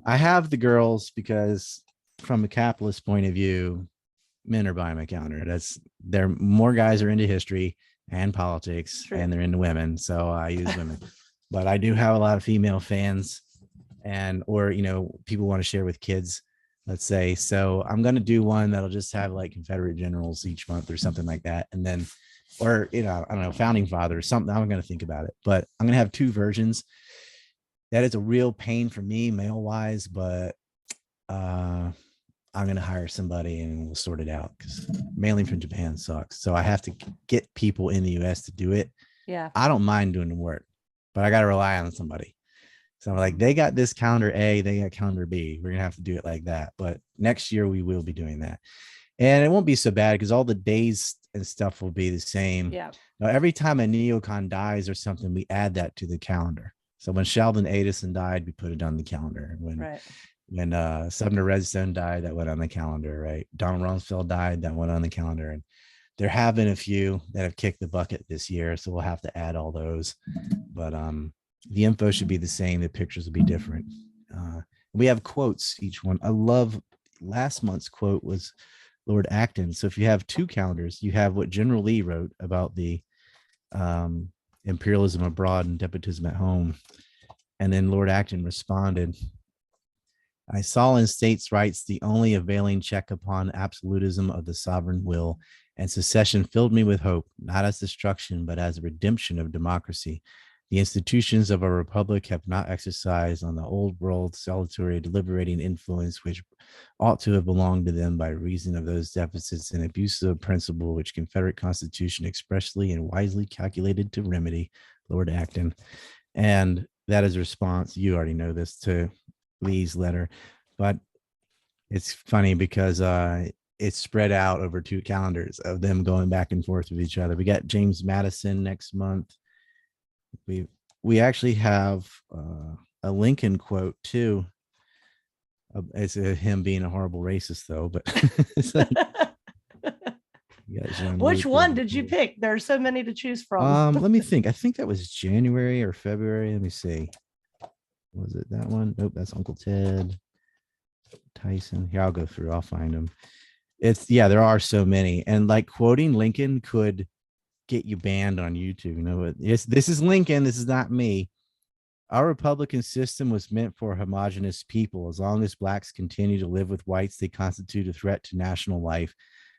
I have the girls, because from a capitalist point of view, men are buying my calendar. More guys are into history and politics, and they're into women. So I use women, but I do have a lot of female fans, or people want to share with kids, let's say. So I'm going to do one that'll just have like Confederate generals each month or something like that. And then or, I don't know, founding father or something. I'm going to think about it, but I'm going to have two versions. That is a real pain for me, mail wise, but I'm going to hire somebody and we'll sort it out, because mailing from Japan sucks. So I have to get people in the US to do it. Yeah. I don't mind doing the work, but I got to rely on somebody. So I'm like, they got this calendar A, they got calendar B. We're going to have to do it like that. But next year we will be doing that. And it won't be so bad because all the days and stuff will be the same. Yeah. Now, every time a neocon dies or something, we add that to the calendar. So when Sheldon Adelson died, we put it on the calendar. When Sumner Redstone died, that went on the calendar, right? Donald Rumsfeld died, that went on the calendar. And there have been a few that have kicked the bucket this year, so we'll have to add all those. But the info should be the same. The pictures will be different. We have quotes, each one. I love last month's quote was Lord Acton. So if you have two calendars, you have what General Lee wrote about the imperialism abroad and despotism at home. And then Lord Acton responded, I saw in states' rights the only availing check upon absolutism of the sovereign will, and secession filled me with hope, not as destruction, but as a redemption of democracy. The institutions of a republic have not exercised on the old world salutary deliberating influence which ought to have belonged to them by reason of those deficits and abuses of principle which Confederate Constitution expressly and wisely calculated to remedy. Lord Acton. And that is a response, you already know this, to Lee's letter, but it's funny because it's spread out over two calendars of them going back and forth with each other. We got James Madison next month. We actually have a Lincoln quote too. It's him being a horrible racist though, but it's like, which one did you pick? There's so many to choose from. Let me think. I think that was January or February. Let me see. Was it that one? Nope, that's Uncle Ted. Tyson. Here, I'll go through. I'll find them. There are so many. And like quoting Lincoln could get you banned on YouTube. This is Lincoln. This is not me. Our Republican system was meant for homogenous people. As long as blacks continue to live with whites, they constitute a threat to national life.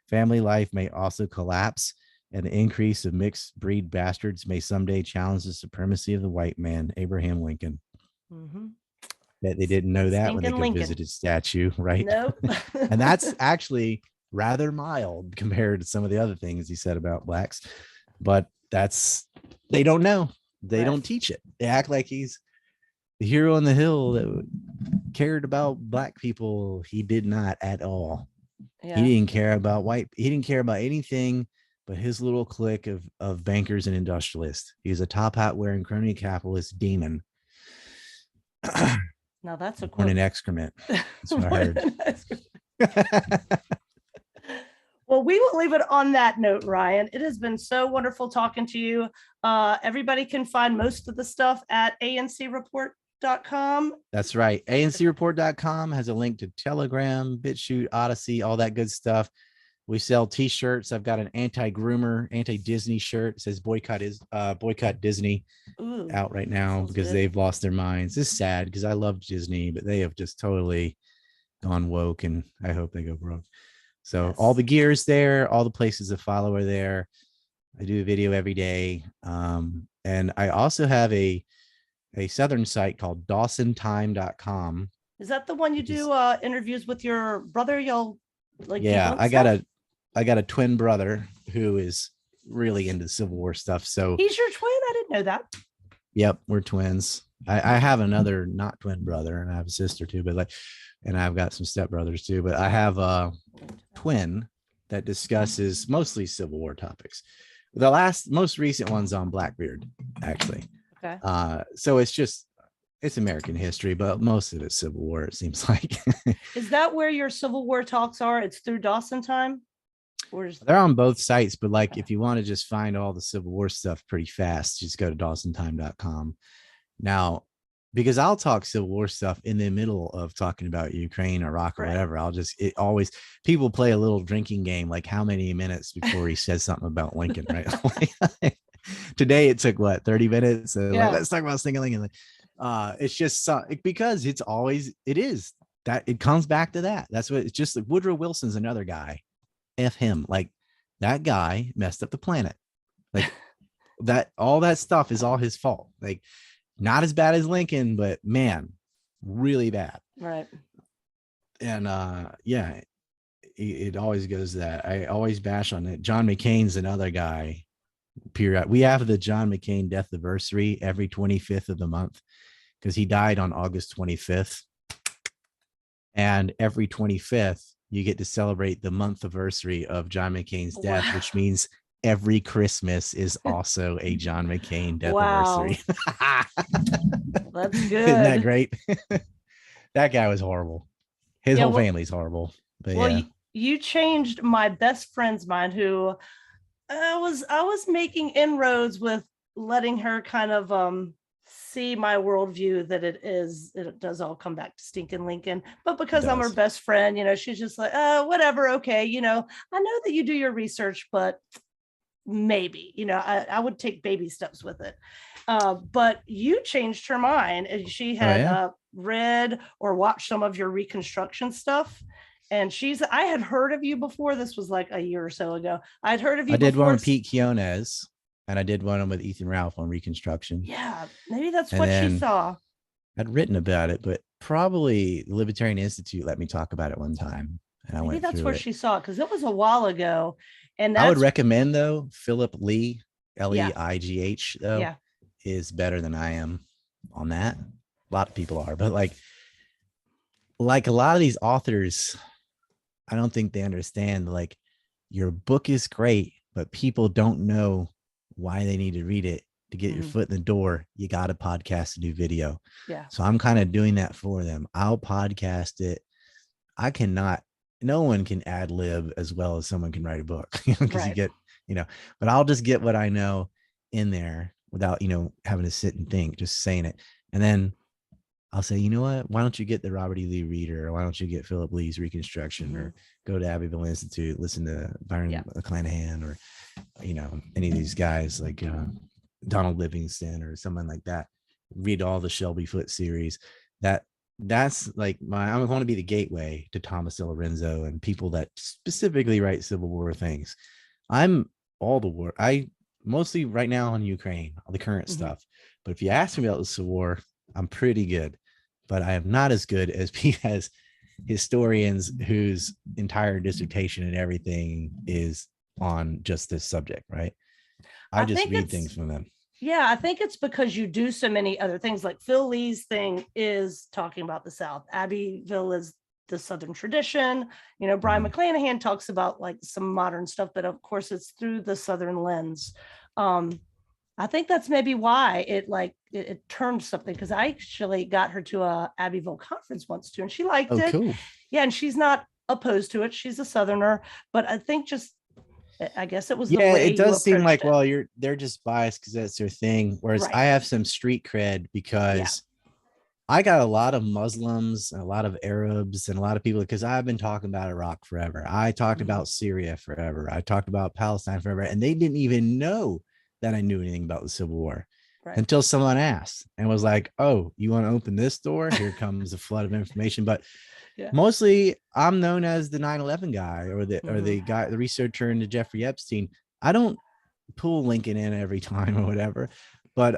Family life may also collapse, and the increase of mixed breed bastards may someday challenge the supremacy of the white man. Abraham Lincoln. Mm-hmm. That they didn't know that when they go visit his statue, right? Nope. And that's actually rather mild compared to some of the other things he said about blacks. But they don't know. They don't teach it. They act like he's the hero on the hill that cared about black people. He did not at all. Yeah. He didn't care about he didn't care about anything but his little clique of bankers and industrialists. He's a top hat wearing crony capitalist demon. Now that's a quote. Born in excrement. That's what I heard. Well, we will leave it on that note, Ryan. It has been so wonderful talking to you. Everybody can find most of the stuff at ancreport.com. That's right. ancreport.com has a link to Telegram, BitChute, Odyssey, all that good stuff. We sell t-shirts. I've got an anti-groomer, anti-Disney shirt. It says boycott Disney. Ooh, out right now because they've lost their minds. It's sad because I love Disney, but they have just totally gone woke, and I hope they go broke. So all the gear is there. All the places to follow are there. I do a video every day. And I also have a Southern site called DawsonTime.com. Is that the one you do interviews with your brother? I got a twin brother who is really into Civil War stuff. So he's your twin? I didn't know that. Yep, we're twins. I have another not twin brother, and I have a sister too, and I've got some stepbrothers too, but I have a twin that discusses mostly Civil War topics. The most recent one's on Blackbeard, actually. Okay. So it's American history, but most of it's Civil War, it seems like. Is that where your Civil War talks are? It's through Dawson Time? They're on both sites, but like if you want to just find all the Civil War stuff pretty fast, just go to DawsonTime.com. Now, because I'll talk Civil War stuff in the middle of talking about Ukraine, Iraq, or whatever. People play a little drinking game, like how many minutes before he says something about Lincoln, right? Today it took 30 minutes. So let's talk about Stinkin Lincoln. It's just because it comes back to that. That's what it's just like. Woodrow Wilson's another guy. F him. Like that guy messed up the planet. Like that, all that stuff is all his fault. Like not as bad as Lincoln, but man, really bad. Right. And yeah, it always goes that. I always bash on it. John McCain's another guy. Period. We have the John McCain death anniversary every 25th of the month because he died on August 25th. And every 25th, you get to celebrate the month anniversary of John McCain's death, Wow. which means every Christmas is also a John McCain death Wow. anniversary. That's good. Isn't that great? That guy was horrible. His whole well, family's horrible. But well, yeah. you changed my best friend's mind, who I was making inroads with letting her kind of see my worldview, that it does all come back to Stinkin Lincoln. But because I'm her best friend, she's just like, whatever, okay, I know that you do your research, but maybe, I would take baby steps with it. But you changed her mind, and she had read or watched some of your Reconstruction stuff. And I had heard of you before. This was like a year or so ago. I'd heard of you. I did one with Pete Quinones, and I did one with Ethan Ralph on Reconstruction. Yeah, maybe that's what she saw. I'd written about it, but probably the Libertarian Institute let me talk about it one time. And maybe that's where she saw it, because it was a while ago. And I would recommend, though, Philip Leigh, Leigh, though, is better than I am on that. A lot of people are, but like a lot of these authors, I don't think they understand, like, your book is great, but people don't know why they need to read it to get your foot in the door. You got to podcast and do video. Yeah. So I'm kind of doing that for them. I'll podcast it. No one can ad lib as well as someone can write a book, because you get, but I'll just get what I know in there without, having to sit and think, just saying it. And then I'll say, you know what, why don't you get the Robert E. Lee Reader, or why don't you get Philip Lee's Reconstruction, or go to Abbeville Institute, listen to Byron McClanahan, or, any of these guys like Donald Livingston or someone like that. Read all the Shelby Foote series. That's like I want to be the gateway to Thomas DiLorenzo and people that specifically write Civil War things. I'm all the war. I mostly right now on Ukraine, all the current stuff. But if you ask me about the Civil War, I'm pretty good, but I am not as good as historians whose entire dissertation and everything is on just this subject, right? I just read things from them. Yeah, I think it's because you do so many other things. Like Phil Lee's thing is talking about the South. Abbeville is the Southern tradition. Brian McClanahan talks about like some modern stuff, but of course it's through the Southern lens. I think that's maybe why it turned something, because I actually got her to a Abbeville conference once too, and she liked it. Cool. Yeah, and she's not opposed to it. She's a Southerner, but I think I guess it was the way it does seem like, it. well, they're just biased because that's their thing. Whereas I have some street cred because I got a lot of Muslims and a lot of Arabs and a lot of people, because I've been talking about Iraq forever. I talked about Syria forever. I talked about Palestine forever, and they didn't even know that I knew anything about the Civil War until someone asked and was like, "Oh, you want to open this door? Here comes a flood of information." But mostly I'm known as the 9/11 guy, or the guy, the researcher into Jeffrey Epstein. I don't pull Lincoln in every time or whatever, but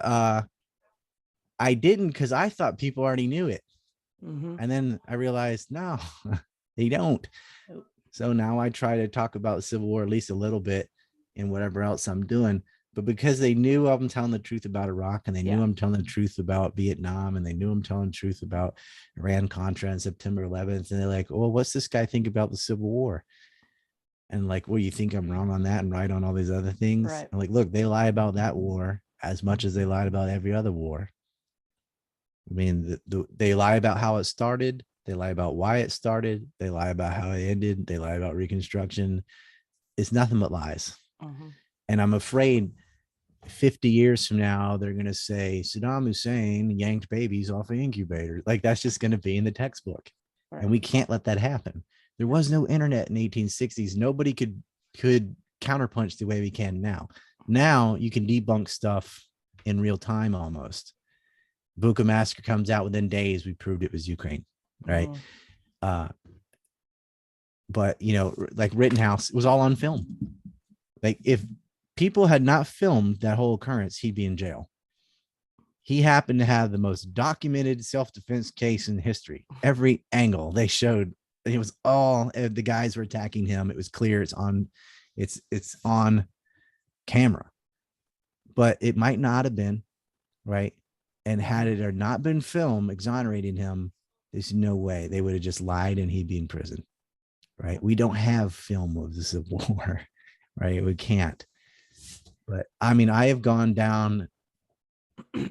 I didn't, because I thought people already knew it. And then I realized, no, they don't. So now I try to talk about the Civil War at least a little bit in whatever else I'm doing. But because they knew I'm telling the truth about Iraq, and they knew I'm telling the truth about Vietnam, and they knew I'm telling the truth about Iran-Contra and September 11th, and they're like, "Well, what's this guy think about the Civil War?" And like, well, you think I'm wrong on that and right on all these other things? Right. I'm like, look, they lie about that war as much as they lied about every other war. I mean, they lie about how it started. They lie about why it started. They lie about how it ended. They lie about Reconstruction. It's nothing but lies. And I'm afraid 50 years from now, they're going to say Saddam Hussein yanked babies off an incubator. Like, that's just going to be in the textbook. And we can't let that happen. There was no internet in the 1860s. Nobody could counterpunch the way we can now. Now you can debunk stuff in real time almost. Bucha Massacre comes out within days. We proved it was Ukraine, right? But, like Rittenhouse, it was all on film. Like, if people had not filmed that whole occurrence, he'd be in jail. He happened to have the most documented self-defense case in history. Every angle they showed, it was all the guys were attacking him. It was clear. It's on camera, but it might not have been, right? And had it or not been film exonerating him, there's no way they would have just lied and he'd be in prison, right? We don't have film of the Civil War, right? We can't. But I mean, I have gone down.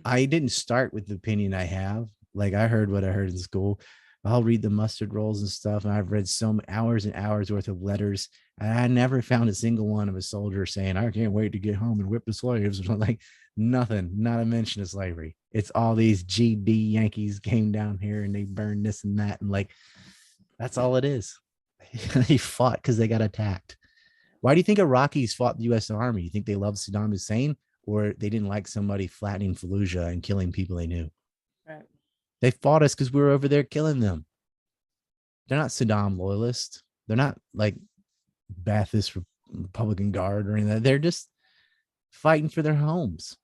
I didn't start with the opinion I have. Like, I heard what I heard in school. I'll read the mustard rolls and stuff. And I've read so many hours and hours worth of letters. And I never found a single one of a soldier saying, I can't wait to get home and whip the slaves. Like, nothing, not a mention of slavery. It's all these GD Yankees came down here and they burned this and that. And like, that's all it is. They fought because they got attacked. Why do you think Iraqis fought the U.S. Army? You think they loved Saddam Hussein, or they didn't like somebody flattening Fallujah and killing people they knew? Right. They fought us because we were over there killing them. They're not Saddam loyalists. They're not like Ba'athist Republican Guard or anything. They're just fighting for their homes.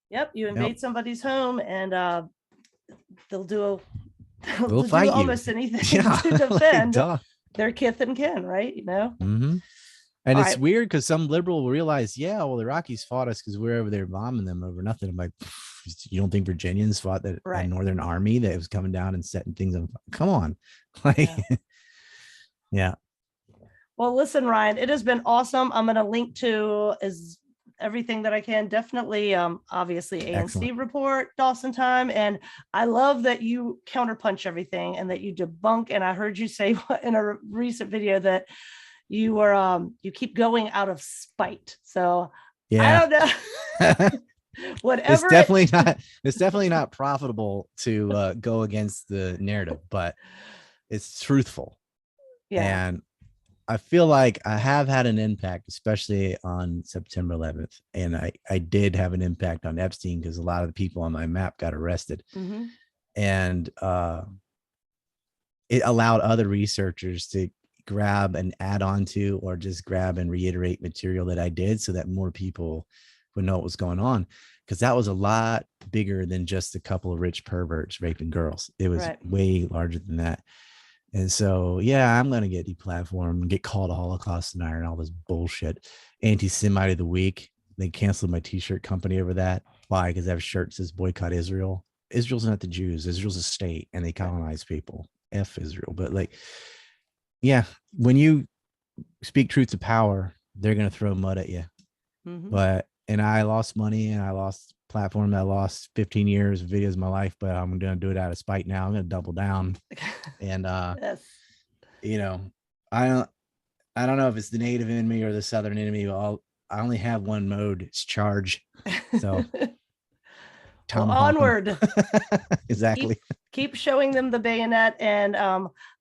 Yep. You invade somebody's home and they'll do fight almost you. anything Yeah. to defend Like, their kith and kin, right? Mm-hmm. And All it's right. weird because some liberal will realize, yeah, well, the Iraqis fought us because we're over there bombing them over nothing. I'm like, you don't think Virginians fought that Northern Army that was coming down and setting things on? Come on. Like, yeah. Well, listen, Ryan, it has been awesome. I'm going to link to everything that I can. Definitely, obviously, ANC Excellent. report, Dawson time. And I love that you counterpunch everything and that you debunk. And I heard you say in a recent video that you were you keep going out of spite. So yeah, I don't know. Whatever. It's definitely not profitable to go against the narrative, but it's truthful. Yeah. And I feel like I have had an impact, especially on September 11th. And I did have an impact on Epstein because a lot of the people on my map got arrested. Mm-hmm. And it allowed other researchers to grab and add on to, or just grab and reiterate material that I did so that more people would know what was going on. Because that was a lot bigger than just a couple of rich perverts raping girls. It was way larger than that. And so, yeah, I'm going to get deplatformed and get called a Holocaust denier and all this bullshit. Anti-Semite of the week. They canceled my t-shirt company over that. Why? Because I have shirts that says boycott Israel. Israel's not the Jews. Israel's a state and they colonize people. F Israel. But like, yeah, when you speak truth to power, they're going to throw mud at you. Mm-hmm. And I lost money and I lost platform. I lost 15 years of videos of my life, but I'm going to do it out of spite now. I'm going to double down. And, you know, I don't know if it's the native in me or the Southern in me. I only have one mode. It's charge. So well, onward. Exactly. Keep showing them the bayonet. And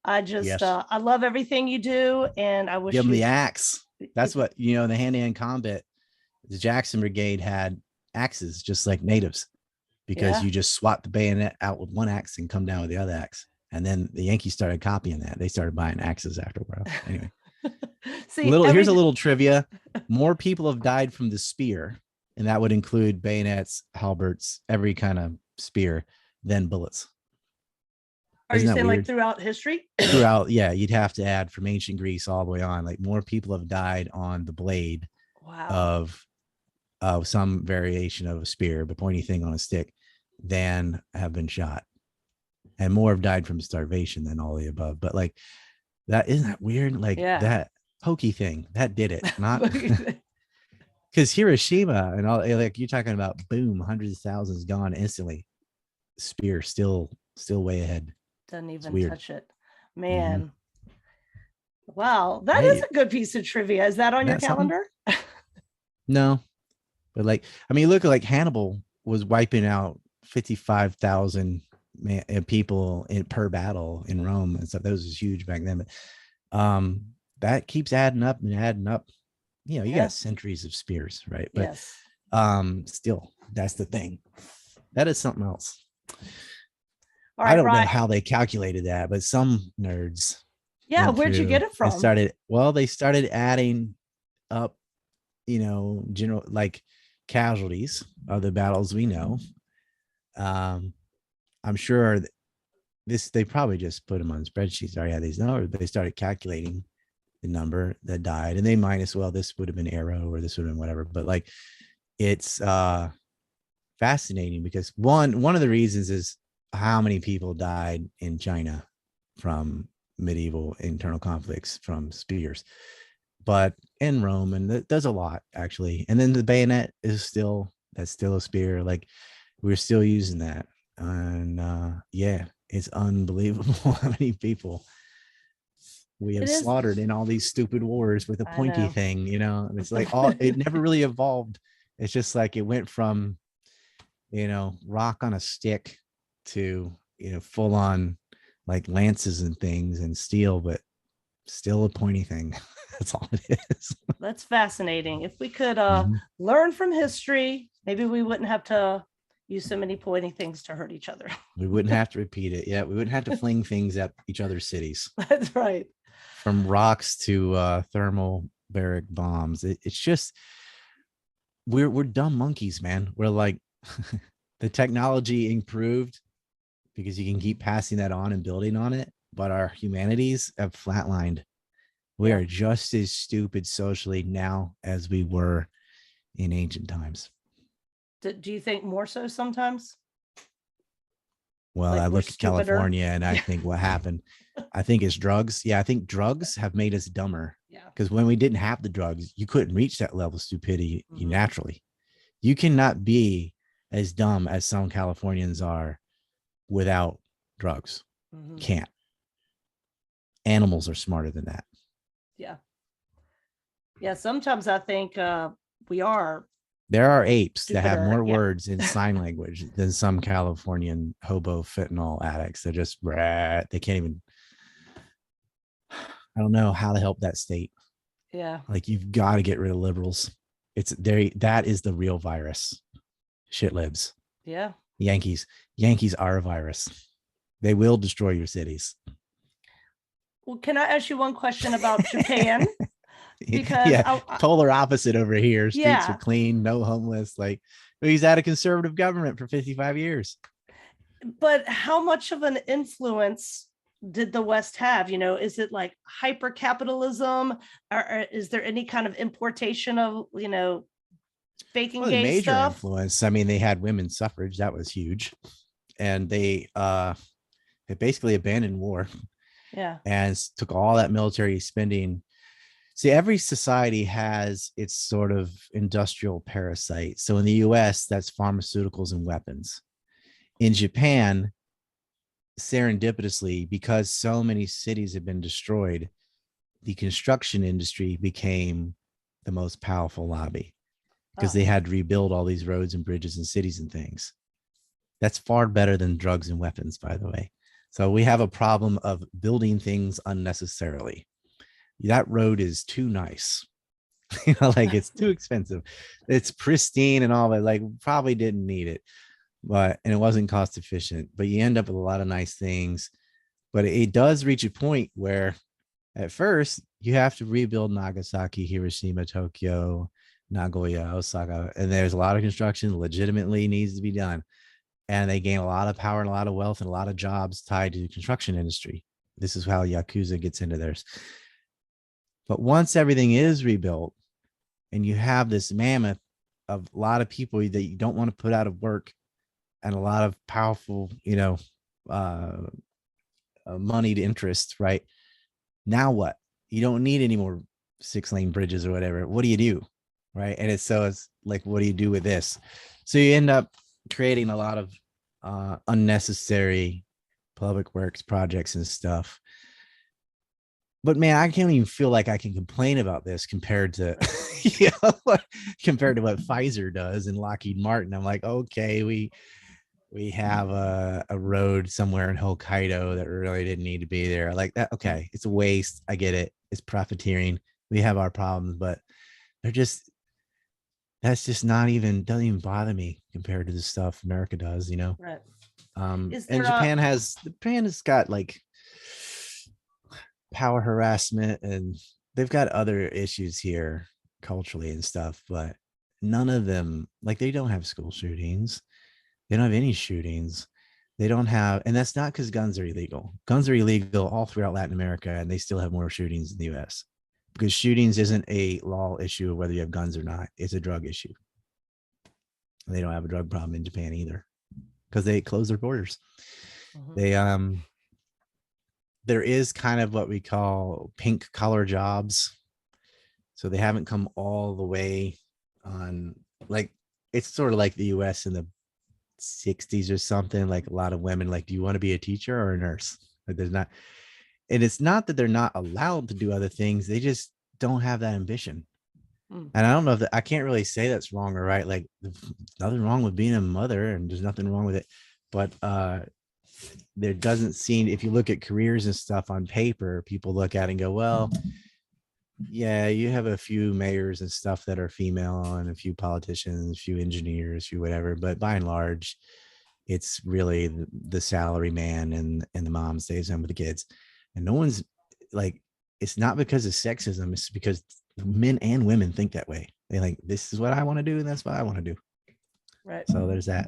I just, I love everything you do. And I wish give them the axe. That's what, the hand-to-hand combat, the Jackson Brigade had axes just like natives, because you just swap the bayonet out with one axe and come down with the other axe. And then the Yankees started copying that. They started buying axes after a while. Anyway, here's a little trivia. More people have died from the spear, and that would include bayonets, halberds, every kind of spear, than bullets. Are you saying like throughout history? Throughout, yeah, you'd have to add from ancient Greece all the way on. Like, more people have died on the blade of some variation of a spear, but pointy thing on a stick, than have been shot. And more have died from starvation than all the above. But like, that isn't that weird? Like that hokey thing that did it, not because Hiroshima and all, like you're talking about, boom, hundreds of thousands gone instantly. Spear still way ahead. Doesn't even touch it, man. Mm-hmm. Wow, that is a good piece of trivia. Is that on your calendar? No, but like, I mean, look, like Hannibal was wiping out 55,000 people per battle in Rome and stuff. That was huge back then. But that keeps adding up and adding up. You got centuries of spears, right? But still, that's the thing. That is something else. All right, I don't know how they calculated that, but some nerds Yeah, went where'd you get through it and from? they started adding up, general like casualties of the battles we know. I'm sure they probably just put them on spreadsheets. Already had these numbers, but they started calculating the number that died, and they minus, well, this would have been arrow or this would have been whatever. But like, it's fascinating because one of the reasons is how many people died in China from medieval internal conflicts from spears, but in Rome, and there's a lot actually. And then the bayonet is still a spear. Like, we're still using that, and yeah, it's unbelievable how many people we It have is. slaughtered in all these stupid wars with a I pointy know. thing. And it's like, it never really evolved. It's just like it went from rock on a stick to full on like lances and things and steel, but still a pointy thing. That's all it is. That's fascinating. If we could Mhm. learn from history, maybe we wouldn't have to use so many pointy things to hurt each other. We wouldn't have to repeat it. Yeah, we wouldn't have to fling things at each other's cities, That's right. from rocks to thermal baric bombs. It's just we're dumb monkeys, man. We're like the technology improved because you can keep passing that on and building on it, but our humanities have flatlined. We Yeah. are just as stupid socially now as we were in ancient times. Do you think more so sometimes? Well, Like I we're look at stupider? California and I Yeah. think what happened. I think it's drugs. Yeah, I think drugs have made us dumber Yeah. because when we didn't have the drugs, you couldn't reach that level of stupidity Mhm. naturally. You cannot be as dumb as some Californians are without drugs. Mhm. Can't. Animals are smarter than that. Yeah. Yeah. Sometimes I think we are There are apes that have stupider. more Yeah. words in sign language than some Californian hobo fentanyl addicts. They're just, they can't even, I don't know how to help that state. Yeah. Like, you've got to get rid of liberals. It's there. That is the real virus. Shit libs. Yeah. Yankees are a virus. They will destroy your cities. Well, can I ask you one question about Japan? Because Yeah, polar opposite over here. Streets are yeah, clean, no homeless. Like, he's had a conservative government for 55 years. but how much of an influence did the West have? Is it like hyper capitalism, or is there any kind of importation of, faking Well, the gay major stuff? influence, I mean, they had women's suffrage. That was huge. And they basically abandoned war Yeah. and took all that military spending. See, every society has its sort of industrial parasite. So in the US, that's pharmaceuticals and weapons. In Japan, serendipitously, because so many cities have been destroyed, the construction industry became the most powerful lobby because Oh, they had to rebuild all these roads and bridges and cities and things. That's far better than drugs and weapons, by the way. So we have a problem of building things unnecessarily. That road is too nice. Like, it's too expensive. It's pristine and all, but like, probably didn't need it. And it wasn't cost efficient, but you end up with a lot of nice things. But it does reach a point where at first you have to rebuild Nagasaki, Hiroshima, Tokyo, Nagoya, Osaka, and there's a lot of construction legitimately needs to be done. And they gain a lot of power and a lot of wealth and a lot of jobs tied to the construction industry. This is how Yakuza gets into theirs. But once everything is rebuilt and you have this mammoth of a lot of people that you don't want to put out of work and a lot of powerful, uh, moneyed interest, right? Now what? You don't need any more 6-lane bridges or whatever. What do you do? Right. And it's like, what do you do with this? So you end up creating a lot of unnecessary public works projects and stuff. But man, I can't even feel like I can complain about this compared to, compared to what Pfizer does and Lockheed Martin. I'm like, okay, we have a road somewhere in Hokkaido that really didn't need to be there. Like that. Okay. It's a waste. I get it. It's profiteering. We have our problems, but that's just doesn't even bother me compared to the stuff America does, right. Is And there a Japan has got like power harassment, and they've got other issues here culturally and stuff, but none of them, like, they don't have school shootings. They don't have any shootings. They don't have, and that's not because guns are illegal. Guns are illegal all throughout Latin America, and they still have more shootings in the US because shootings isn't a law issue of whether you have guns or not. It's a drug issue. And they don't have a drug problem in Japan either because they close their borders. They there is kind of what we call pink collar jobs. So they haven't come all the way on, like, it's sort of like the US in the 60s or something. Like, a lot of women, like, do you want to be a teacher or a nurse? Like, there's not, and it's not that they're not allowed to do other things. They just don't have that ambition. And I don't know if I can't really say that's wrong or right. Like, there's nothing wrong with being a mother, and there's nothing wrong with it. But there doesn't seem, if you look at careers and stuff on paper, people look at it and go, well, yeah, you have a few mayors and stuff that are female, and a few politicians, a few engineers, a few whatever. But by and large, it's really the salary man and the mom stays home with the kids. And no one's like, it's not because of sexism. It's because men and women think that way. They like, this is what I want to do, and that's what I want to do. Right. So there's that.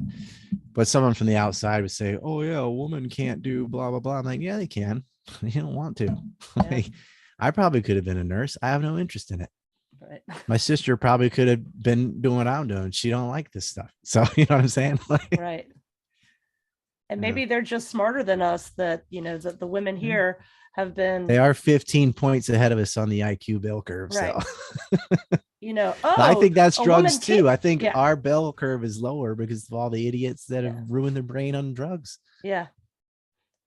But someone from the outside would say, oh yeah, a woman can't do blah, blah, blah. I'm like, yeah, they can. You don't want to. Yeah. Like, I probably could have been a nurse. I have no interest in it. Right. My sister probably could have been doing what I'm doing. She don't like this stuff. So, you know what I'm saying? Like, Right. And maybe they're just smarter than us, that, you know, that the women here have been. They are 15 points ahead of us on the IQ bell curve. Right. So, you know, I think that's a drugs woman too. can't- I think yeah. our bell curve is lower because of all the idiots that have ruined their brain on drugs. Yeah.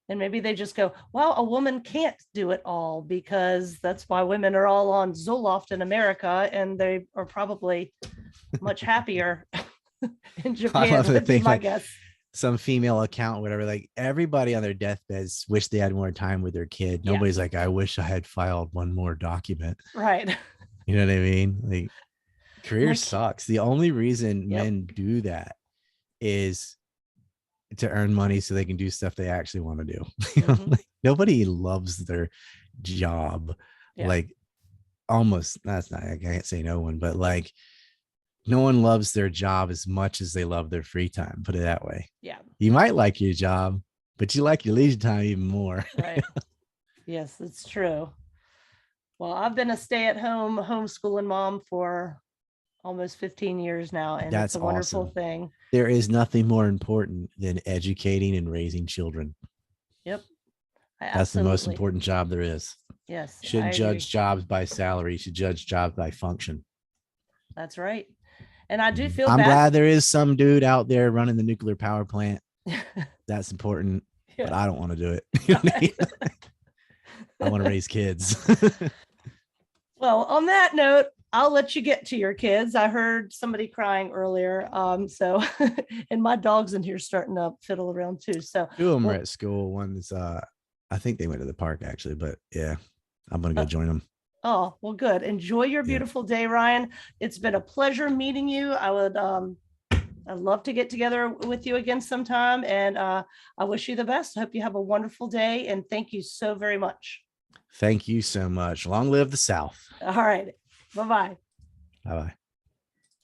And maybe they just go, well, a woman can't do it all, because that's why women are all on Zoloft in America, and they are probably much happier in Japan. love the Would be thing, my like, guess. Some female account, whatever, like, everybody on their deathbeds wish they had more time with their kid. Yeah. Nobody's like, I wish I had filed one more document. Right. You know what I mean? Like, career Like- sucks. The only reason Yep. men do that is to earn money so they can do stuff they actually want to do. You know, Mhm. like, nobody loves their job. Yeah. Like, almost, that's not, I can't say no one, but like, no one loves their job as much as they love their free time. Put it that way. Yeah. You might like your job, but you like your leisure time even more. Right. Yes, it's true. Well, I've been a stay-at-home homeschooling mom for almost 15 years now, and That's it's a wonderful awesome. thing. There is nothing more important than educating and raising children. Yep. That's the most Absolutely. important job there is. Yes. You shouldn't I judge agree. jobs by salary. You should judge jobs by function. That's right. And I do feel I'm bad. glad there is some dude out there running the nuclear power plant. That's important, but I don't want to do it. You know what I mean? I want to raise kids. Well, on that note, I'll let you get to your kids. I heard somebody crying earlier. So, and my dog's in here starting to fiddle around too. So, Two of them are well, at school. One's, I think they went to the park actually, but yeah, I'm going to go join them. oh, well, good. Enjoy your beautiful day, Ryan. It's been a pleasure meeting you. I'd love to get together with you again sometime. And I wish you the best. I hope you have a wonderful day. And thank you so very much. Thank you so much. Long live the South. All right. Bye-bye. Bye-bye.